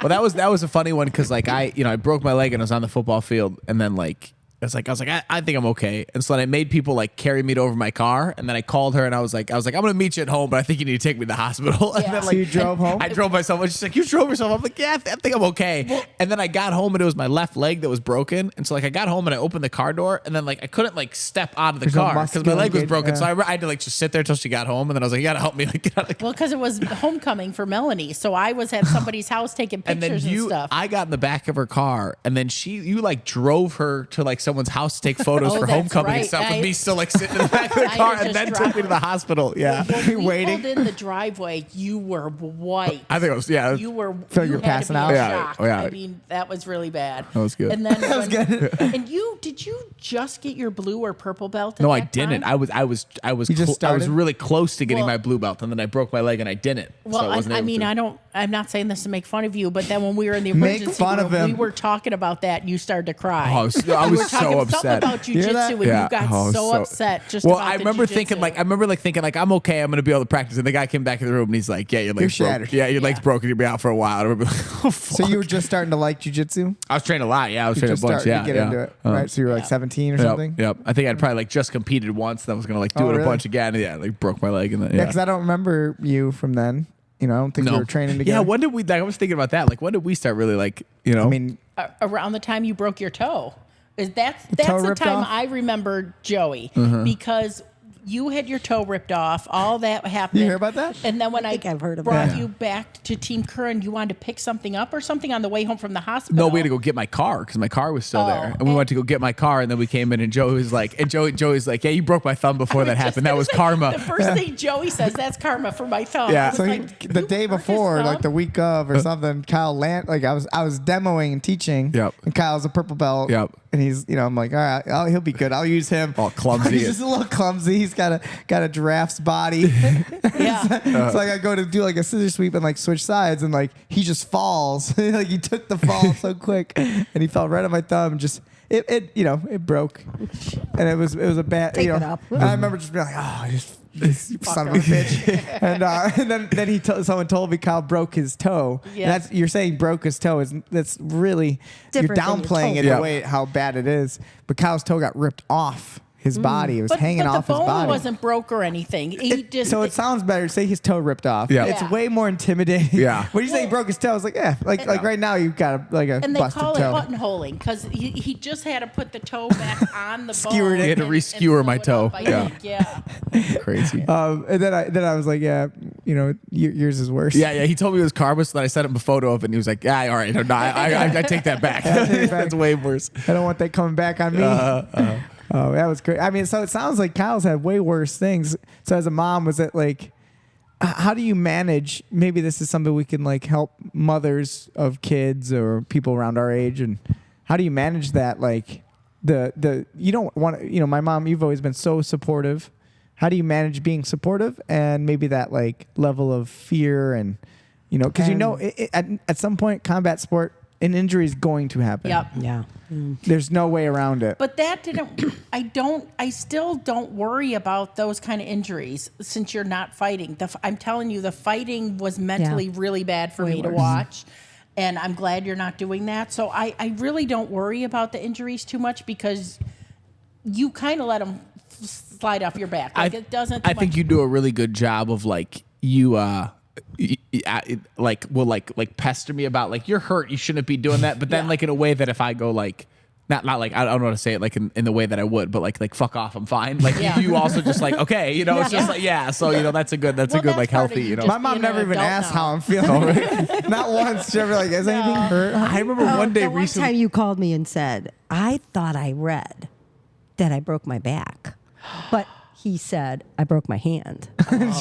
Speaker 2: Well, that was a funny one because like I broke my leg and I was on the football field and then like I was like I think I'm okay, and so then I made people like carry me to over my car, and then I called her and I was like I'm gonna meet you at home, but I think you need to take me to the hospital. And
Speaker 1: Yeah.
Speaker 2: then,
Speaker 1: So
Speaker 2: like,
Speaker 3: you drove home?
Speaker 2: I drove myself, and she's like, you drove yourself? I'm like, yeah, I think I'm okay. And then I got home and it was my left leg that was broken, and so like I got home and I opened the car door, and then like I couldn't like step out of the
Speaker 3: There's no
Speaker 2: car because my
Speaker 3: muscular
Speaker 2: leg was
Speaker 3: engage-
Speaker 2: broken,
Speaker 3: yeah.
Speaker 2: so I had to like just sit there till she got home, and then I was like, you gotta help me like get out of the car.
Speaker 1: Well, because it was homecoming for Melanie, so I was at somebody's house taking
Speaker 2: And then
Speaker 1: pictures and, stuff.
Speaker 2: I got in the back of her car, and then you like drove her to like someone's house to take photos
Speaker 1: Oh,
Speaker 2: for
Speaker 1: that's
Speaker 2: homecoming and
Speaker 1: right.
Speaker 2: stuff,
Speaker 1: I-
Speaker 2: with me still like sitting in the back of the
Speaker 1: I
Speaker 2: car,
Speaker 1: had
Speaker 2: and
Speaker 1: just
Speaker 2: then took
Speaker 1: dropped
Speaker 2: me to the hospital. Yeah,
Speaker 1: when we
Speaker 3: waiting.
Speaker 1: pulled in the driveway, you were white.
Speaker 2: I think it was
Speaker 1: You were.
Speaker 3: Feel
Speaker 1: you
Speaker 3: you're
Speaker 1: had to
Speaker 3: passing
Speaker 1: be
Speaker 3: out?
Speaker 2: Yeah.
Speaker 1: shocked.
Speaker 2: Oh, yeah.
Speaker 1: I mean, that was really bad.
Speaker 2: That was good.
Speaker 1: And then that was good. And did you just get your blue or purple belt?
Speaker 2: No,
Speaker 1: at
Speaker 2: I
Speaker 1: that
Speaker 2: didn't.
Speaker 1: time?
Speaker 2: I was
Speaker 3: You just
Speaker 2: I was
Speaker 3: started?
Speaker 2: really close to getting
Speaker 1: Well-
Speaker 2: my blue belt, and then I broke my leg and I didn't.
Speaker 1: Well,
Speaker 2: so I, wasn't
Speaker 1: I
Speaker 2: able
Speaker 1: mean,
Speaker 2: to.
Speaker 1: I'm not saying this to make fun of you, but then when we were in the
Speaker 3: Make
Speaker 1: emergency
Speaker 3: fun
Speaker 1: room,
Speaker 3: of him.
Speaker 1: we were talking about that, and you started to cry.
Speaker 2: Oh, I was
Speaker 1: we were
Speaker 2: so so
Speaker 1: Something
Speaker 2: upset.
Speaker 1: about
Speaker 3: You hear that?
Speaker 1: jujitsu when
Speaker 2: Yeah.
Speaker 1: you got
Speaker 2: Oh,
Speaker 1: so
Speaker 2: so-
Speaker 1: upset. Just
Speaker 2: Well,
Speaker 1: about
Speaker 2: I
Speaker 1: the
Speaker 2: remember
Speaker 1: jujitsu.
Speaker 2: thinking like I'm okay. I'm gonna be able to practice. And the guy came back in the room and he's like, "Yeah, your legs
Speaker 3: You're
Speaker 2: broke.
Speaker 3: shattered.
Speaker 2: Yeah, your legs broken. You'll be out for a while." I remember like, oh, fuck.
Speaker 3: So you were just starting to like jujitsu?
Speaker 2: I was trained a lot. Yeah, I was
Speaker 3: You
Speaker 2: trained a
Speaker 3: just
Speaker 2: bunch.
Speaker 3: started
Speaker 2: Yeah,
Speaker 3: to get
Speaker 2: yeah.
Speaker 3: into it, right? So you were like 17 or something?
Speaker 2: Yep. I think I'd probably like just competed once. Then I was gonna like do
Speaker 3: Oh,
Speaker 2: it a
Speaker 3: really?
Speaker 2: bunch again. Yeah, like broke my leg and then
Speaker 3: Yeah, because I don't remember you from then. You know, I don't think we were training together.
Speaker 2: Yeah, when did we? Like, I was thinking about that. Like, when did we start really like? You know,
Speaker 3: I mean,
Speaker 1: Around the time you broke your toe. That's
Speaker 3: toe
Speaker 1: the
Speaker 3: ripped
Speaker 1: time
Speaker 3: off?
Speaker 1: I remember Joey
Speaker 2: Uh-huh.
Speaker 1: because you had your toe ripped off. All that happened.
Speaker 3: You hear about that?
Speaker 1: And then when I
Speaker 4: think I've heard of
Speaker 1: brought
Speaker 3: that.
Speaker 1: you back to Team Curran, you wanted to pick something up or something on the way home from the hospital.
Speaker 2: no, we had to go get my car because my car was still there, and we went to go get my car, and then we came in, and Joey was like, Joey's like, "Yeah, you broke my thumb before that happened. That was karma."
Speaker 1: The first thing Joey says, "That's karma for my thumb."
Speaker 2: Yeah.
Speaker 1: I was
Speaker 3: so
Speaker 1: like,
Speaker 3: the
Speaker 1: "You
Speaker 3: day
Speaker 1: broke his
Speaker 3: before, like
Speaker 1: thumb?"
Speaker 3: the week of or something, Kyle like I was demoing and teaching.
Speaker 2: Yep.
Speaker 3: And Kyle's a purple belt.
Speaker 2: Yep.
Speaker 3: And he's, I'm like, all right, he'll be good. I'll use him.
Speaker 2: All clumsy.
Speaker 3: He's just a little clumsy. He's got a giraffe's body.
Speaker 1: Yeah.
Speaker 3: So like I go to do like a scissor sweep and like switch sides and like he just falls. Like he took the fall so quick and he fell right on my thumb. And just it broke. And it was a bad.
Speaker 4: Take it up.
Speaker 3: And I remember just being like, oh, this son of a bitch. And then someone told me Kyle broke his toe.
Speaker 1: Yeah.
Speaker 3: And you're saying broke his toe that's really
Speaker 4: Different
Speaker 3: you're
Speaker 4: than your
Speaker 3: downplaying
Speaker 4: toe.
Speaker 3: it
Speaker 2: Yeah.
Speaker 3: the way how bad it is. But Kyle's toe got ripped off his body. It was hanging
Speaker 1: but
Speaker 3: off
Speaker 1: the
Speaker 3: his
Speaker 1: bone
Speaker 3: body.
Speaker 1: wasn't broke or anything. He just
Speaker 3: So it sounds better. Say his toe ripped off.
Speaker 2: Yeah.
Speaker 3: It's
Speaker 1: Yeah.
Speaker 3: way more intimidating.
Speaker 2: Yeah.
Speaker 3: When you say he broke his toe, I was like, yeah, like right now you've got a
Speaker 1: and they
Speaker 3: busted
Speaker 1: call it
Speaker 3: toe.
Speaker 1: buttonholing because he just had to put the toe back on the
Speaker 3: Skewered
Speaker 1: bone.
Speaker 3: it. He
Speaker 2: had to
Speaker 1: and
Speaker 2: re-skewer
Speaker 1: sew
Speaker 2: my
Speaker 1: it
Speaker 2: toe.
Speaker 1: up, I
Speaker 2: Yeah.
Speaker 1: think, yeah.
Speaker 2: Crazy.
Speaker 3: And then I was like, yeah, yours is worse.
Speaker 2: Yeah. He told me it was karma, so then I sent him a photo of it, and he was like, "Yeah, all right, no, I take that back. That's way worse."
Speaker 3: I don't want that coming back on me. Oh, that was great. I mean, so it sounds like Kyle's had way worse things. So as a mom, was it like, how do you manage? Maybe this is something we can like help mothers of kids or people around our age. And how do you manage that? Like you don't want to, my mom, you've always been so supportive. How do you manage being supportive and maybe that like level of fear and, because at some point combat sport, an injury is going to happen.
Speaker 1: Yep.
Speaker 4: Yeah.
Speaker 3: There's no way around it.
Speaker 1: But that didn't. I still don't worry about those kind of injuries since you're not fighting. I'm telling you, the fighting was mentally really bad for me to watch, and I'm glad you're not doing that. So I really don't worry about the injuries too much because you kind of let them slide off your back. Like it doesn't.
Speaker 2: I think you do a really good job of like like pester me about like you're hurt, you shouldn't be doing that, but then like in a way that if I go like not like I don't know how to say it like in the way that I would, but like fuck off, I'm fine. Like you also just like okay, it's just like so that's a good
Speaker 1: that's
Speaker 2: like
Speaker 1: part of
Speaker 2: healthy,
Speaker 1: you just
Speaker 3: My mom
Speaker 1: being
Speaker 3: never
Speaker 1: an
Speaker 3: even
Speaker 1: adult
Speaker 3: asked
Speaker 1: now.
Speaker 3: how I'm feeling. Not once. She ever like, is anything hurt?
Speaker 2: I remember one day
Speaker 4: The one
Speaker 2: recently.
Speaker 4: time you called me and said, I thought I read that I broke my back. But he said, I broke my hand.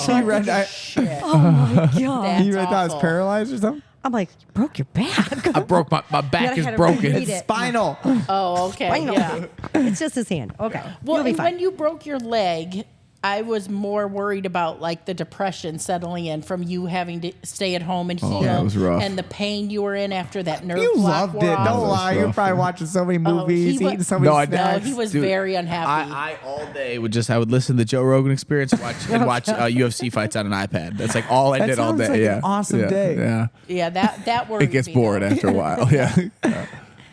Speaker 3: She read.
Speaker 1: Shit.
Speaker 4: Oh my God.
Speaker 1: That's
Speaker 3: You read that I was
Speaker 1: awful.
Speaker 3: paralyzed or something.
Speaker 4: I'm like, you broke your back.
Speaker 2: I broke my
Speaker 4: Then
Speaker 2: back
Speaker 4: I
Speaker 2: is
Speaker 4: had to
Speaker 2: broken.
Speaker 4: read
Speaker 3: It's
Speaker 4: it.
Speaker 3: spinal.
Speaker 1: Oh, okay.
Speaker 4: I know.
Speaker 1: Yeah.
Speaker 4: It's just his hand. Okay.
Speaker 1: Well,
Speaker 4: You'll be
Speaker 1: and
Speaker 4: fine.
Speaker 1: when you broke your leg, I was more worried about like the depression settling in from you having to stay at home and heal,
Speaker 2: that was rough.
Speaker 1: and the pain you were in after that nerve
Speaker 3: You
Speaker 1: block
Speaker 3: loved
Speaker 1: wore
Speaker 3: it.
Speaker 1: off.
Speaker 3: Don't lie. You're
Speaker 2: rough.
Speaker 3: probably watching so many movies,
Speaker 1: he wa-
Speaker 3: eating so many
Speaker 2: No, I-
Speaker 1: No,
Speaker 3: snacks.
Speaker 1: he was
Speaker 2: Dude,
Speaker 1: very unhappy.
Speaker 2: I all day I would listen to the Joe Rogan Experience and watch UFC fights on an iPad. That's like all I
Speaker 3: That
Speaker 2: did all
Speaker 3: sounds
Speaker 2: day.
Speaker 3: like an
Speaker 2: yeah,
Speaker 3: awesome
Speaker 2: yeah,
Speaker 3: day.
Speaker 2: Yeah,
Speaker 1: yeah, that worried
Speaker 2: it gets
Speaker 1: me,
Speaker 2: bored
Speaker 1: though.
Speaker 2: after a while. Yeah,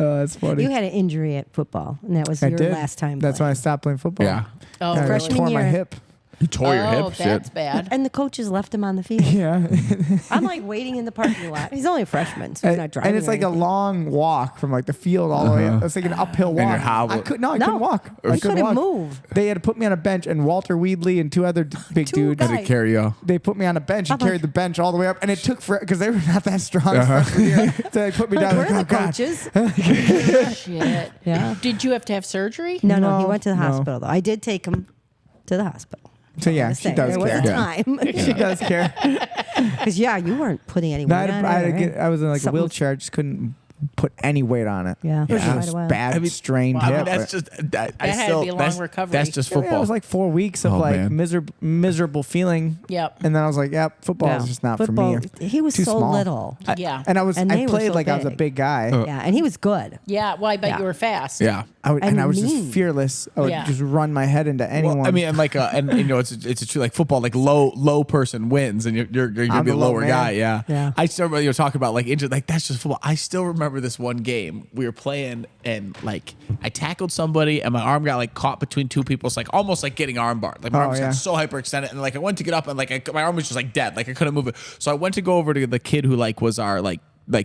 Speaker 3: Oh, that's funny.
Speaker 4: You had an injury at football, and that was
Speaker 3: I
Speaker 4: your
Speaker 3: did.
Speaker 4: last time.
Speaker 3: That's when I
Speaker 4: playing.
Speaker 3: stopped playing football.
Speaker 2: yeah.
Speaker 1: Oh,
Speaker 3: I
Speaker 1: really?
Speaker 3: tore my
Speaker 4: year.
Speaker 3: hip.
Speaker 2: You tore your
Speaker 1: Oh,
Speaker 2: hip.
Speaker 1: that's
Speaker 2: Shit.
Speaker 1: bad.
Speaker 4: And the coaches left him on the field.
Speaker 3: Yeah.
Speaker 4: I'm like waiting in the parking lot. He's only a freshman, so he's not driving.
Speaker 3: And it's
Speaker 4: or
Speaker 3: like a
Speaker 4: anything.
Speaker 3: long walk from like the field all the way up. It's like an uphill walk.
Speaker 2: you're hobbled.
Speaker 3: I couldn't
Speaker 4: No,
Speaker 3: walk.
Speaker 4: you
Speaker 3: I couldn't
Speaker 4: couldn't
Speaker 3: walk.
Speaker 4: move.
Speaker 3: They had to put me on a bench, and Walter Weedley and two other big
Speaker 4: Two
Speaker 3: dudes.
Speaker 2: Had to
Speaker 4: guys.
Speaker 2: carry you.
Speaker 3: They put me on a bench and
Speaker 4: I'm like-
Speaker 3: carried the bench all the way up, and it took because they were not that strong. Freshman year. So they put me down.
Speaker 4: We're
Speaker 3: like,
Speaker 4: the
Speaker 3: oh, God.
Speaker 4: coaches.
Speaker 1: Shit.
Speaker 4: Yeah.
Speaker 1: Did you have to have surgery?
Speaker 4: No,
Speaker 3: No,
Speaker 4: he went to the
Speaker 3: no.
Speaker 4: hospital though. I did take him to the hospital.
Speaker 3: So yeah,
Speaker 4: To
Speaker 3: she
Speaker 4: say,
Speaker 3: does
Speaker 4: there was
Speaker 3: care.
Speaker 4: a time.
Speaker 3: She does care.
Speaker 4: Because you weren't putting any
Speaker 3: No,
Speaker 4: weight on it.
Speaker 3: I
Speaker 4: right?
Speaker 3: was in like a
Speaker 4: Something was-
Speaker 3: wheelchair. I just couldn't put any weight on it.
Speaker 4: Yeah,
Speaker 3: It was
Speaker 4: for quite
Speaker 3: just
Speaker 4: a while.
Speaker 3: bad, strained
Speaker 2: I mean,
Speaker 3: hip.
Speaker 2: that's just
Speaker 1: That had to be a long recovery.
Speaker 2: That's just
Speaker 3: Yeah, it
Speaker 2: football.
Speaker 3: was like 4 weeks of
Speaker 2: Oh,
Speaker 3: like
Speaker 2: man.
Speaker 3: miserable feeling.
Speaker 1: Yep.
Speaker 3: And then I was like, yep, football
Speaker 4: Yeah.
Speaker 3: is just not
Speaker 4: Football,
Speaker 3: for me.
Speaker 4: he was
Speaker 3: Too
Speaker 4: so
Speaker 3: small.
Speaker 4: little.
Speaker 1: Yeah.
Speaker 3: And
Speaker 4: And
Speaker 3: I
Speaker 4: they were
Speaker 3: played
Speaker 4: so
Speaker 3: like I was a
Speaker 4: big.
Speaker 3: big guy.
Speaker 4: Yeah, and he was good.
Speaker 1: Yeah. Well, I bet
Speaker 4: Yeah.
Speaker 1: you were fast.
Speaker 2: Yeah.
Speaker 3: And I was
Speaker 4: mean.
Speaker 3: just fearless. I would
Speaker 1: Yeah.
Speaker 3: just run my head into anyone.
Speaker 2: Well, I mean, and like, and you know, it's a true like football, like low person wins, and you're gonna
Speaker 3: I'm
Speaker 2: be a
Speaker 3: the low
Speaker 2: lower
Speaker 3: man.
Speaker 2: guy. Yeah.
Speaker 4: Yeah.
Speaker 2: I still remember you were talking about like injured, like that's just football. I still remember this one game we were playing, and like I tackled somebody, and my arm got like caught between two people. It's like almost like getting armbarred. Like my arm was
Speaker 3: yeah.
Speaker 2: got so hyperextended, and like I went to get up, and like my arm was just like dead. Like I couldn't move it. So I went to go over to the kid who like was our like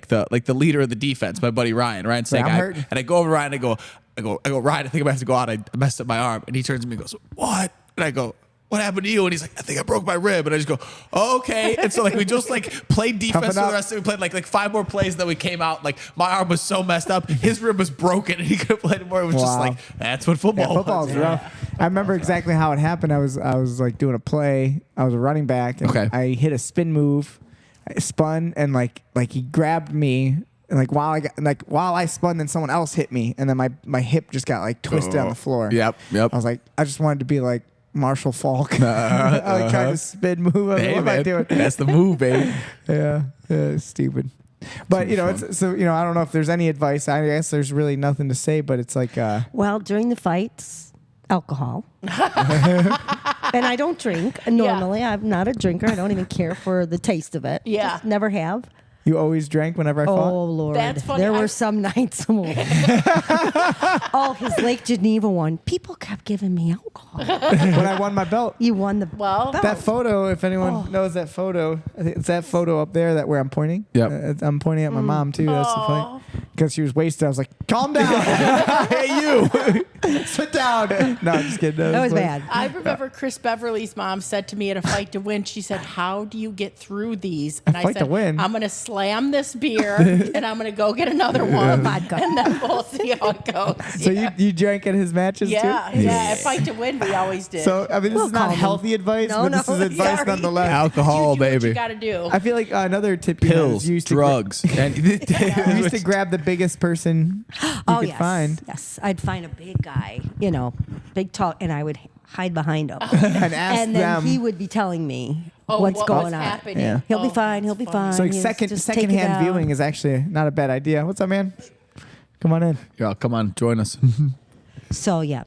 Speaker 2: the leader of the defense, my buddy Ryan
Speaker 3: I'm
Speaker 2: Steg.
Speaker 3: hurting.
Speaker 2: And I go over to Ryan, I go, Ryan, I think I'm gonna have to go out. I messed up my arm. And he turns to me and goes, what? And I go, what happened to you? And he's like, I think I broke my rib. And I just go, oh, okay. And so like we just like played defense for
Speaker 3: Toughen
Speaker 2: the
Speaker 3: up.
Speaker 2: rest of it. We played like 5 more plays, and then we came out. Like my arm was so messed up. His rib was broken and he couldn't play anymore. It was just
Speaker 3: Wow.
Speaker 2: like, that's what football
Speaker 3: Yeah, football
Speaker 2: was.
Speaker 3: is rough. I remember exactly how it happened. I was like doing a play. I was a running back, and
Speaker 2: Okay.
Speaker 3: I hit a spin move. I spun, and like he grabbed me, and like while I spun, then someone else hit me, and then my hip just got like twisted on the floor.
Speaker 2: Yep.
Speaker 3: I was like, I just wanted to be like Marshall Falk. I like tried to spin move. I was like,
Speaker 2: Hey,
Speaker 3: what am I
Speaker 2: man,
Speaker 3: doing?
Speaker 2: that's the move, baby.
Speaker 3: Yeah, it's stupid. But you know, it's so you know, I don't know if there's any advice. I guess there's really nothing to say, but it's like
Speaker 4: Well, during the fights, alcohol. And I don't drink normally. I'm not a drinker. I don't even care for the taste of it.
Speaker 1: Yeah.
Speaker 4: Just never have.
Speaker 3: you always drank whenever I
Speaker 4: Oh
Speaker 3: fought.
Speaker 4: Lord,
Speaker 1: That's funny.
Speaker 4: there
Speaker 1: I-
Speaker 4: were some nights. Oh, his Lake Geneva one. People kept giving me alcohol.
Speaker 3: When I won my belt.
Speaker 4: You won the
Speaker 1: Well,
Speaker 4: belt.
Speaker 3: That photo, if anyone knows that photo, I think it's that photo up there that where I'm pointing.
Speaker 2: Yep.
Speaker 3: I'm pointing at my mom too. That's the funny. Because she was wasted. I was like, calm down. Hey, you. Sit down. No, I'm just kidding.
Speaker 4: That was
Speaker 3: funny.
Speaker 4: bad.
Speaker 1: I remember Chris Beverly's mom said to me at a fight to win, she said, how do you get through these? And I
Speaker 3: fight
Speaker 1: said,
Speaker 3: to win?
Speaker 1: I'm going to slam this beer and I'm going to go get another one.
Speaker 4: Vodka.
Speaker 1: And then we'll see how it goes.
Speaker 3: So
Speaker 1: yeah.
Speaker 3: you drank at his matches
Speaker 1: Yeah,
Speaker 3: too?
Speaker 1: yeah. At fight to win, we always did.
Speaker 3: So, I mean, this
Speaker 4: We'll
Speaker 3: is not
Speaker 4: call him.
Speaker 3: healthy advice,
Speaker 4: No,
Speaker 3: but this
Speaker 4: no,
Speaker 3: is advice
Speaker 4: sorry.
Speaker 3: nonetheless.
Speaker 2: Alcohol,
Speaker 1: you do what
Speaker 2: baby.
Speaker 1: you got to do.
Speaker 3: I feel like another tip you
Speaker 2: Pills,
Speaker 3: guys used
Speaker 2: drugs. And
Speaker 3: you used to grab the biggest person you
Speaker 4: Oh
Speaker 3: could
Speaker 4: yes,
Speaker 3: find
Speaker 4: yes. I'd find a big guy, big tall, and I would hide behind him.
Speaker 3: and ask
Speaker 4: And then
Speaker 3: them.
Speaker 4: he would be telling me
Speaker 1: Oh,
Speaker 4: what's
Speaker 1: what
Speaker 4: going
Speaker 1: was
Speaker 4: on.
Speaker 1: happening.
Speaker 3: Yeah.
Speaker 4: He'll be
Speaker 1: Oh,
Speaker 4: fine. He'll
Speaker 1: that's
Speaker 4: be
Speaker 1: funny.
Speaker 4: fine.
Speaker 3: So like
Speaker 4: He's
Speaker 3: second
Speaker 4: just take it
Speaker 3: secondhand
Speaker 4: down.
Speaker 3: viewing is actually not a bad idea. What's up, man? Come on in.
Speaker 2: Yeah, come on, join us.
Speaker 4: So yeah,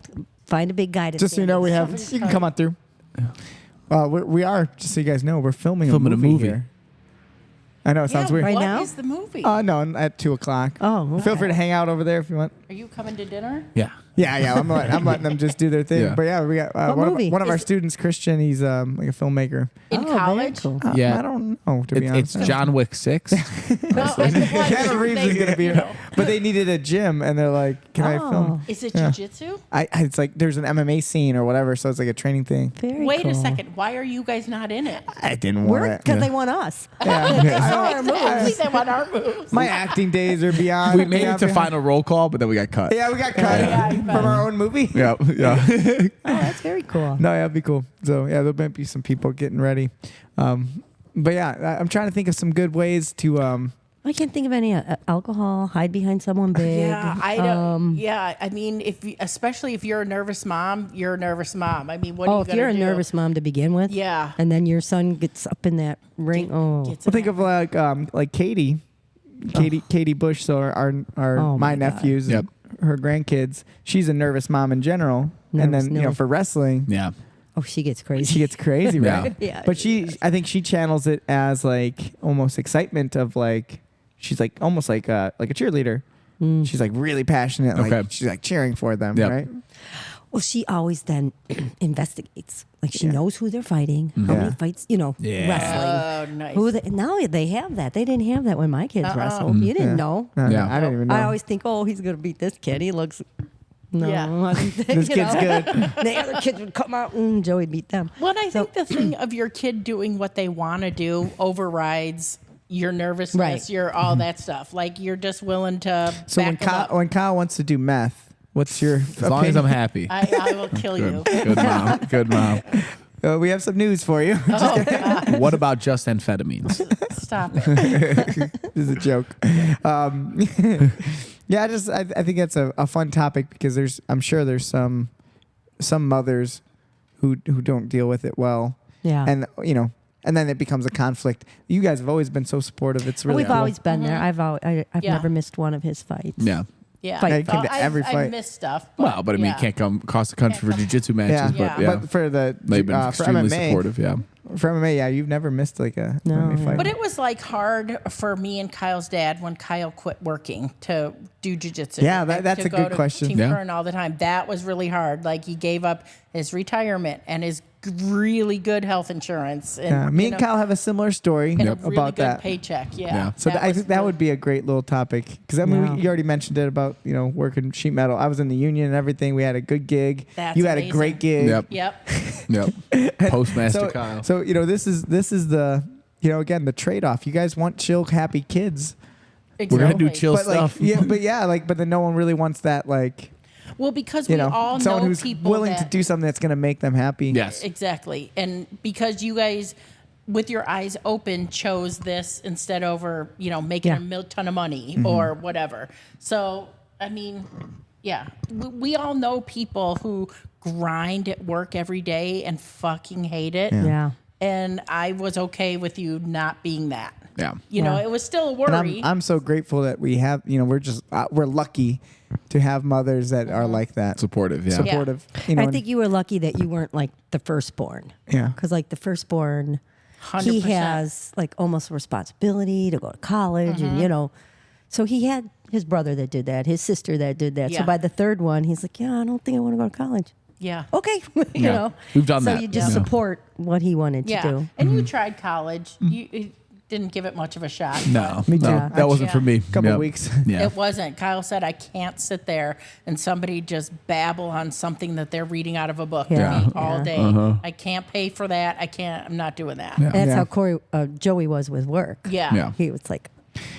Speaker 4: find a big guy to.
Speaker 3: Just so you
Speaker 4: stand
Speaker 3: know, we
Speaker 4: in.
Speaker 3: have. You can come on through. We are. Just so you guys know, we're filming,
Speaker 2: Filming
Speaker 3: a
Speaker 2: a
Speaker 3: movie
Speaker 2: movie.
Speaker 3: here. I know it sounds weird.
Speaker 4: right
Speaker 1: What
Speaker 4: now?
Speaker 1: is the movie?
Speaker 3: No, at 2:00.
Speaker 4: Oh,
Speaker 3: Feel
Speaker 4: okay.
Speaker 3: free to hang out over there if you want.
Speaker 1: Are you coming to dinner?
Speaker 2: Yeah.
Speaker 3: Yeah. I'm letting them just do their thing.
Speaker 2: Yeah.
Speaker 3: But yeah, we got
Speaker 4: What
Speaker 3: one
Speaker 4: movie?
Speaker 3: of our
Speaker 1: Is-
Speaker 3: students, Christian. He's like a filmmaker.
Speaker 1: In
Speaker 4: Oh, very
Speaker 1: college?
Speaker 4: cool.
Speaker 2: Yeah.
Speaker 3: I don't know to be
Speaker 2: It's
Speaker 3: honest.
Speaker 2: John Wick 6.
Speaker 1: No,
Speaker 3: Keanu Reeves is gonna be
Speaker 1: you
Speaker 3: here,
Speaker 1: know.
Speaker 3: but they needed a gym, and they're like, "Can I film?"
Speaker 1: Is it
Speaker 3: Yeah.
Speaker 1: jujitsu?
Speaker 3: It's like there's an MMA scene or whatever, so it's like a training thing.
Speaker 4: Very
Speaker 1: Wait
Speaker 4: cool.
Speaker 1: a second. Why are you guys not in it?
Speaker 3: I didn't want
Speaker 4: We're
Speaker 3: it.
Speaker 4: because they want us.
Speaker 3: Yeah.
Speaker 1: Exactly. They want our moves.
Speaker 3: My acting days are beyond.
Speaker 2: We made it to
Speaker 3: beyond-
Speaker 2: final roll call, but then we got cut.
Speaker 3: Yeah, we got cut
Speaker 1: Yeah,
Speaker 3: from our own movie.
Speaker 2: Yeah.
Speaker 4: Oh, that's very cool.
Speaker 3: No, yeah, it'd be cool. So yeah, there might be some people getting ready. But yeah, I'm trying to think of some good ways to.
Speaker 4: I can't think of any alcohol. Hide behind someone big.
Speaker 1: Yeah, I don't. Yeah, I mean, especially if you're a nervous mom, you're a nervous mom. I mean, what are
Speaker 4: Oh,
Speaker 1: you
Speaker 4: if
Speaker 1: gonna
Speaker 4: you're a
Speaker 1: do?
Speaker 4: nervous mom to begin with.
Speaker 1: Yeah.
Speaker 4: And then your son gets up in that ring. Oh,
Speaker 1: Gets
Speaker 3: Well,
Speaker 1: it
Speaker 3: think of like Katie, Katie Bush. So our
Speaker 4: Oh,
Speaker 3: my
Speaker 4: my God.
Speaker 3: nephews,
Speaker 2: Yep.
Speaker 3: and her grandkids. She's a nervous mom in general, and
Speaker 4: Nervous,
Speaker 3: then
Speaker 4: nervous.
Speaker 3: for wrestling,
Speaker 2: Yeah.
Speaker 4: oh, she gets crazy.
Speaker 3: she gets crazy,
Speaker 2: Yeah.
Speaker 3: right?
Speaker 4: Yeah,
Speaker 3: But
Speaker 4: she
Speaker 3: I think she channels it as like almost excitement of like she's like almost like a cheerleader. She's like really passionate. Like
Speaker 2: Okay.
Speaker 3: she's like cheering for them,
Speaker 2: Yep.
Speaker 3: right?
Speaker 4: Well, she always then investigates. Like she knows who they're fighting, how
Speaker 3: Yeah.
Speaker 4: many fights,
Speaker 2: Yeah.
Speaker 4: wrestling.
Speaker 1: Oh, nice.
Speaker 4: Who they, now they have that. They didn't have that when my kids wrestled. You didn't know.
Speaker 3: No,
Speaker 2: Yeah.
Speaker 3: I didn't even know.
Speaker 4: I always think, oh, he's gonna beat this kid. He looks. No,
Speaker 1: Yeah.
Speaker 4: I didn't think,
Speaker 3: This
Speaker 4: you
Speaker 3: kid's
Speaker 4: know.
Speaker 3: good.
Speaker 4: The other kids would come out and Joey'd beat them.
Speaker 1: Well, and I think the thing of your kid doing what they want to do overrides your nervousness,
Speaker 4: Right.
Speaker 1: your all that stuff. Like you're just willing to
Speaker 3: So
Speaker 1: back them up.
Speaker 3: when Kyle wants to do meth, what's your
Speaker 2: As long as I'm happy.
Speaker 1: I will kill you.
Speaker 2: Good mom. Good mom.
Speaker 3: We have some news for you.
Speaker 1: Oh, God.
Speaker 2: What about just amphetamines?
Speaker 1: Stop it.
Speaker 3: This is a joke. Yeah, I think that's a fun topic because I'm sure there's some mothers who don't deal with it well.
Speaker 4: Yeah.
Speaker 3: And and then it becomes a conflict. You guys have always been so supportive. It's really
Speaker 4: We've
Speaker 3: cool.
Speaker 4: always been there. I've
Speaker 1: Yeah.
Speaker 4: never missed one of his fights.
Speaker 2: Yeah.
Speaker 1: Yeah.
Speaker 3: Fight. Came to every
Speaker 1: I've
Speaker 3: fight.
Speaker 1: missed stuff.
Speaker 2: Well, but I mean,
Speaker 1: yeah.
Speaker 2: you can't come across the country for jiu-jitsu matches,
Speaker 3: Yeah.
Speaker 2: but yeah.
Speaker 3: But for the
Speaker 2: They've been
Speaker 3: for
Speaker 2: extremely
Speaker 3: MMA,
Speaker 2: supportive, yeah.
Speaker 3: For MMA, yeah, you've never missed like a
Speaker 4: No,
Speaker 3: MMA
Speaker 4: yeah.
Speaker 3: fight.
Speaker 1: But it was like hard for me and Kyle's dad when Kyle quit working to do jujitsu.
Speaker 3: Yeah,
Speaker 1: and
Speaker 3: that's
Speaker 1: to
Speaker 3: a
Speaker 1: go
Speaker 3: good
Speaker 1: to
Speaker 3: question.
Speaker 1: Team
Speaker 2: Yeah.
Speaker 1: Kern all the time. That was really hard. Like he gave up his retirement and his really good health insurance. And,
Speaker 3: Yeah, me
Speaker 1: you
Speaker 3: and
Speaker 1: know,
Speaker 3: Kyle have a similar story
Speaker 1: and a really
Speaker 3: about
Speaker 1: good
Speaker 3: that.
Speaker 1: paycheck. Yeah.
Speaker 2: Yeah.
Speaker 3: So I
Speaker 1: was
Speaker 3: think that
Speaker 1: really-
Speaker 3: would be a great little topic because I mean
Speaker 4: Yeah.
Speaker 3: you already mentioned it about working sheet metal. I was in the union and everything. We had a good gig.
Speaker 1: That's
Speaker 3: you had a
Speaker 1: amazing.
Speaker 3: great gig.
Speaker 2: Yep.
Speaker 1: Yep.
Speaker 2: Yep. Postmaster
Speaker 3: So
Speaker 2: Kyle.
Speaker 3: so this is the again the trade off. You guys want chill, happy kids,
Speaker 2: We're gonna do
Speaker 1: Exactly.
Speaker 2: chill
Speaker 3: but
Speaker 2: stuff.
Speaker 3: but then no one really wants that
Speaker 1: Well, because we all
Speaker 3: someone
Speaker 1: know
Speaker 3: who's
Speaker 1: people
Speaker 3: willing
Speaker 1: that,
Speaker 3: to do something that's going to make them happy.
Speaker 2: Yes.
Speaker 1: Exactly. And because you guys, with your eyes open, chose this instead over, making
Speaker 4: Yeah.
Speaker 1: a ton of money
Speaker 3: Mm-hmm.
Speaker 1: or whatever. So, I mean, yeah, we all know people who grind at work every day and fucking hate it.
Speaker 4: Yeah.
Speaker 1: And I was okay with you not being that.
Speaker 2: Yeah.
Speaker 4: Yeah.
Speaker 1: It was still a
Speaker 3: And
Speaker 1: worry.
Speaker 3: I'm so grateful that we have we're lucky to have mothers that are like that.
Speaker 2: Supportive, yeah.
Speaker 3: Supportive.
Speaker 4: I think you were lucky that you weren't like the firstborn.
Speaker 3: Yeah.
Speaker 4: Because like the firstborn, he
Speaker 1: 100%.
Speaker 4: has like almost a responsibility to go to college
Speaker 1: Mm-hmm.
Speaker 4: and so he had his brother that did that, his sister that did that.
Speaker 1: Yeah.
Speaker 4: So by the third one, he's like, yeah, I don't think I want to go to college.
Speaker 1: Yeah.
Speaker 4: Okay.
Speaker 2: Yeah. We've done
Speaker 4: so
Speaker 2: that.
Speaker 4: you just
Speaker 2: Yeah.
Speaker 4: support what he wanted to
Speaker 1: Yeah.
Speaker 4: do.
Speaker 1: And you tried college. You didn't give it much of a shot.
Speaker 2: No.
Speaker 3: Me too.
Speaker 2: No,
Speaker 3: Yeah.
Speaker 2: that wasn't for me.
Speaker 3: Couple
Speaker 2: Yep.
Speaker 3: weeks.
Speaker 2: Yeah.
Speaker 1: It wasn't. Kyle said, I can't sit there and somebody just babble on something that they're reading out of a book
Speaker 4: Yeah.
Speaker 1: to me all
Speaker 4: Yeah.
Speaker 1: day. I can't pay for that. I'm not doing that.
Speaker 2: Yeah.
Speaker 4: That's
Speaker 3: Yeah.
Speaker 4: how Joey was with work.
Speaker 1: Yeah.
Speaker 2: Yeah.
Speaker 4: He was like,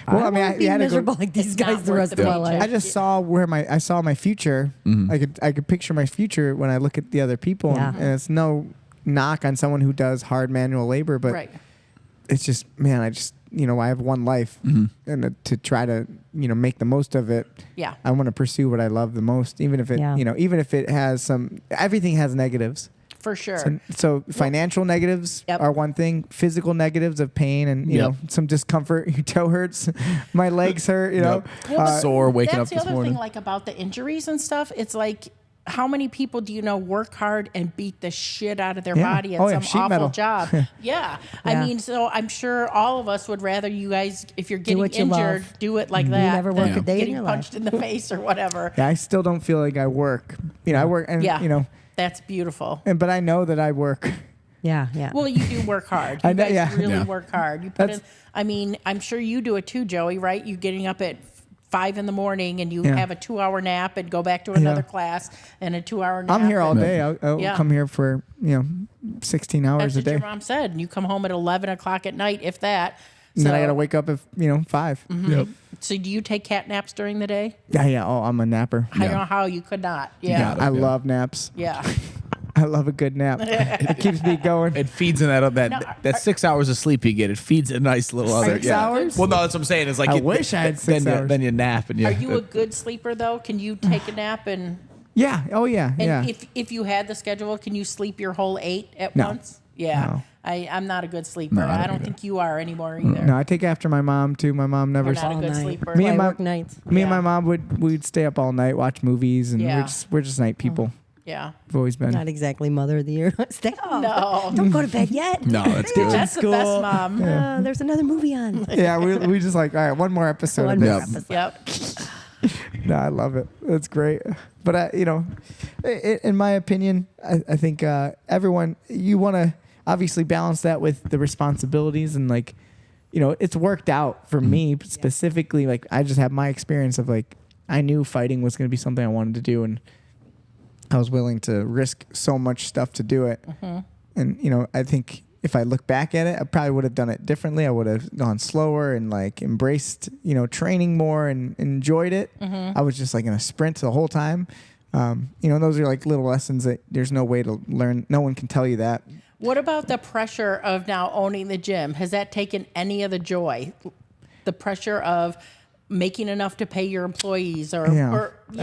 Speaker 3: Well,
Speaker 4: I mean,
Speaker 3: I
Speaker 4: be
Speaker 3: had to go-
Speaker 4: miserable like these
Speaker 1: It's
Speaker 4: guys
Speaker 1: not
Speaker 4: the
Speaker 1: worth
Speaker 4: rest
Speaker 1: the
Speaker 4: of my
Speaker 1: paycheck.
Speaker 4: life.
Speaker 3: I just saw I saw my future. I could picture my future when I look at the other people,
Speaker 4: Yeah.
Speaker 3: and it's no knock on someone who does hard manual labor, but
Speaker 1: Right.
Speaker 3: it's just I have one life, and to try to make the most of it.
Speaker 1: Yeah.
Speaker 3: I want to pursue what I love the most, even if it
Speaker 4: Yeah.
Speaker 3: even if it has everything has negatives.
Speaker 1: For sure.
Speaker 3: So financial negatives
Speaker 1: Yep.
Speaker 3: are one thing. Physical negatives of pain and
Speaker 2: Yep.
Speaker 3: some discomfort. Your toe hurts, my legs hurt.
Speaker 2: Yep. Sore waking up
Speaker 1: That's the
Speaker 2: this
Speaker 1: other
Speaker 2: morning.
Speaker 1: thing, like about the injuries and stuff. It's like, how many people do you know work hard and beat the shit out of their
Speaker 3: Yeah.
Speaker 1: body at
Speaker 3: Oh, yeah,
Speaker 1: some
Speaker 3: sheet
Speaker 1: awful
Speaker 3: metal.
Speaker 1: job? Yeah. I
Speaker 4: Yeah.
Speaker 1: mean, so I'm sure all of us would rather you guys, if you're getting
Speaker 4: what you
Speaker 1: injured,
Speaker 4: love.
Speaker 1: do it like that.
Speaker 4: never work
Speaker 1: than
Speaker 2: a
Speaker 4: day in
Speaker 1: getting
Speaker 4: your life.
Speaker 1: punched in the face or whatever.
Speaker 3: Yeah, I still don't feel like I work. I work, and
Speaker 1: Yeah. That's beautiful.
Speaker 3: but I know that I work.
Speaker 4: Yeah, yeah.
Speaker 1: Well, you do work hard.
Speaker 3: I
Speaker 1: You
Speaker 3: know-
Speaker 1: guys
Speaker 3: yeah.
Speaker 1: really
Speaker 2: Yeah.
Speaker 1: work hard. You put in,
Speaker 3: That's-
Speaker 1: I mean, I'm sure you do it too, Joey, right? You getting up at 5 a.m. and you
Speaker 3: Yeah.
Speaker 1: have a 2-hour nap and go back to another
Speaker 3: Yeah.
Speaker 1: class and a 2-hour nap.
Speaker 3: I'm here all
Speaker 1: and-
Speaker 3: day. I'll
Speaker 1: Yeah.
Speaker 3: come here for 16 hours
Speaker 1: That's
Speaker 3: a
Speaker 1: what
Speaker 3: day.
Speaker 1: your mom said. And you come home at 11 o'clock at night, if that.
Speaker 3: And then I
Speaker 1: So-
Speaker 3: gotta wake up at 5.
Speaker 2: Yep.
Speaker 1: So do you take cat naps during the day?
Speaker 3: Yeah. Oh, I'm a napper.
Speaker 1: I don't know how you could not. Yeah.
Speaker 2: Yeah.
Speaker 3: I love naps.
Speaker 1: Yeah.
Speaker 3: I love a good nap. It keeps me going.
Speaker 2: It feeds in that 6 hours of sleep you get. It feeds a nice little other
Speaker 3: 6 hours?
Speaker 2: Well, no, that's what I'm saying. It's like
Speaker 3: I wish I had 6
Speaker 2: then
Speaker 3: hours.
Speaker 2: then you nap and you.
Speaker 1: Are you a good sleeper though? Can you take a nap and
Speaker 3: Yeah. Oh yeah. Yeah.
Speaker 1: if you had the schedule, can you sleep your whole 8 at
Speaker 3: No.
Speaker 1: once? Yeah.
Speaker 3: No.
Speaker 1: I'm not a good sleeper.
Speaker 2: No, I
Speaker 1: I
Speaker 2: don't
Speaker 1: don't
Speaker 2: either.
Speaker 1: think you are anymore either.
Speaker 3: No, I take after my mom too. My mom never.
Speaker 1: You're not a
Speaker 4: all
Speaker 1: good
Speaker 4: night.
Speaker 1: sleeper.
Speaker 3: Me and
Speaker 4: I
Speaker 3: my-
Speaker 4: work nights.
Speaker 3: Me and
Speaker 1: Yeah.
Speaker 3: my mom we'd stay up all night, watch movies, and
Speaker 1: Yeah.
Speaker 3: we're just night people.
Speaker 1: Yeah.
Speaker 3: We've always been.
Speaker 4: Not exactly mother of the year. Stay up.
Speaker 1: No.
Speaker 4: Don't go to bed yet.
Speaker 2: No, that's good.
Speaker 1: That's the best mom.
Speaker 4: There's another movie on.
Speaker 3: Yeah, we just like all right, one more episode.
Speaker 4: One
Speaker 3: of
Speaker 4: more
Speaker 3: this.
Speaker 2: Yep.
Speaker 4: episode.
Speaker 1: Yep.
Speaker 3: No, I love it. That's great. But in my opinion, I think everyone you want to obviously balance that with the responsibilities and it's worked out for me specifically. Like I just have my experience of I knew fighting was going to be something I wanted to do, and I was willing to risk so much stuff to do it. And I think if I look back at it, I probably would have done it differently. I would have gone slower and embraced, training more and enjoyed it. I was just in a sprint the whole time. Those are little lessons that there's no way to learn. No one can tell you that.
Speaker 1: What about the pressure of now owning the gym? Has that taken any of the joy? The pressure of making enough to pay your employees or you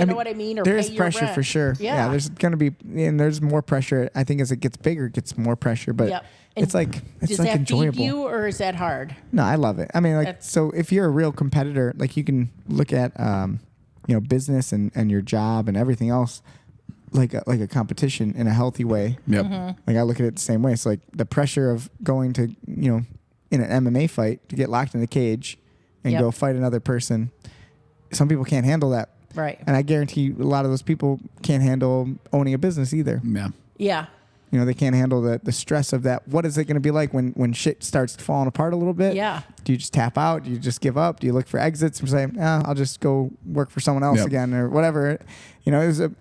Speaker 1: know what I mean? Or
Speaker 3: there's
Speaker 1: pay your
Speaker 3: pressure
Speaker 1: rent.
Speaker 3: for sure.
Speaker 1: Yeah.
Speaker 3: There's going to be, and there's more pressure. I think as it gets bigger, it gets more pressure, but
Speaker 1: Yep.
Speaker 3: it's like, it's
Speaker 1: Does
Speaker 3: like
Speaker 1: that
Speaker 3: enjoyable.
Speaker 1: feed you or is that hard?
Speaker 3: No, I love it. I mean, like,
Speaker 1: That's-
Speaker 3: so if you're a real competitor, like you can look at, business and your job and everything else, like a competition in a healthy way.
Speaker 2: Yep.
Speaker 3: Like I look at it the same way. It's like the pressure of going to, in an MMA fight to get locked in a cage and
Speaker 1: Yep.
Speaker 3: go fight another person. Some people can't handle that.
Speaker 1: Right.
Speaker 3: And I guarantee a lot of those people can't handle owning a business either.
Speaker 2: Yeah.
Speaker 1: Yeah.
Speaker 3: They can't handle the stress of that. What is it going to be like when shit starts falling apart a little bit?
Speaker 1: Yeah.
Speaker 3: Do you just tap out? Do you just give up? Do you look for exits and say, I'll just go work for someone else
Speaker 2: Yep.
Speaker 3: again or whatever?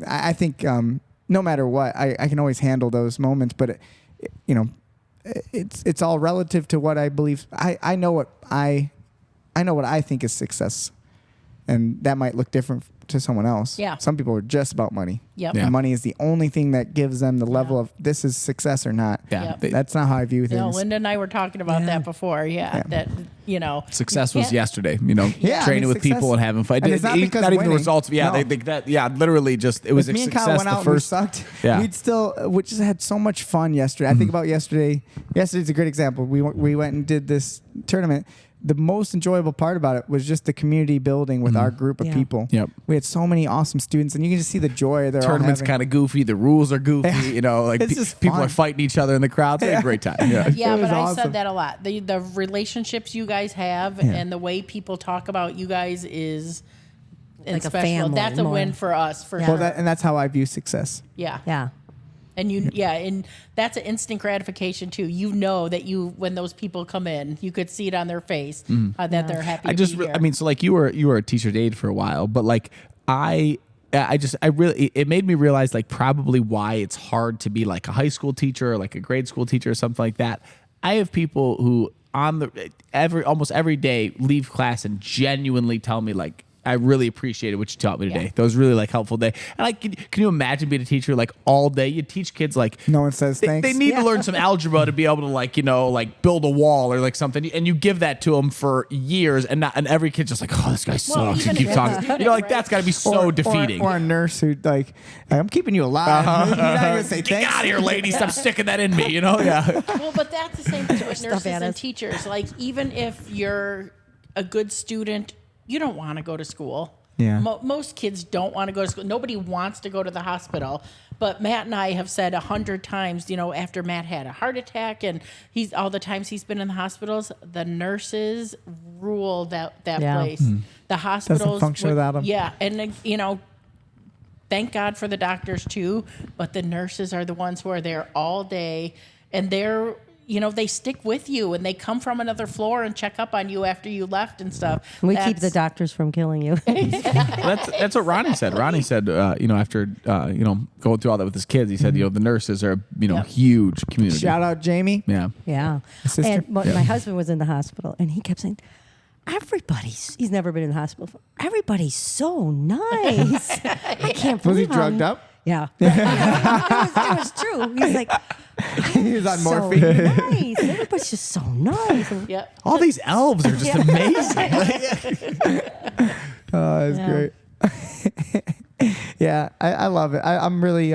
Speaker 3: I think no matter what, I can always handle those moments, but it's all relative to what I believe. I know what I think is success, and that might look different to someone else.
Speaker 1: Yeah.
Speaker 3: Some people are just about money.
Speaker 1: Yep.
Speaker 2: Yeah.
Speaker 3: And money is the only thing that gives them the level of this is success or not.
Speaker 2: Yeah.
Speaker 1: Yep.
Speaker 2: They-
Speaker 3: That's not how I view
Speaker 1: You know,
Speaker 3: things.
Speaker 1: Linda and I were talking about
Speaker 3: Yeah.
Speaker 1: that before. Yeah. That,
Speaker 2: Success
Speaker 1: you
Speaker 2: was
Speaker 1: can't-
Speaker 2: yesterday,
Speaker 3: Yeah, I
Speaker 2: training
Speaker 3: mean,
Speaker 2: with people
Speaker 3: success-
Speaker 2: and having fun.
Speaker 3: and it's not because
Speaker 2: even the
Speaker 3: winning.
Speaker 2: results. Yeah,
Speaker 3: No.
Speaker 2: literally just, it was
Speaker 3: If
Speaker 2: a
Speaker 3: me and
Speaker 2: success.
Speaker 3: Kyle went
Speaker 2: The
Speaker 3: out and we
Speaker 2: first,
Speaker 3: sucked,
Speaker 2: Yeah.
Speaker 3: we just had so much fun yesterday. I think about yesterday. Yesterday's a great example. We went and did this tournament. The most enjoyable part about it was just the community building with our group of
Speaker 4: Yeah.
Speaker 3: people.
Speaker 2: Yep.
Speaker 3: We had so many awesome students, and you can just see the joy they're
Speaker 2: Tournament's
Speaker 3: all having.
Speaker 2: kind of goofy. The rules are goofy. Like
Speaker 3: It's just
Speaker 2: people
Speaker 3: fun.
Speaker 2: are fighting each other in the crowd. It's a great time. Yeah.
Speaker 1: Yeah,
Speaker 3: It was
Speaker 1: but I
Speaker 3: awesome.
Speaker 1: said that a lot. The relationships you guys have
Speaker 3: Yeah.
Speaker 1: and the way people talk about you guys is
Speaker 4: Like a
Speaker 1: special.
Speaker 4: family
Speaker 1: That's a
Speaker 4: more.
Speaker 1: win for us for
Speaker 4: Yeah.
Speaker 1: sure.
Speaker 3: Well, and that's how I view success.
Speaker 1: yeah.
Speaker 4: Yeah.
Speaker 1: And and that's an instant gratification too. You know that when those people come in, you could see it on their face that they're happy. to be here.
Speaker 2: So like you were a teacher aide for a while, but like I really, it made me realize like probably why it's hard to be like a high school teacher or like a grade school teacher or something like that. I have people who almost every day leave class and genuinely tell me like, I really appreciated what you taught me today.
Speaker 1: Yeah.
Speaker 2: That was really like helpful day. And like, can you imagine being a teacher like all day? You teach kids like
Speaker 3: No one says
Speaker 2: they
Speaker 3: thanks.
Speaker 2: need to learn some algebra to be able to like build a wall or like something, and you give that to them for years, and every kid's just like, oh, this guy sucks.
Speaker 1: even
Speaker 2: And keep
Speaker 1: if
Speaker 2: talking.
Speaker 1: it's a
Speaker 2: You know, like
Speaker 1: student,
Speaker 2: that's got to be so defeating.
Speaker 3: Or a nurse who like, I'm keeping you alive. You're not gonna say
Speaker 2: Get
Speaker 3: thanks.
Speaker 2: out of here, lady! Stop sticking that in me. You know? Yeah.
Speaker 1: Well, but that's the same thing with
Speaker 4: Stuff
Speaker 1: nurses
Speaker 4: at
Speaker 1: and
Speaker 4: us.
Speaker 1: teachers. Like, even if you're a good student, you don't want to go to school.
Speaker 3: Yeah.
Speaker 1: Most kids don't want to go to school. Nobody wants to go to the hospital. But Matt and I have said 100 times, after Matt had a heart attack and all the times he's been in the hospitals, the nurses rule that
Speaker 4: Yeah.
Speaker 1: place. The hospitals
Speaker 3: function without 'em.
Speaker 1: Yeah, and thank God for the doctors too, but the nurses are the ones who are there all day, and they stick with you, and they come from another floor and check up on you after you left and stuff.
Speaker 4: We keep the
Speaker 1: That's-
Speaker 4: doctors from killing you.
Speaker 2: That's what Ronnie said. Ronnie said, after going through all that with his kids, he said, the nurses are
Speaker 1: Yep.
Speaker 2: huge community.
Speaker 3: Shout out Jamie.
Speaker 2: Yeah.
Speaker 4: Yeah.
Speaker 3: sister?
Speaker 4: And my husband was in the hospital, and he kept saying, he's never been in the hospital before. Everybody's so nice. I can't
Speaker 3: Was he
Speaker 4: believe
Speaker 3: drugged up?
Speaker 4: Yeah. it was true. He's like,
Speaker 3: He was on
Speaker 4: so
Speaker 3: morphine.
Speaker 4: nice. Everybody's just so nice. And
Speaker 1: Yep.
Speaker 2: All these elves are just amazing.
Speaker 3: Oh, it's
Speaker 4: Yeah.
Speaker 3: great. Yeah, I love it. I'm really.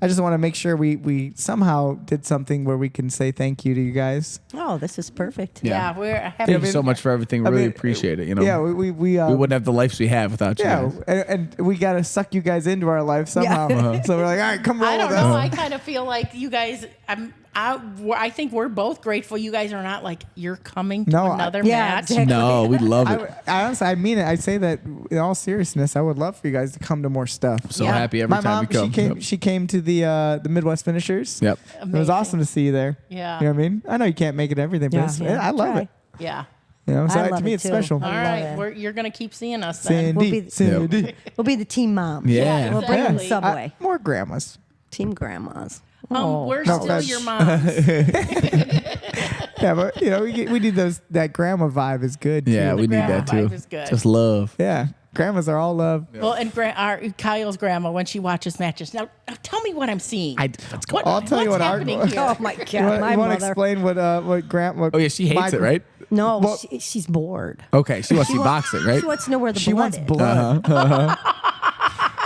Speaker 3: I just want to make sure we somehow did something where we can say thank you to you guys.
Speaker 4: oh, this is perfect.
Speaker 1: Yeah, we're happy.
Speaker 2: Thank you so much for everything.
Speaker 3: I
Speaker 2: Really
Speaker 3: mean,
Speaker 2: appreciate it.
Speaker 3: Yeah, we
Speaker 2: we wouldn't have the lives we have without you.
Speaker 3: yeah,
Speaker 2: guys.
Speaker 3: and we got to suck you guys into our life somehow. So we're like, all right, come roll
Speaker 1: I don't
Speaker 3: with
Speaker 1: know.
Speaker 3: us.
Speaker 1: I kind of feel like you guys. I think we're both grateful. You guys are not like you're coming to
Speaker 3: No,
Speaker 1: another
Speaker 4: Yeah,
Speaker 1: match.
Speaker 4: exactly.
Speaker 2: No, we love it.
Speaker 3: I honestly, I mean it. I say that in all seriousness. I would love for you guys to come to more stuff.
Speaker 2: So
Speaker 1: Yeah.
Speaker 2: happy every
Speaker 3: My
Speaker 2: time
Speaker 3: mom,
Speaker 2: we come.
Speaker 3: she came.
Speaker 2: Yep.
Speaker 3: She came to the Midwest Finishers.
Speaker 2: Yep.
Speaker 3: It was
Speaker 1: Amazing.
Speaker 3: awesome to see you there.
Speaker 1: Yeah.
Speaker 3: You know what I mean? I know you can't make it everything, but
Speaker 4: Yeah,
Speaker 3: it's,
Speaker 4: yeah,
Speaker 3: I love
Speaker 4: try.
Speaker 3: it.
Speaker 1: Yeah.
Speaker 3: You know, so
Speaker 4: I
Speaker 3: to
Speaker 4: love
Speaker 3: me,
Speaker 4: it
Speaker 3: it's
Speaker 4: too.
Speaker 3: special.
Speaker 1: All
Speaker 4: I love
Speaker 1: right,
Speaker 4: it.
Speaker 1: you're gonna keep seeing us then.
Speaker 3: Sandy,
Speaker 4: We'll be-
Speaker 3: Sandy.
Speaker 4: We'll be the team mom.
Speaker 2: Yeah.
Speaker 4: We'll bring them
Speaker 1: Exactly.
Speaker 4: Subway.
Speaker 3: More grandmas.
Speaker 4: Team grandmas.
Speaker 1: We're
Speaker 3: No,
Speaker 1: still
Speaker 3: that's-
Speaker 1: your moms.
Speaker 3: Yeah, but you know, we need that grandma vibe is good.
Speaker 2: Yeah,
Speaker 3: too.
Speaker 2: we need
Speaker 1: grandma
Speaker 2: that too.
Speaker 1: vibe is good.
Speaker 2: Just love.
Speaker 3: Yeah. Grandmas are all love.
Speaker 1: Well, and Kyle's grandma, when she watches matches. Now tell me what I'm seeing.
Speaker 2: Let's go.
Speaker 3: I'll tell you
Speaker 1: what's
Speaker 3: what
Speaker 1: happening here?
Speaker 4: Oh my God,
Speaker 3: You
Speaker 4: my
Speaker 3: want to
Speaker 4: mother.
Speaker 3: explain what grandma?
Speaker 2: Oh yeah, she hates it, right?
Speaker 4: No,
Speaker 3: Well-
Speaker 4: she's bored.
Speaker 2: Okay, she wants to see
Speaker 4: wa-
Speaker 2: boxing, right?
Speaker 4: She wants to know where the
Speaker 3: She
Speaker 4: blood
Speaker 3: wants
Speaker 4: is.
Speaker 3: blood.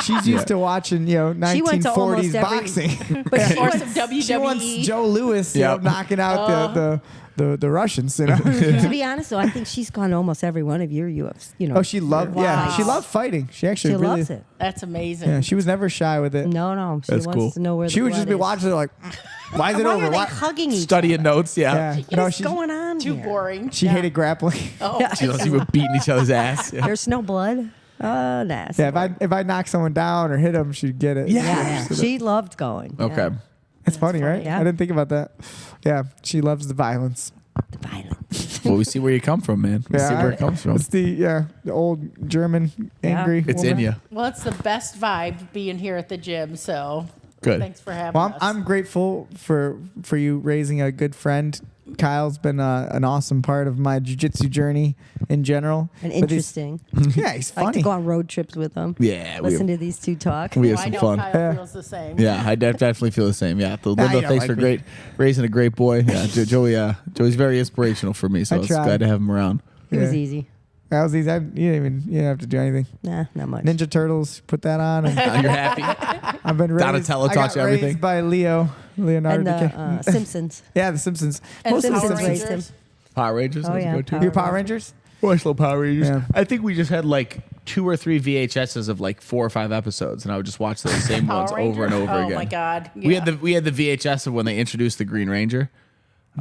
Speaker 3: She's used to watching,
Speaker 4: She went to
Speaker 3: 1940s
Speaker 4: almost every-
Speaker 3: boxing.
Speaker 4: But she
Speaker 1: Or
Speaker 4: wants,
Speaker 1: some WWE.
Speaker 3: She wants Joe Louis,
Speaker 2: Yep.
Speaker 3: knocking out the Russians. You know.
Speaker 4: to be honest, though, I think she's gone to almost every one of your UFC.
Speaker 3: Oh, she loved. Yeah,
Speaker 1: Wow.
Speaker 3: she loved fighting. She actually
Speaker 4: She
Speaker 3: really.
Speaker 4: loves it.
Speaker 1: That's amazing.
Speaker 3: Yeah, she was never shy with it.
Speaker 4: No, she
Speaker 2: That's
Speaker 4: wants
Speaker 2: cool.
Speaker 4: to know where
Speaker 3: She
Speaker 4: the
Speaker 3: would just
Speaker 4: blood
Speaker 3: be
Speaker 4: is.
Speaker 3: watching it like, why is it
Speaker 4: Why
Speaker 3: over?
Speaker 4: are they
Speaker 3: Why?
Speaker 4: hugging each
Speaker 2: Studying notes, yeah.
Speaker 3: Yeah.
Speaker 4: other?
Speaker 3: No,
Speaker 4: What's
Speaker 3: she
Speaker 4: going on
Speaker 1: Too
Speaker 4: here?
Speaker 1: boring.
Speaker 3: she hated grappling.
Speaker 1: Oh,
Speaker 2: She loves people beating each other's ass. Yeah.
Speaker 4: There's no blood. Oh, nasty.
Speaker 3: Yeah, if I knock someone down or hit them, she'd get it.
Speaker 4: Yeah, she loved going.
Speaker 2: Okay.
Speaker 3: It's funny, right?
Speaker 4: Yeah.
Speaker 3: I didn't think about that. Yeah, she loves the violence.
Speaker 4: The violence.
Speaker 2: Well, we see where you come from, man. We see where it comes from.
Speaker 3: It's the old German
Speaker 4: Yeah.
Speaker 3: angry.
Speaker 2: It's in
Speaker 3: woman.
Speaker 2: you.
Speaker 1: well, it's the best vibe being here at the gym. So
Speaker 2: Good.
Speaker 1: thanks for having
Speaker 3: Well,
Speaker 1: us.
Speaker 3: I'm grateful for you raising a good friend. Kyle's been an awesome part of my jiu-jitsu journey in general.
Speaker 4: And
Speaker 3: But he's-
Speaker 4: interesting.
Speaker 3: Yeah, he's
Speaker 4: I like to
Speaker 3: funny.
Speaker 4: go on road trips with them.
Speaker 2: Yeah, we
Speaker 4: Listen
Speaker 2: have,
Speaker 4: to these two talk.
Speaker 2: we have
Speaker 1: I
Speaker 2: some
Speaker 1: know
Speaker 2: fun.
Speaker 1: Kyle
Speaker 3: Yeah.
Speaker 1: feels the same.
Speaker 2: Yeah, I definitely feel the same. Yeah,
Speaker 3: you
Speaker 2: Linda,
Speaker 3: don't
Speaker 2: thanks
Speaker 3: like
Speaker 2: for
Speaker 3: me.
Speaker 2: raising a great boy. Yeah, Joey. Joey's very inspirational for me, so
Speaker 3: I
Speaker 2: it's
Speaker 3: tried.
Speaker 2: glad to have him around.
Speaker 4: It was
Speaker 3: Yeah.
Speaker 4: easy.
Speaker 3: That was easy. You didn't have to do anything.
Speaker 4: Nah, not much.
Speaker 3: Ninja Turtles, put that on. And
Speaker 2: You're happy.
Speaker 3: I've been raised.
Speaker 2: Donatello
Speaker 3: I
Speaker 2: taught
Speaker 3: got
Speaker 2: you everything?
Speaker 3: raised by Leonardo
Speaker 4: And
Speaker 3: DiCaprio.
Speaker 4: Simpsons.
Speaker 3: Yeah, the Simpsons.
Speaker 1: And
Speaker 3: Most of the
Speaker 1: Power
Speaker 3: Simpsons.
Speaker 4: raised him.
Speaker 1: Rangers.
Speaker 2: Power Rangers.
Speaker 4: Oh,
Speaker 2: let's
Speaker 4: yeah,
Speaker 2: go to.
Speaker 4: Power
Speaker 3: Your Power Rangers?
Speaker 2: Watch little Power Rangers.
Speaker 3: Yeah.
Speaker 2: I think we just had like 2 or 3 VHSs of like 4 or 5 episodes, and I would just watch those same
Speaker 1: Power
Speaker 2: ones over and
Speaker 1: Rangers?
Speaker 2: over
Speaker 1: Oh
Speaker 2: again.
Speaker 1: my God.
Speaker 2: We
Speaker 1: Yeah.
Speaker 2: had the VHS of when they introduced the Green Ranger.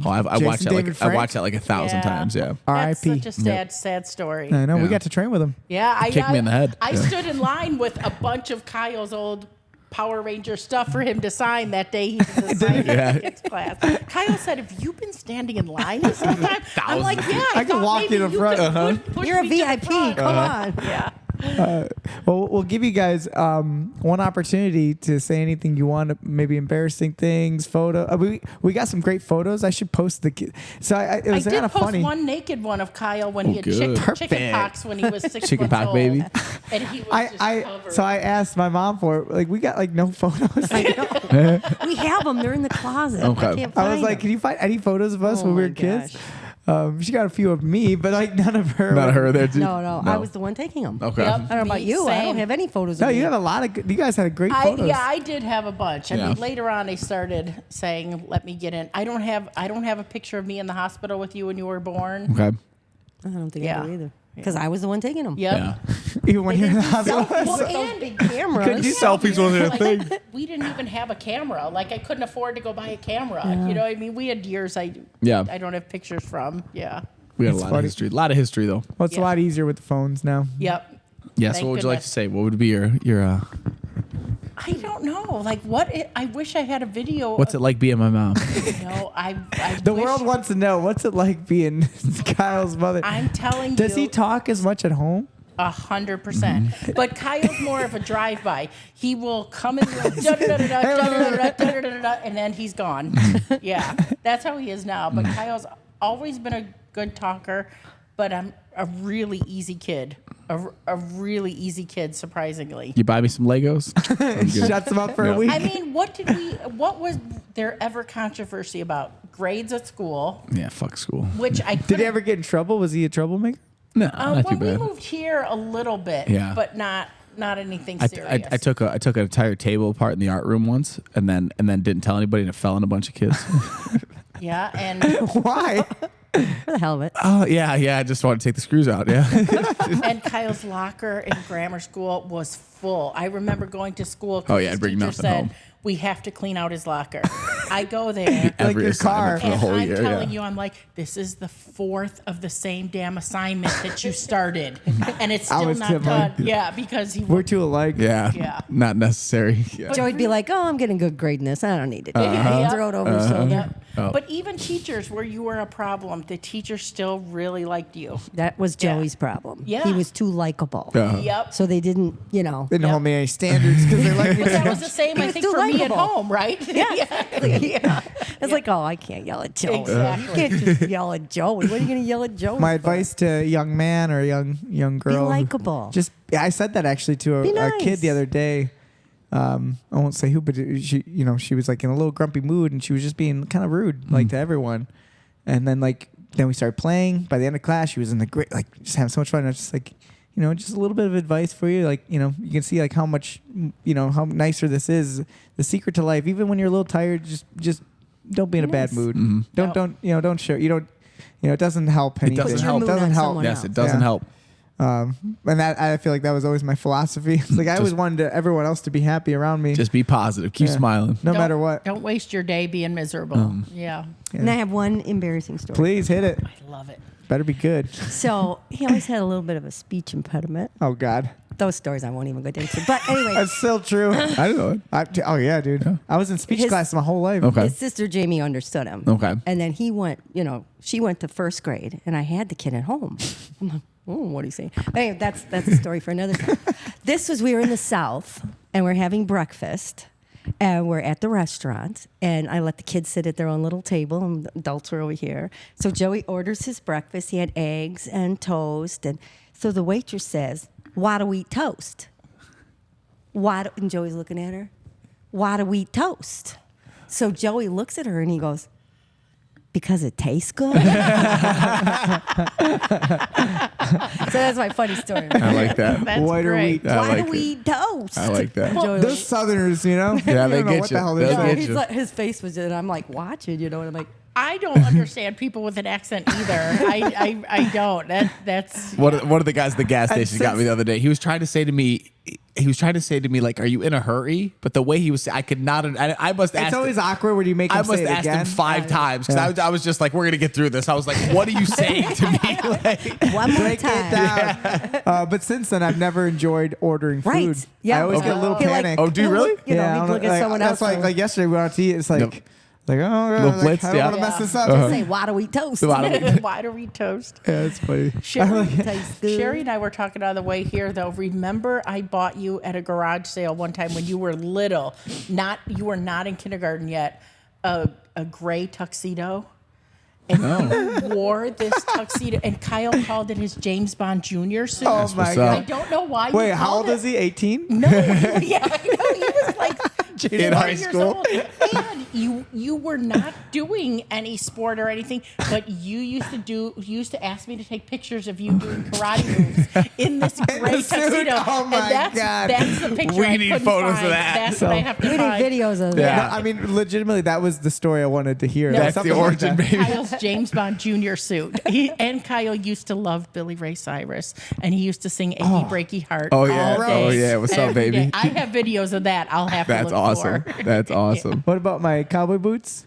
Speaker 2: Oh, I
Speaker 3: Jason
Speaker 2: watched that
Speaker 3: David
Speaker 2: I watched
Speaker 3: Frank?
Speaker 2: that like 1,000
Speaker 1: Yeah.
Speaker 2: times. Yeah.
Speaker 1: That's
Speaker 3: R.I.P.
Speaker 1: such a sad story.
Speaker 3: I know. We
Speaker 2: Yeah.
Speaker 3: got to train with him.
Speaker 1: Yeah,
Speaker 2: Kicked me in the head.
Speaker 1: I
Speaker 2: Yeah.
Speaker 1: stood in line with a bunch of Kyle's old Power Ranger stuff for him to sign that day he did the signing
Speaker 2: Yeah.
Speaker 1: tickets class. Kyle said, "Have you been standing in line this whole time?" I'm like, "Yeah,
Speaker 3: I can
Speaker 1: thought
Speaker 3: walk
Speaker 1: maybe
Speaker 3: to the
Speaker 1: you
Speaker 3: front.
Speaker 1: could push
Speaker 4: You're a
Speaker 1: me to the
Speaker 4: VIP.
Speaker 1: front."
Speaker 4: Come on.
Speaker 1: Yeah.
Speaker 3: Well, we'll give you guys one opportunity to say anything you want, maybe embarrassing things, photo. We got some great photos. I should post the. So it
Speaker 1: I
Speaker 3: was
Speaker 1: did
Speaker 3: kind of
Speaker 1: post
Speaker 3: funny.
Speaker 1: one naked one of Kyle when he had
Speaker 2: good.
Speaker 1: chicken pox when he was 6
Speaker 2: Chicken
Speaker 1: months
Speaker 2: pox
Speaker 1: old.
Speaker 2: baby.
Speaker 1: And he was just covered.
Speaker 3: So I asked my mom for it. Like we got like no photos.
Speaker 4: I know. We have them. They're in the closet.
Speaker 2: Okay.
Speaker 4: I can't
Speaker 3: I
Speaker 4: find
Speaker 3: was like,
Speaker 4: them.
Speaker 3: can you find any photos of us
Speaker 4: Oh
Speaker 3: when we
Speaker 4: my
Speaker 3: were kids?
Speaker 4: gosh.
Speaker 3: She got a few of me, but like none of her.
Speaker 2: Not her there too.
Speaker 4: No, I was the one taking them.
Speaker 2: Okay.
Speaker 1: Yep.
Speaker 4: I don't know about
Speaker 1: Me,
Speaker 4: you. I don't
Speaker 1: same.
Speaker 4: have any photos
Speaker 3: No,
Speaker 4: of
Speaker 3: you
Speaker 4: me.
Speaker 3: have a lot of. You guys had great photos.
Speaker 1: I did have a bunch. I
Speaker 2: Yeah.
Speaker 1: mean, later on, they started saying, "Let me get in." I don't have a picture of me in the hospital with you when you were born.
Speaker 2: Okay.
Speaker 4: I don't think
Speaker 1: Yeah.
Speaker 4: I do either. Because I was the one taking them.
Speaker 1: Yep.
Speaker 2: Yeah.
Speaker 3: Even when you're in the hospital.
Speaker 1: Well,
Speaker 4: Those
Speaker 1: and
Speaker 4: big cameras.
Speaker 2: Couldn't do selfies wasn't a thing.
Speaker 1: like, we didn't even have a camera. Like I couldn't afford to go buy a camera. You know, what I mean, we had years I don't have pictures from. Yeah.
Speaker 2: We had a
Speaker 3: It's
Speaker 2: lot
Speaker 3: funny.
Speaker 2: of history. A lot of history though.
Speaker 3: Well, it's a
Speaker 1: Yeah.
Speaker 3: lot easier with the phones now.
Speaker 1: Yep.
Speaker 2: Yeah.
Speaker 1: Thank
Speaker 2: So what would you like to
Speaker 1: goodness.
Speaker 2: say? What would be your
Speaker 1: I don't know. Like I wish I had a video.
Speaker 2: what's it like being my mom?
Speaker 1: You know, I
Speaker 3: The
Speaker 1: wish,
Speaker 3: world wants to know what's it like being Kyle's mother.
Speaker 1: I'm telling
Speaker 3: Does
Speaker 1: you.
Speaker 3: he talk as much at home?
Speaker 1: 100%. But Kyle's more of a drive-by. He will come in the room, da-da-da-da-da, and then he's gone. Yeah, that's how he is now. But Kyle's always been a good talker, but I'm a really easy kid. A really easy kid, surprisingly.
Speaker 2: You buy me some Legos? I'm good.
Speaker 3: Shuts him up for a
Speaker 2: Yeah.
Speaker 3: week.
Speaker 1: I mean, what was there ever controversy about grades at school?
Speaker 2: Yeah. Fuck school.
Speaker 1: Which I
Speaker 3: Did he ever get in trouble? Was he a troublemaker?
Speaker 2: No, not too
Speaker 1: when we
Speaker 2: bad.
Speaker 1: moved here a little bit,
Speaker 2: Yeah.
Speaker 1: but not anything
Speaker 2: I
Speaker 1: serious.
Speaker 2: took an entire table apart in the art room once, and then didn't tell anybody, and it fell on a bunch of kids.
Speaker 1: Yeah, and
Speaker 3: Why?
Speaker 4: For the hell of it.
Speaker 2: Oh yeah. I just wanted to take the screws out. Yeah.
Speaker 1: and Kyle's locker in grammar school was full. I remember going to school. 'cause
Speaker 2: Oh, yeah,
Speaker 1: his
Speaker 2: I'd bring
Speaker 1: teacher
Speaker 2: nothing
Speaker 1: said,
Speaker 2: home.
Speaker 1: "We have to clean out his locker." I go there.
Speaker 3: Like your car.
Speaker 2: assignment for the
Speaker 1: And
Speaker 2: whole
Speaker 1: I'm
Speaker 2: year.
Speaker 1: telling
Speaker 2: Yeah.
Speaker 1: you, I'm like, this is the 4th of the same damn assignment that you started, and it's
Speaker 3: I
Speaker 1: still
Speaker 3: was
Speaker 1: not
Speaker 3: similar.
Speaker 1: done. Yeah, because he
Speaker 3: We're too alike.
Speaker 2: Yeah.
Speaker 1: Yeah.
Speaker 2: Not necessary. Yeah.
Speaker 4: Joey'd be like, "Oh, I'm getting a good grade in this. I don't need to do it."
Speaker 1: Yeah.
Speaker 4: Throw it over his shoulder.
Speaker 1: Yep.
Speaker 2: Oh.
Speaker 1: But even teachers, where you were a problem, the teachers still really liked you.
Speaker 4: That was Joey's problem.
Speaker 1: Yeah.
Speaker 4: He was too likable.
Speaker 1: Yep.
Speaker 4: So they didn't,
Speaker 3: Didn't hold me any standards because they like me.
Speaker 1: But that was the same, I
Speaker 4: was
Speaker 1: think,
Speaker 4: too
Speaker 1: for me at
Speaker 4: likable.
Speaker 1: home, right?
Speaker 4: Yeah. It's like, oh, I can't yell at Joey.
Speaker 1: Exactly.
Speaker 4: You can't just yell at Joey. What are you going to yell at Joey
Speaker 3: My
Speaker 4: for?
Speaker 3: advice to a young man or a young girl. who-
Speaker 4: likable.
Speaker 3: I said that actually to
Speaker 4: Be
Speaker 3: a kid
Speaker 4: nice.
Speaker 3: the other day. I won't say who, but she was like in a little grumpy mood and she was just being kind of rude, like to everyone. And then then we started playing. By the end of class, she was in the great, just having so much fun. I was just like, just a little bit of advice for you. You can see how much, how nicer this is. The secret to life, even when you're a little tired, just don't be in a bad
Speaker 4: Nice.
Speaker 3: mood.
Speaker 2: Mm-hmm.
Speaker 3: Don't show. It doesn't help anything.
Speaker 2: doesn't
Speaker 4: Put your
Speaker 2: help.
Speaker 4: mood
Speaker 3: Doesn't
Speaker 4: on
Speaker 3: help.
Speaker 4: someone
Speaker 2: Yes,
Speaker 4: else.
Speaker 2: it doesn't
Speaker 3: Yeah.
Speaker 2: help.
Speaker 3: And that I feel like that was always my philosophy. It's like I always wanted everyone else to be happy around me,
Speaker 2: Just be positive. Keep
Speaker 3: Yeah.
Speaker 2: smiling.
Speaker 3: no
Speaker 1: Don't-
Speaker 3: matter what.
Speaker 1: Don't waste your day being miserable. Yeah.
Speaker 4: And I have one embarrassing story.
Speaker 3: Please hit it.
Speaker 1: I love it.
Speaker 3: Better be good.
Speaker 4: So he always had a little bit of a speech impediment.
Speaker 3: Oh God,
Speaker 4: Those stories I won't even go into. But anyway,
Speaker 3: that's still true.
Speaker 2: I don't know.
Speaker 3: Oh yeah, dude. I was in speech
Speaker 4: His-
Speaker 3: class my whole life.
Speaker 2: Okay.
Speaker 4: his sister Jamie understood him.
Speaker 2: Okay.
Speaker 4: And then he went, she went to first grade, and I had the kid at home. I'm like, oh, what do you say? Anyway, that's a story for another time. We were in the South, and we're having breakfast, and we're at the restaurant, and I let the kids sit at their own little table, and the adults were over here. So Joey orders his breakfast. He had eggs and toast, and so the waitress says, "Why do we eat toast?" And Joey's looking at her. "Why do we eat toast?" So Joey looks at her and he goes, "Because it tastes good." So that's my funny story.
Speaker 2: I like that.
Speaker 1: That's
Speaker 3: What are
Speaker 1: great.
Speaker 3: we-
Speaker 2: I
Speaker 4: Why
Speaker 2: like
Speaker 4: do we
Speaker 2: it.
Speaker 4: eat toast?
Speaker 2: I like that.
Speaker 4: Joey
Speaker 3: Those Southerners,
Speaker 2: Yeah,
Speaker 3: they
Speaker 2: they
Speaker 3: don't know
Speaker 2: get
Speaker 3: what
Speaker 2: you.
Speaker 3: the hell
Speaker 2: They'll
Speaker 3: they're
Speaker 2: get
Speaker 3: saying.
Speaker 2: you.
Speaker 4: he's like, his face was, and I'm like watching, and I'm like,
Speaker 1: I don't understand people with an accent either. I don't. That's
Speaker 2: One of the guys at the gas station got me
Speaker 3: since-
Speaker 2: the other day. He was trying to say to me, like, "Are you in a hurry?" But the way he was, I could not. I must ask.
Speaker 3: It's always awkward when you make
Speaker 2: I
Speaker 3: them
Speaker 2: must
Speaker 3: say it
Speaker 2: ask
Speaker 3: again.
Speaker 2: him 5 times because I was just like, "We're gonna get through this." I was like, "What are you saying to me?" Like,
Speaker 4: one more
Speaker 3: Break
Speaker 4: time.
Speaker 3: it down. But since then, I've never enjoyed ordering food.
Speaker 4: Right. Yeah.
Speaker 3: I always get a little
Speaker 4: He, like,
Speaker 3: panic.
Speaker 2: Oh, do you
Speaker 4: he'll
Speaker 2: really?
Speaker 4: Look,
Speaker 3: I
Speaker 4: he'd
Speaker 3: don't
Speaker 4: look
Speaker 3: know,
Speaker 4: at someone
Speaker 3: that's
Speaker 4: else.
Speaker 3: like yesterday we went out to eat. It's like,
Speaker 2: Nope.
Speaker 3: oh,
Speaker 2: Little
Speaker 3: like,
Speaker 2: blitz,
Speaker 3: I don't
Speaker 2: yeah.
Speaker 3: want to mess this up.
Speaker 4: Just say, "Why do we eat toast?"
Speaker 1: why do we toast?
Speaker 3: Yeah, it's funny.
Speaker 1: Sherry,
Speaker 4: Tastes good.
Speaker 1: Sherry and I were talking on the way here, though. Remember, I bought you at a garage sale one time when you were little. You were not in kindergarten yet. A gray tuxedo, and you wore this tuxedo. And Kyle called it his James Bond Jr. suit.
Speaker 3: Oh
Speaker 2: That's
Speaker 3: my
Speaker 2: what's
Speaker 3: God.
Speaker 1: I don't know why.
Speaker 3: Wait,
Speaker 1: you
Speaker 3: how
Speaker 1: called
Speaker 3: old
Speaker 1: it.
Speaker 3: is he? 18?
Speaker 1: No, yeah, I know. He was like
Speaker 2: In
Speaker 1: 4
Speaker 2: high
Speaker 1: years
Speaker 2: school?
Speaker 1: old. And you were not doing any sport or anything, but you used to ask me to take pictures of you doing karate moves in this gray
Speaker 3: suit?
Speaker 1: tuxedo.
Speaker 3: Oh my
Speaker 1: and
Speaker 3: God.
Speaker 1: that's the picture.
Speaker 2: We
Speaker 1: I
Speaker 2: need
Speaker 1: couldn't
Speaker 2: photos of
Speaker 1: find.
Speaker 2: that.
Speaker 1: That's what I have to
Speaker 4: We need
Speaker 1: find.
Speaker 4: videos of
Speaker 2: Yeah.
Speaker 4: that.
Speaker 3: No, I mean, legitimately, that was the story I wanted to hear.
Speaker 1: No.
Speaker 3: Like,
Speaker 2: That's the
Speaker 3: something like
Speaker 2: origin,
Speaker 3: that.
Speaker 2: baby.
Speaker 1: Kyle's James Bond Jr. suit. And Kyle used to love Billy Ray Cyrus, and he used to sing "Achy Breaky Heart."
Speaker 2: Oh, yeah.
Speaker 1: all day,
Speaker 2: Oh, yeah. What's up,
Speaker 1: every
Speaker 2: baby?
Speaker 1: day. I have videos of that. I'll have to
Speaker 2: That's
Speaker 1: look
Speaker 2: awesome.
Speaker 1: for.
Speaker 2: That's awesome.
Speaker 3: What about my cowboy boots?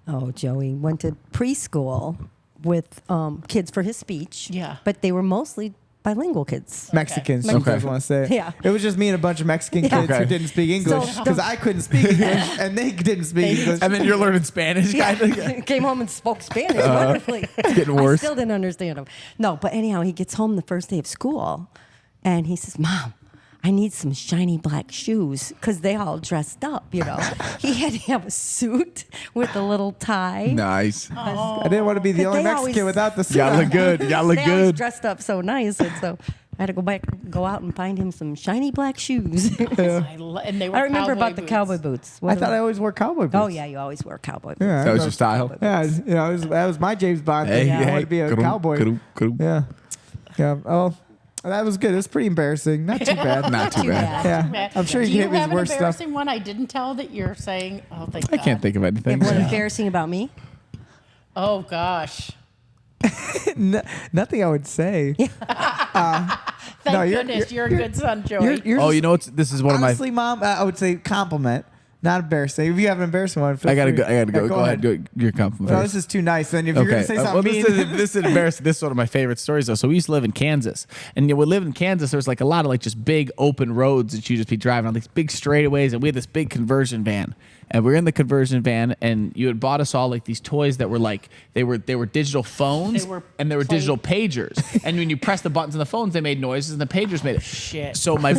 Speaker 4: Oh, Joey went to preschool with kids for his speech.
Speaker 1: Yeah.
Speaker 4: But they were mostly bilingual kids.
Speaker 3: Mexicans, you
Speaker 2: Okay.
Speaker 3: guys want to say.
Speaker 4: Yeah.
Speaker 3: It was just me and a bunch of Mexican
Speaker 4: Yeah.
Speaker 3: kids who
Speaker 2: Okay.
Speaker 3: didn't speak English
Speaker 4: So-
Speaker 3: because I couldn't speak English and they didn't speak English.
Speaker 2: And then you're learning Spanish, kind of.
Speaker 4: Came home and spoke Spanish wonderfully. It's
Speaker 2: getting worse.
Speaker 4: I still didn't understand him. No, but anyhow, he gets home the first day of school and he says, "Mom, I need some shiny black shoes," because they all dressed up, He had to have a suit with a little tie.
Speaker 2: Nice.
Speaker 3: I didn't want to be the
Speaker 4: But
Speaker 3: only
Speaker 4: they
Speaker 3: Mexican
Speaker 4: always-
Speaker 3: without the suit.
Speaker 2: Y'all look good. Y'all look
Speaker 4: They always
Speaker 2: good.
Speaker 4: dressed up so nice, and so I had to go out and find him some shiny black shoes.
Speaker 1: And they were
Speaker 4: I remember
Speaker 1: cowboy
Speaker 4: about the
Speaker 1: boots.
Speaker 4: cowboy boots.
Speaker 3: I thought I always wore cowboy boots.
Speaker 4: Oh yeah, you always wear cowboy boots.
Speaker 3: Yeah,
Speaker 2: That was your style.
Speaker 3: Yeah, that was my James Bond thing. I wanted to be a cowboy. Yeah. Yeah. Oh, that was good. It was pretty embarrassing. Not too bad.
Speaker 2: Not too bad.
Speaker 3: Yeah. I'm sure
Speaker 1: Do
Speaker 3: you can
Speaker 1: you
Speaker 3: hit me
Speaker 1: have
Speaker 3: with
Speaker 1: an
Speaker 3: worse stuff.
Speaker 1: embarrassing one I didn't tell that you're saying? Oh, thank
Speaker 2: I
Speaker 1: God.
Speaker 2: can't think of anything.
Speaker 4: What embarrassing about me?
Speaker 1: Oh gosh.
Speaker 3: Nothing I would say.
Speaker 1: Thank
Speaker 3: No, you're-
Speaker 1: goodness you're a good son, Joey.
Speaker 3: You're
Speaker 2: Oh,
Speaker 3: just-
Speaker 2: you know what's this is one of my
Speaker 3: honestly, Mom, I would say compliment. Not embarrassing. If you have an embarrassing one, feel
Speaker 2: I gotta
Speaker 3: free.
Speaker 2: go. I gotta go.
Speaker 3: Yeah,
Speaker 2: Go ahead. Go, your compliment.
Speaker 3: No,
Speaker 2: first.
Speaker 3: this is too nice. Then if you're gonna say something
Speaker 2: well,
Speaker 3: mean,
Speaker 2: this is embarrassing. This is one of my favorite stories though. So we used to live in Kansas, and we lived in Kansas. There was like a lot of like just big open roads that you just be driving on these big straightaways, and we had this big conversion van. And we're in the conversion van, and you had bought us all like these toys that were like they were digital phones,
Speaker 1: They were
Speaker 2: and they were
Speaker 1: play-
Speaker 2: digital pagers. And when you press the buttons on the phones, they made noises, and the pagers made it.
Speaker 1: Shit.
Speaker 2: So my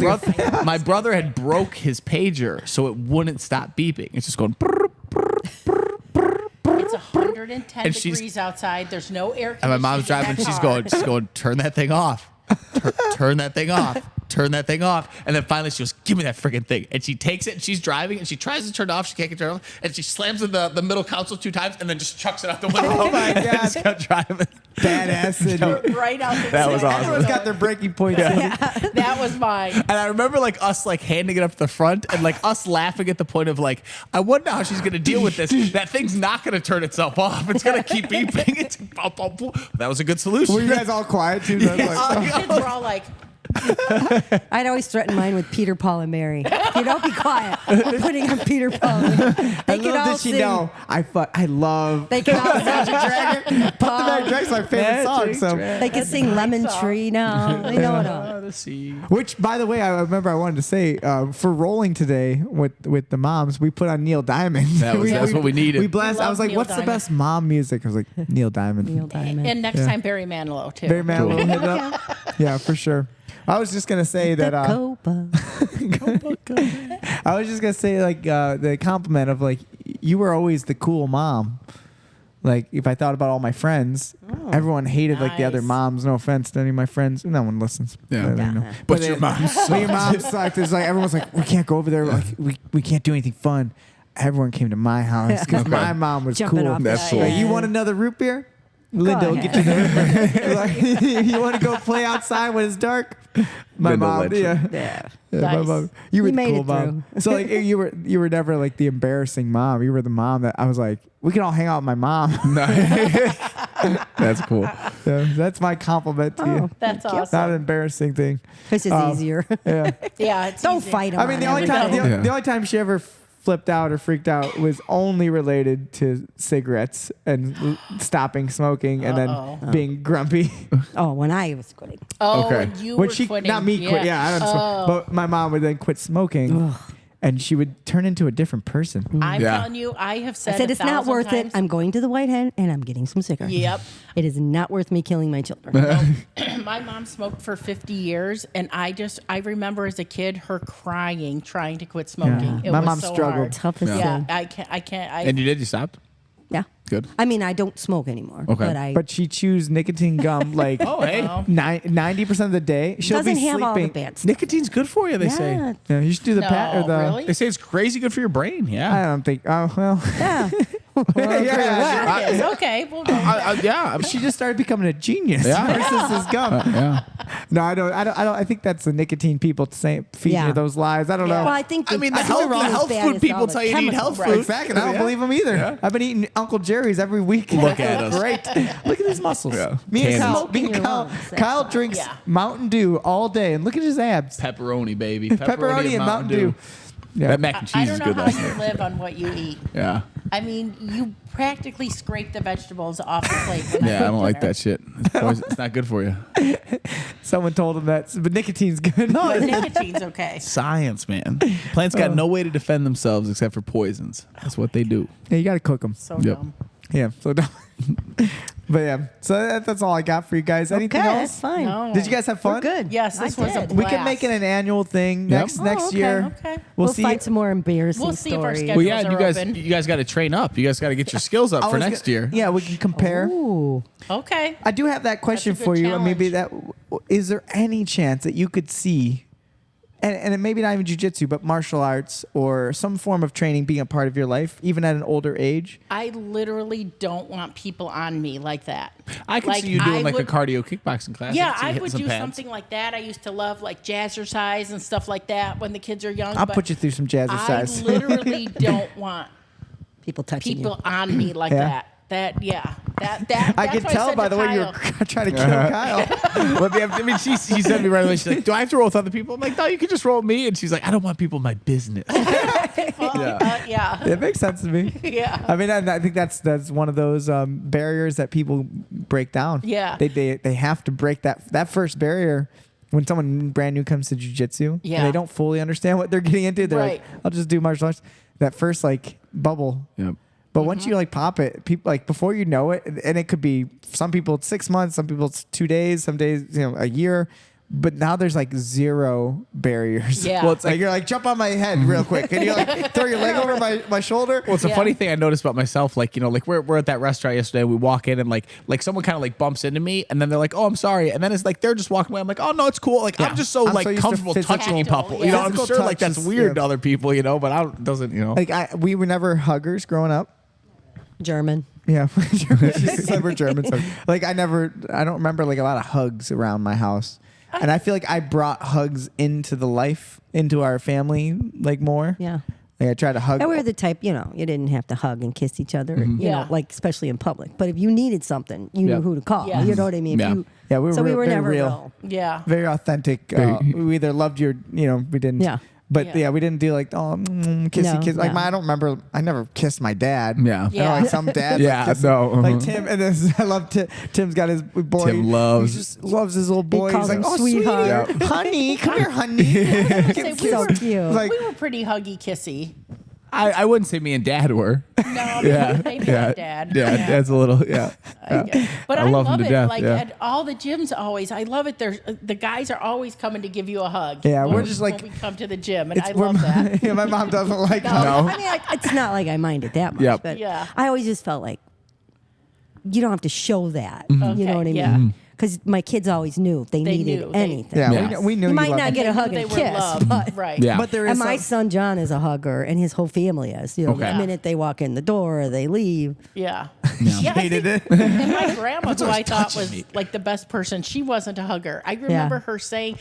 Speaker 2: brother had broke his pager, so it wouldn't stop beeping. It's just going.
Speaker 1: It's 110
Speaker 2: And she's-
Speaker 1: degrees outside. There's no air
Speaker 2: And my
Speaker 1: conditioning.
Speaker 2: mom's
Speaker 1: in
Speaker 2: driving.
Speaker 1: that
Speaker 2: She's
Speaker 1: car.
Speaker 2: going, turn that thing off. Turn that thing off. Turn that thing off. And then finally she goes, give me that freaking thing. And she takes it and she's driving and she tries to turn it off. She can't get it turned off. And she slams in the middle console 2 times and then just chucks it out the window.
Speaker 3: Oh my
Speaker 2: And
Speaker 3: God.
Speaker 2: just kept driving.
Speaker 3: badass. Sydney.
Speaker 1: Right out the
Speaker 2: That was awesome.
Speaker 3: Everyone's got their breaking points.
Speaker 1: That was mine.
Speaker 2: And I remember like us like handing it up to the front and like us laughing at the point of like, I wonder how she's gonna deal with this. That thing's not gonna turn itself off. It's gonna keep beeping. It's, that was a good solution.
Speaker 3: Were you guys all quiet too? Then? Like,
Speaker 1: All the kids were all like,
Speaker 4: I'd always threaten mine with Peter, Paul, and Mary. If you don't be quiet, I'm putting on Peter, Paul. And Mary. They can
Speaker 3: little
Speaker 4: all
Speaker 3: did she
Speaker 4: sing.
Speaker 3: know, I love
Speaker 4: They can all
Speaker 3: Magic Dragon. Pop the
Speaker 4: Paul.
Speaker 3: Magic Dragon's my favorite song. So,
Speaker 4: They can sing Lemon
Speaker 1: song.
Speaker 4: Tree now. They know it all.
Speaker 2: the sea.
Speaker 3: which by the way, I remember I wanted to say for rolling today with the moms, we put on Neil Diamond.
Speaker 2: That's what we needed.
Speaker 3: We blast. I
Speaker 1: love
Speaker 3: was like,
Speaker 1: Neil
Speaker 3: "What's the
Speaker 1: Diamond.
Speaker 3: best mom music?" I was like, "Neil Diamond."
Speaker 4: Neil Diamond.
Speaker 1: and next time Barry Manilow too.
Speaker 3: Very man, we'll hit it up. Yeah, for sure. I was just gonna say that.
Speaker 4: The Copa.
Speaker 3: I was just gonna say like the compliment of like you were always the cool mom. Like if I thought about all my friends, everyone hated like the other
Speaker 1: nice.
Speaker 3: moms. No offense to any of my friends, no one listens.
Speaker 2: Yeah.
Speaker 3: I don't
Speaker 4: Yeah.
Speaker 3: know.
Speaker 2: But your mom
Speaker 3: But your mom sucked. It's like everyone's like, we can't go over there. Like we can't do anything fun. Everyone came to my house because my mom was
Speaker 4: Jumping
Speaker 3: cool.
Speaker 4: off
Speaker 2: That's
Speaker 4: the
Speaker 2: cool.
Speaker 3: Like,
Speaker 4: shed.
Speaker 3: you want another root beer? Linda will get you the root beer. Like, you want to go play outside when it's dark? My
Speaker 2: Linda
Speaker 3: mom,
Speaker 2: let you.
Speaker 3: yeah.
Speaker 4: Yeah.
Speaker 3: Yeah, my
Speaker 1: Nice.
Speaker 3: mom. You were
Speaker 4: You
Speaker 3: the
Speaker 4: made
Speaker 3: cool
Speaker 4: it
Speaker 3: mom. So like you were never like the embarrassing mom. You were the mom that I was like, we can all hang out with my mom.
Speaker 2: That's cool.
Speaker 3: So that's my compliment to you.
Speaker 1: That's
Speaker 3: Not an
Speaker 1: awesome.
Speaker 3: embarrassing thing.
Speaker 4: This is easier.
Speaker 3: Yeah.
Speaker 1: Yeah, it's
Speaker 4: Don't
Speaker 1: easy.
Speaker 4: fight 'em
Speaker 3: I mean,
Speaker 4: on
Speaker 3: the only time
Speaker 4: everything.
Speaker 3: the only time she ever flipped out or freaked out was only related to cigarettes and stopping smoking and then being grumpy.
Speaker 4: Oh, when I was quitting.
Speaker 1: Oh,
Speaker 2: Okay.
Speaker 1: and you
Speaker 3: When
Speaker 1: were
Speaker 3: she
Speaker 1: quitting.
Speaker 3: not me quit. Yeah, I don't smoke. But my mom would then quit smoking, and she would turn into a different person.
Speaker 1: I'm
Speaker 2: Yeah.
Speaker 1: telling you, I have
Speaker 4: I
Speaker 1: said,
Speaker 4: said
Speaker 1: a
Speaker 4: it's not
Speaker 1: thousand
Speaker 4: worth
Speaker 1: times,
Speaker 4: it. I'm going to the White Hen and I'm getting some cigarettes.
Speaker 1: Yep.
Speaker 4: It is not worth me killing my children.
Speaker 1: My mom smoked for 50 years, and I remember as a kid her crying, trying to quit smoking.
Speaker 3: Yeah.
Speaker 1: It
Speaker 3: My
Speaker 1: was
Speaker 3: mom
Speaker 1: so
Speaker 3: struggled.
Speaker 1: hard.
Speaker 4: Toughest
Speaker 1: Yeah,
Speaker 4: thing.
Speaker 1: I can't.
Speaker 2: And you did? You stopped?
Speaker 4: Yeah.
Speaker 2: Good.
Speaker 4: I mean, I don't smoke anymore.
Speaker 2: Okay.
Speaker 3: But she chews nicotine gum like
Speaker 2: Oh, hey.
Speaker 3: 90% of the day. She'll
Speaker 4: Doesn't
Speaker 3: be
Speaker 4: have all the
Speaker 3: sleeping.
Speaker 4: bad stuff.
Speaker 2: Nicotine's good for you, they say.
Speaker 4: Yeah.
Speaker 3: Yeah, you should do the
Speaker 1: No,
Speaker 3: pat or the.
Speaker 1: really?
Speaker 2: They say it's crazy good for your brain.
Speaker 3: I
Speaker 2: Yeah.
Speaker 3: don't think. Oh well.
Speaker 4: Yeah.
Speaker 3: Yeah,
Speaker 1: It is. Okay, well, then.
Speaker 2: Yeah.
Speaker 3: she just started becoming a genius
Speaker 2: Yeah.
Speaker 3: versus this gum.
Speaker 2: Yeah.
Speaker 3: No, I don't. I think that's the nicotine people saying feeding
Speaker 4: Yeah.
Speaker 3: you those lies. I don't know.
Speaker 4: Well, I think
Speaker 2: I mean, the
Speaker 4: I think
Speaker 2: health,
Speaker 4: they're all
Speaker 2: the
Speaker 4: as
Speaker 2: health
Speaker 4: bad
Speaker 2: food
Speaker 4: as
Speaker 2: people
Speaker 4: all the
Speaker 2: tell you to eat
Speaker 4: chemicals.
Speaker 2: health food.
Speaker 3: Exactly. And I don't
Speaker 2: Yeah.
Speaker 3: believe them either.
Speaker 2: Yeah.
Speaker 3: I've been eating Uncle Jerry's every week.
Speaker 2: Look at us.
Speaker 3: Great. Look at these muscles.
Speaker 2: Yeah.
Speaker 3: Me and
Speaker 2: Cannons.
Speaker 3: Kyle,
Speaker 4: Smoking your lungs, that's
Speaker 3: Kyle
Speaker 4: why.
Speaker 3: drinks
Speaker 1: Yeah.
Speaker 3: Mountain Dew all day, and look at his abs.
Speaker 2: Pepperoni, baby.
Speaker 3: Pepperoni and Mountain Dew. Yeah.
Speaker 2: That mac and
Speaker 1: I
Speaker 2: cheese is
Speaker 1: don't know
Speaker 2: good
Speaker 1: how
Speaker 2: last
Speaker 1: you
Speaker 2: night.
Speaker 1: live on what you eat.
Speaker 2: Yeah.
Speaker 1: I mean, you practically scrape the vegetables off the plate. when
Speaker 2: Yeah, I
Speaker 1: eat
Speaker 2: don't like
Speaker 1: dinner.
Speaker 2: that shit. It's not good for you.
Speaker 3: Someone told him that, but nicotine's good.
Speaker 1: But nicotine's okay.
Speaker 2: Science, man. Plants got no way to defend themselves except for poisons. That's what they do.
Speaker 3: Yeah, you got to cook them.
Speaker 1: So
Speaker 2: Yep.
Speaker 1: dumb.
Speaker 3: Yeah. So, but yeah. So that's all I got for you guys. Anything
Speaker 4: Okay,
Speaker 3: else?
Speaker 4: that's fine.
Speaker 1: No.
Speaker 3: Did you guys have fun?
Speaker 4: We're good.
Speaker 1: Yes, this
Speaker 4: I
Speaker 1: was a
Speaker 4: did.
Speaker 3: We can make it an annual thing
Speaker 2: Yep.
Speaker 3: next
Speaker 1: Oh, okay,
Speaker 3: year.
Speaker 1: okay.
Speaker 3: We'll
Speaker 4: We'll
Speaker 3: see.
Speaker 4: find some more embarrassing
Speaker 1: We'll see if our
Speaker 4: stories.
Speaker 1: schedule-
Speaker 2: Well, yeah,
Speaker 1: Schedules
Speaker 2: you
Speaker 1: are open.
Speaker 2: guys got to train up. You guys got to get your skills up
Speaker 3: I
Speaker 2: for
Speaker 3: was
Speaker 2: next
Speaker 3: gonna-
Speaker 2: year.
Speaker 3: Yeah, we can compare.
Speaker 4: Ooh.
Speaker 1: Okay.
Speaker 3: I do have that question
Speaker 1: good
Speaker 3: for you. And maybe
Speaker 1: challenge.
Speaker 3: that is there any chance that you could see, and it maybe not even jujitsu, but martial arts or some form of training being a part of your life, even at an older age?
Speaker 1: I literally don't want people on me like that.
Speaker 2: I can
Speaker 1: Like,
Speaker 2: see you doing
Speaker 1: I
Speaker 2: like
Speaker 1: would-
Speaker 2: a cardio kickboxing class.
Speaker 1: Yeah,
Speaker 2: see you
Speaker 1: I
Speaker 2: hitting
Speaker 1: would
Speaker 2: some
Speaker 1: do
Speaker 2: pads.
Speaker 1: something like that. I used to love like jazzercise and stuff like that when the kids are young.
Speaker 3: I'll
Speaker 1: but
Speaker 3: put you through some
Speaker 1: I
Speaker 3: jazzercise.
Speaker 1: literally don't want
Speaker 4: People touching
Speaker 1: people on me like
Speaker 3: Yeah.
Speaker 1: that. That
Speaker 3: I
Speaker 1: that's
Speaker 3: can
Speaker 1: what
Speaker 3: tell
Speaker 1: said
Speaker 3: by
Speaker 1: to
Speaker 3: the way you were
Speaker 1: Kyle.
Speaker 3: trying to kill Kyle.
Speaker 2: Well, I mean, she said to me right away. She's like, "Do I have to roll with other people?" I'm like, "No, you can just roll with me." And she's like, "I don't want people in my business."
Speaker 1: Well,
Speaker 2: Yeah.
Speaker 3: It makes sense to me.
Speaker 1: Yeah.
Speaker 3: I mean, I think that's one of those barriers that people break down.
Speaker 1: Yeah.
Speaker 3: They have to break that first barrier when someone brand new comes to jiu-jitsu
Speaker 1: Yeah.
Speaker 3: and they don't fully understand what they're getting into. They're like,
Speaker 1: Right.
Speaker 3: I'll just do martial arts. That first like bubble.
Speaker 2: Yep.
Speaker 3: But once you like pop it, people like before you know it, and it could be some people it's 6 months, some people it's 2 days, some days a year. But now there's like zero barriers.
Speaker 1: Yeah.
Speaker 3: Well, it's like you're like jump on my head real quick, and you like throw your leg over my shoulder.
Speaker 2: Well, it's a
Speaker 1: Yeah.
Speaker 2: funny thing I noticed about myself. Like, like we're at that restaurant yesterday. We walk in and like someone kind of like bumps into me, and then they're like, "Oh, I'm sorry." And then it's like they're just walking away. I'm like, "Oh no, it's cool." Like I'm just so
Speaker 3: I'm
Speaker 2: like
Speaker 3: so used to
Speaker 2: comfortable
Speaker 3: physical-
Speaker 2: touching people.
Speaker 1: Yeah.
Speaker 2: I'm
Speaker 3: Physical
Speaker 2: sure like
Speaker 3: touch
Speaker 2: that's
Speaker 3: is-
Speaker 2: weird to
Speaker 3: yeah.
Speaker 2: other people. But I don't doesn't.
Speaker 3: Like we were never huggers growing up.
Speaker 4: German.
Speaker 3: Yeah, she said we're Germans. Like I don't remember like a lot of hugs around my house, and I feel like I brought hugs into our family like more.
Speaker 4: Yeah.
Speaker 3: Like I tried to hug.
Speaker 4: And we were the type, you didn't have to hug and kiss each other,
Speaker 1: Yeah.
Speaker 4: like especially in public. But if you needed something, you
Speaker 2: Yeah.
Speaker 4: knew who to call.
Speaker 1: Yes.
Speaker 4: You know what I mean? If
Speaker 2: Yeah.
Speaker 4: you-
Speaker 3: Yeah, we were
Speaker 4: so we
Speaker 3: real-
Speaker 4: were
Speaker 3: very
Speaker 4: never
Speaker 3: real.
Speaker 4: real.
Speaker 1: Yeah.
Speaker 3: Very authentic. We either loved your, we didn't.
Speaker 4: Yeah.
Speaker 3: But
Speaker 1: Yeah.
Speaker 3: yeah, we didn't do like kissy
Speaker 4: No,
Speaker 3: kiss. Like
Speaker 4: no.
Speaker 3: I don't remember. I never kissed my dad.
Speaker 2: Yeah.
Speaker 1: Yeah.
Speaker 3: I know, like some dads.
Speaker 2: Yeah,
Speaker 3: like, kiss,
Speaker 2: no,
Speaker 3: Like Tim, and this, I love Tim's got his boy.
Speaker 2: Tim loves-
Speaker 3: He just loves his little boy.
Speaker 4: calls
Speaker 3: He's
Speaker 4: him
Speaker 3: like, oh,
Speaker 4: sweetheart.
Speaker 3: sweetheart, honey, come here, honey.
Speaker 1: Say we
Speaker 4: So
Speaker 1: were,
Speaker 4: cute.
Speaker 3: Like,
Speaker 1: we were pretty huggy kissy.
Speaker 2: I wouldn't say me and Dad were.
Speaker 1: No,
Speaker 2: Yeah.
Speaker 1: maybe
Speaker 2: yeah.
Speaker 1: my dad.
Speaker 2: Yeah. Dad's a little. Yeah.
Speaker 1: But
Speaker 2: I
Speaker 1: I
Speaker 2: love
Speaker 1: love
Speaker 2: him to
Speaker 1: it.
Speaker 2: death,
Speaker 1: Like
Speaker 2: yeah.
Speaker 1: at all the gyms, always. I love it. There's the guys are always coming to give you a hug.
Speaker 3: Yeah, we're
Speaker 1: when-
Speaker 3: just like-
Speaker 1: when we come to the gym, and I
Speaker 3: we're-
Speaker 1: love that.
Speaker 3: yeah, my mom doesn't like
Speaker 1: No.
Speaker 3: hugs.
Speaker 4: I mean, it's not like I mind it that much,
Speaker 2: Yep.
Speaker 4: but
Speaker 1: Yeah.
Speaker 4: I always just felt like you don't have to show that.
Speaker 2: Mm-hmm.
Speaker 4: You know what I
Speaker 1: Okay, yeah.
Speaker 4: mean? Because my kids always knew if they
Speaker 1: They
Speaker 4: needed
Speaker 1: knew. They-
Speaker 4: anything.
Speaker 3: Yeah,
Speaker 2: Yeah.
Speaker 3: we knew
Speaker 4: You
Speaker 3: you
Speaker 4: might
Speaker 3: loved
Speaker 4: not
Speaker 3: him.
Speaker 4: get a
Speaker 1: They
Speaker 4: hug
Speaker 1: knew
Speaker 4: and
Speaker 1: they were
Speaker 4: kiss,
Speaker 1: loved.
Speaker 4: but
Speaker 1: Right.
Speaker 2: Yeah.
Speaker 3: But there is
Speaker 4: and my
Speaker 3: some-
Speaker 4: son John is a hugger, and his whole family is.
Speaker 2: Okay.
Speaker 4: The minute they walk in the door or they leave,
Speaker 1: Yeah. Yeah. I
Speaker 3: hated
Speaker 1: think-
Speaker 3: it.
Speaker 1: And my grandma, who I thought
Speaker 2: touching
Speaker 1: was
Speaker 2: me.
Speaker 1: like the best person, she wasn't a hugger. I remember her saying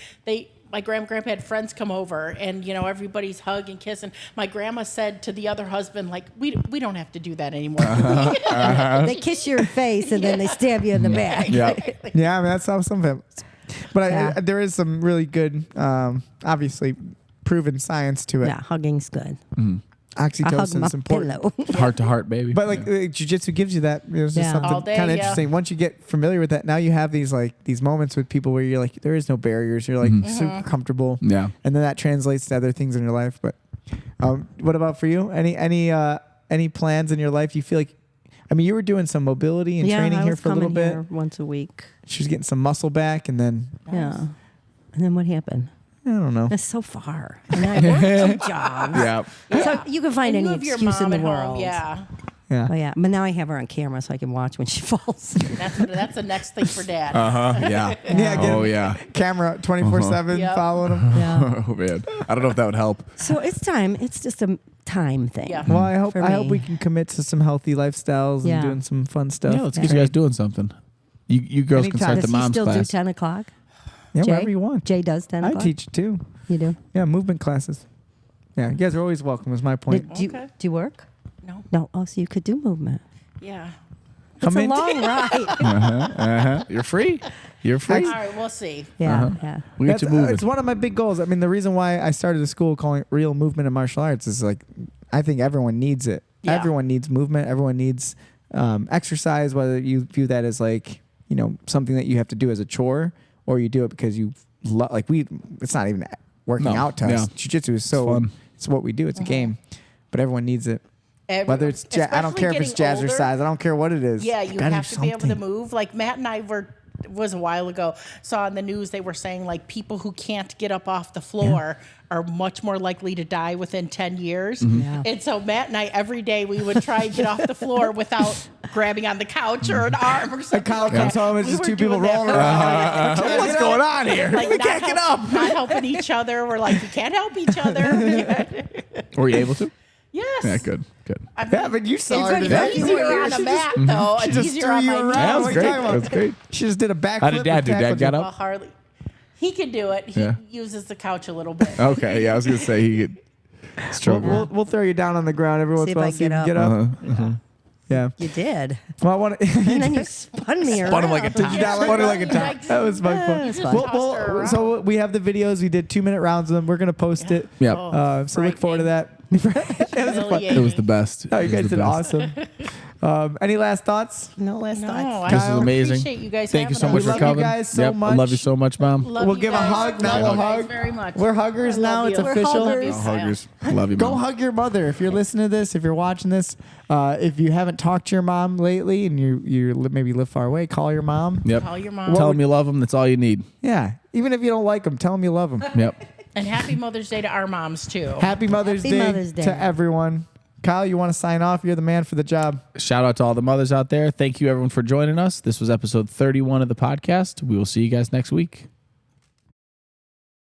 Speaker 1: my grandpa had friends come over and everybody's hug and kiss, and my grandma said to the other husband, like, we don't have to do that anymore.
Speaker 4: they kiss your face and then they stab you in the back.
Speaker 2: Yeah.
Speaker 3: Yeah, I mean that's how some families. But
Speaker 4: Yeah.
Speaker 3: there is some really good, obviously proven science to it.
Speaker 4: Yeah, hugging's good. I hug
Speaker 3: Oxytocin
Speaker 4: my
Speaker 3: is important.
Speaker 4: pillow.
Speaker 2: Heart to heart, baby.
Speaker 3: But like jiu-jitsu gives you that. It's just
Speaker 4: Yeah.
Speaker 3: something
Speaker 1: All day,
Speaker 3: kind of
Speaker 1: yeah.
Speaker 3: interesting. Once you get familiar with that, now you have these moments with people where you're like, there is no barriers. You're like super comfortable.
Speaker 2: Yeah.
Speaker 3: And then that translates to other things in your life. But what about for you? Any plans in your life? You feel like, I mean, you were doing some mobility and
Speaker 4: Yeah,
Speaker 3: training
Speaker 4: I
Speaker 3: here
Speaker 4: was
Speaker 3: for a little
Speaker 4: coming
Speaker 3: bit.
Speaker 4: here once a week.
Speaker 3: She was getting some muscle back, and then
Speaker 4: Yeah. And then what happened?
Speaker 3: I don't know.
Speaker 4: That's so far. And I work 2 jobs.
Speaker 2: Yeah.
Speaker 4: So you can find
Speaker 1: And you
Speaker 4: any
Speaker 1: have your
Speaker 4: excuse in
Speaker 1: mom
Speaker 4: the
Speaker 1: at home,
Speaker 4: world.
Speaker 1: Yeah.
Speaker 3: Yeah.
Speaker 4: Oh, yeah. But now I have her on camera so I can watch when she falls.
Speaker 1: That's the next thing for Dad.
Speaker 2: Yeah.
Speaker 3: Yeah, get
Speaker 2: Oh
Speaker 3: him.
Speaker 2: yeah.
Speaker 3: Camera 24/7
Speaker 1: Yep.
Speaker 3: following him.
Speaker 4: Yeah.
Speaker 2: Oh man. I don't know if that would help.
Speaker 4: So it's time. It's just a time thing.
Speaker 1: Yeah.
Speaker 3: Well, I hope
Speaker 4: For
Speaker 3: I hope
Speaker 4: me.
Speaker 3: we can commit to some healthy lifestyles
Speaker 4: Yeah.
Speaker 3: and doing some fun stuff.
Speaker 2: Yeah, let's get you guys doing something. You girls can
Speaker 3: Anytime.
Speaker 2: start
Speaker 4: Does
Speaker 2: the
Speaker 4: he
Speaker 2: mom's
Speaker 4: still do
Speaker 2: class.
Speaker 4: 10 o'clock?
Speaker 3: Yeah,
Speaker 4: Jay?
Speaker 3: wherever you want.
Speaker 4: Jay does 10
Speaker 3: I
Speaker 4: o'clock?
Speaker 3: teach too.
Speaker 4: You do?
Speaker 3: Yeah, movement classes. Yeah, you guys are always welcome. Is my point.
Speaker 4: Do you,
Speaker 1: Okay.
Speaker 4: do you work?
Speaker 1: No.
Speaker 4: No. Oh, so you could do movement.
Speaker 1: Yeah.
Speaker 3: Come
Speaker 4: It's a
Speaker 3: in.
Speaker 4: long ride.
Speaker 2: You're free. You're free.
Speaker 1: All right, we'll see.
Speaker 4: Yeah. Yeah.
Speaker 2: We get
Speaker 3: That's,
Speaker 2: you moving.
Speaker 3: it's one of my big goals. I mean, the reason why I started a school calling it Real Movement and Martial Arts is like, I think everyone needs it.
Speaker 1: Yeah.
Speaker 3: Everyone needs movement. Everyone needs exercise, whether you view that as like, something that you have to do as a chore or you do it because you it's not even working
Speaker 2: No,
Speaker 3: out to us.
Speaker 2: yeah.
Speaker 3: Jiu-jitsu is
Speaker 2: It's fun.
Speaker 3: it's what we do. It's a game, but everyone needs it. Whether it's, I don't
Speaker 1: Especially
Speaker 3: care if it's
Speaker 1: getting older.
Speaker 3: jazzercise. I don't care what it is.
Speaker 1: Yeah, you
Speaker 3: gotta
Speaker 1: have
Speaker 3: do
Speaker 1: to be able to
Speaker 3: something.
Speaker 1: move. Like Matt and I was a while ago, saw on the news they were saying like people who can't get up off the floor are much more likely to die within 10 years.
Speaker 4: Yeah.
Speaker 1: And so Matt and I, every day we would try and get off the floor without grabbing on the couch or an arm or something.
Speaker 3: Kyle
Speaker 1: like
Speaker 3: comes
Speaker 1: that.
Speaker 3: home, it's
Speaker 1: We
Speaker 3: just
Speaker 1: were
Speaker 3: two people
Speaker 1: doing that
Speaker 3: rolling
Speaker 1: for a
Speaker 3: around.
Speaker 1: while.
Speaker 2: What's going on here?
Speaker 1: Like
Speaker 2: we
Speaker 1: not
Speaker 2: can't get
Speaker 1: help-
Speaker 2: up.
Speaker 1: Not helping each other. We're like, we can't help each other.
Speaker 2: Were you able to?
Speaker 1: Yes.
Speaker 2: Yeah, good.
Speaker 1: I mean,
Speaker 3: Yeah, but you saw her
Speaker 1: it's
Speaker 3: today.
Speaker 1: easier on a mat, though.
Speaker 3: She
Speaker 1: It's
Speaker 3: just
Speaker 1: easier
Speaker 3: threw
Speaker 1: on
Speaker 3: you
Speaker 1: my
Speaker 3: around.
Speaker 1: knees.
Speaker 2: That was
Speaker 3: What are you
Speaker 2: great.
Speaker 3: talking about?
Speaker 2: That was great.
Speaker 3: She just did a backflip.
Speaker 2: How did Dad do?
Speaker 3: and
Speaker 2: Dad
Speaker 3: tackled
Speaker 2: got
Speaker 3: you.
Speaker 2: up?
Speaker 1: Well, Harley, he can do it. He
Speaker 2: Yeah.
Speaker 1: uses the couch a little bit.
Speaker 2: Okay, yeah, I was gonna say he could struggle.
Speaker 3: We'll throw you down on the ground every once
Speaker 4: See
Speaker 3: in a
Speaker 4: if
Speaker 3: while.
Speaker 4: I
Speaker 3: See if you
Speaker 4: get
Speaker 3: can get
Speaker 4: up.
Speaker 3: up. Yeah.
Speaker 4: You did.
Speaker 3: Well, I want to.
Speaker 4: And then you spun me around.
Speaker 2: Spun him like a top.
Speaker 1: Yeah,
Speaker 2: Spun him like a
Speaker 1: right.
Speaker 2: top.
Speaker 1: Like,
Speaker 3: That was my fun.
Speaker 4: That's fun.
Speaker 1: Tossed her around.
Speaker 3: So we have the videos. We did 2-minute rounds of them. We're gonna post it.
Speaker 2: Yep.
Speaker 1: Oh,
Speaker 3: So look forward to that.
Speaker 2: It was the best.
Speaker 3: Oh, you
Speaker 2: It was
Speaker 3: guys
Speaker 2: the
Speaker 3: did
Speaker 2: best.
Speaker 3: awesome. Any last thoughts?
Speaker 4: No last
Speaker 1: No,
Speaker 4: thoughts.
Speaker 1: I
Speaker 2: This is amazing.
Speaker 1: appreciate you guys.
Speaker 2: Thank you so
Speaker 1: having
Speaker 2: much
Speaker 1: us.
Speaker 2: for
Speaker 3: love you
Speaker 2: coming.
Speaker 3: guys so
Speaker 2: I love
Speaker 3: much.
Speaker 2: you so much, Mom.
Speaker 1: Love
Speaker 3: We'll
Speaker 1: you
Speaker 3: give a
Speaker 1: guys.
Speaker 3: hug, now
Speaker 1: Love
Speaker 3: a
Speaker 1: you guys
Speaker 3: hug.
Speaker 1: very much.
Speaker 3: We're huggers
Speaker 1: I
Speaker 3: now.
Speaker 1: love
Speaker 3: It's
Speaker 1: you.
Speaker 3: official.
Speaker 1: Love you,
Speaker 2: Oh,
Speaker 1: Kyle.
Speaker 2: huggers. Love you,
Speaker 3: Go
Speaker 2: Mom.
Speaker 3: hug your mother if you're listening to this, if you're watching this. If you haven't talked to your mom lately and you maybe live far away, call your mom.
Speaker 2: Yep.
Speaker 1: Call your mom.
Speaker 2: Tell them you love them. That's all you need.
Speaker 3: Yeah. Even if you don't like them, tell them you love them.
Speaker 2: Yep.
Speaker 1: And happy Mother's Day to our moms too.
Speaker 3: Happy Mother's
Speaker 4: Happy
Speaker 3: Day
Speaker 4: Mother's Day.
Speaker 3: to everyone. Kyle, you want to sign off? You're the man for the job.
Speaker 2: Shout out to all the mothers out there. Thank you, everyone, for joining us. This was episode 31 of the podcast. We will see you guys next week.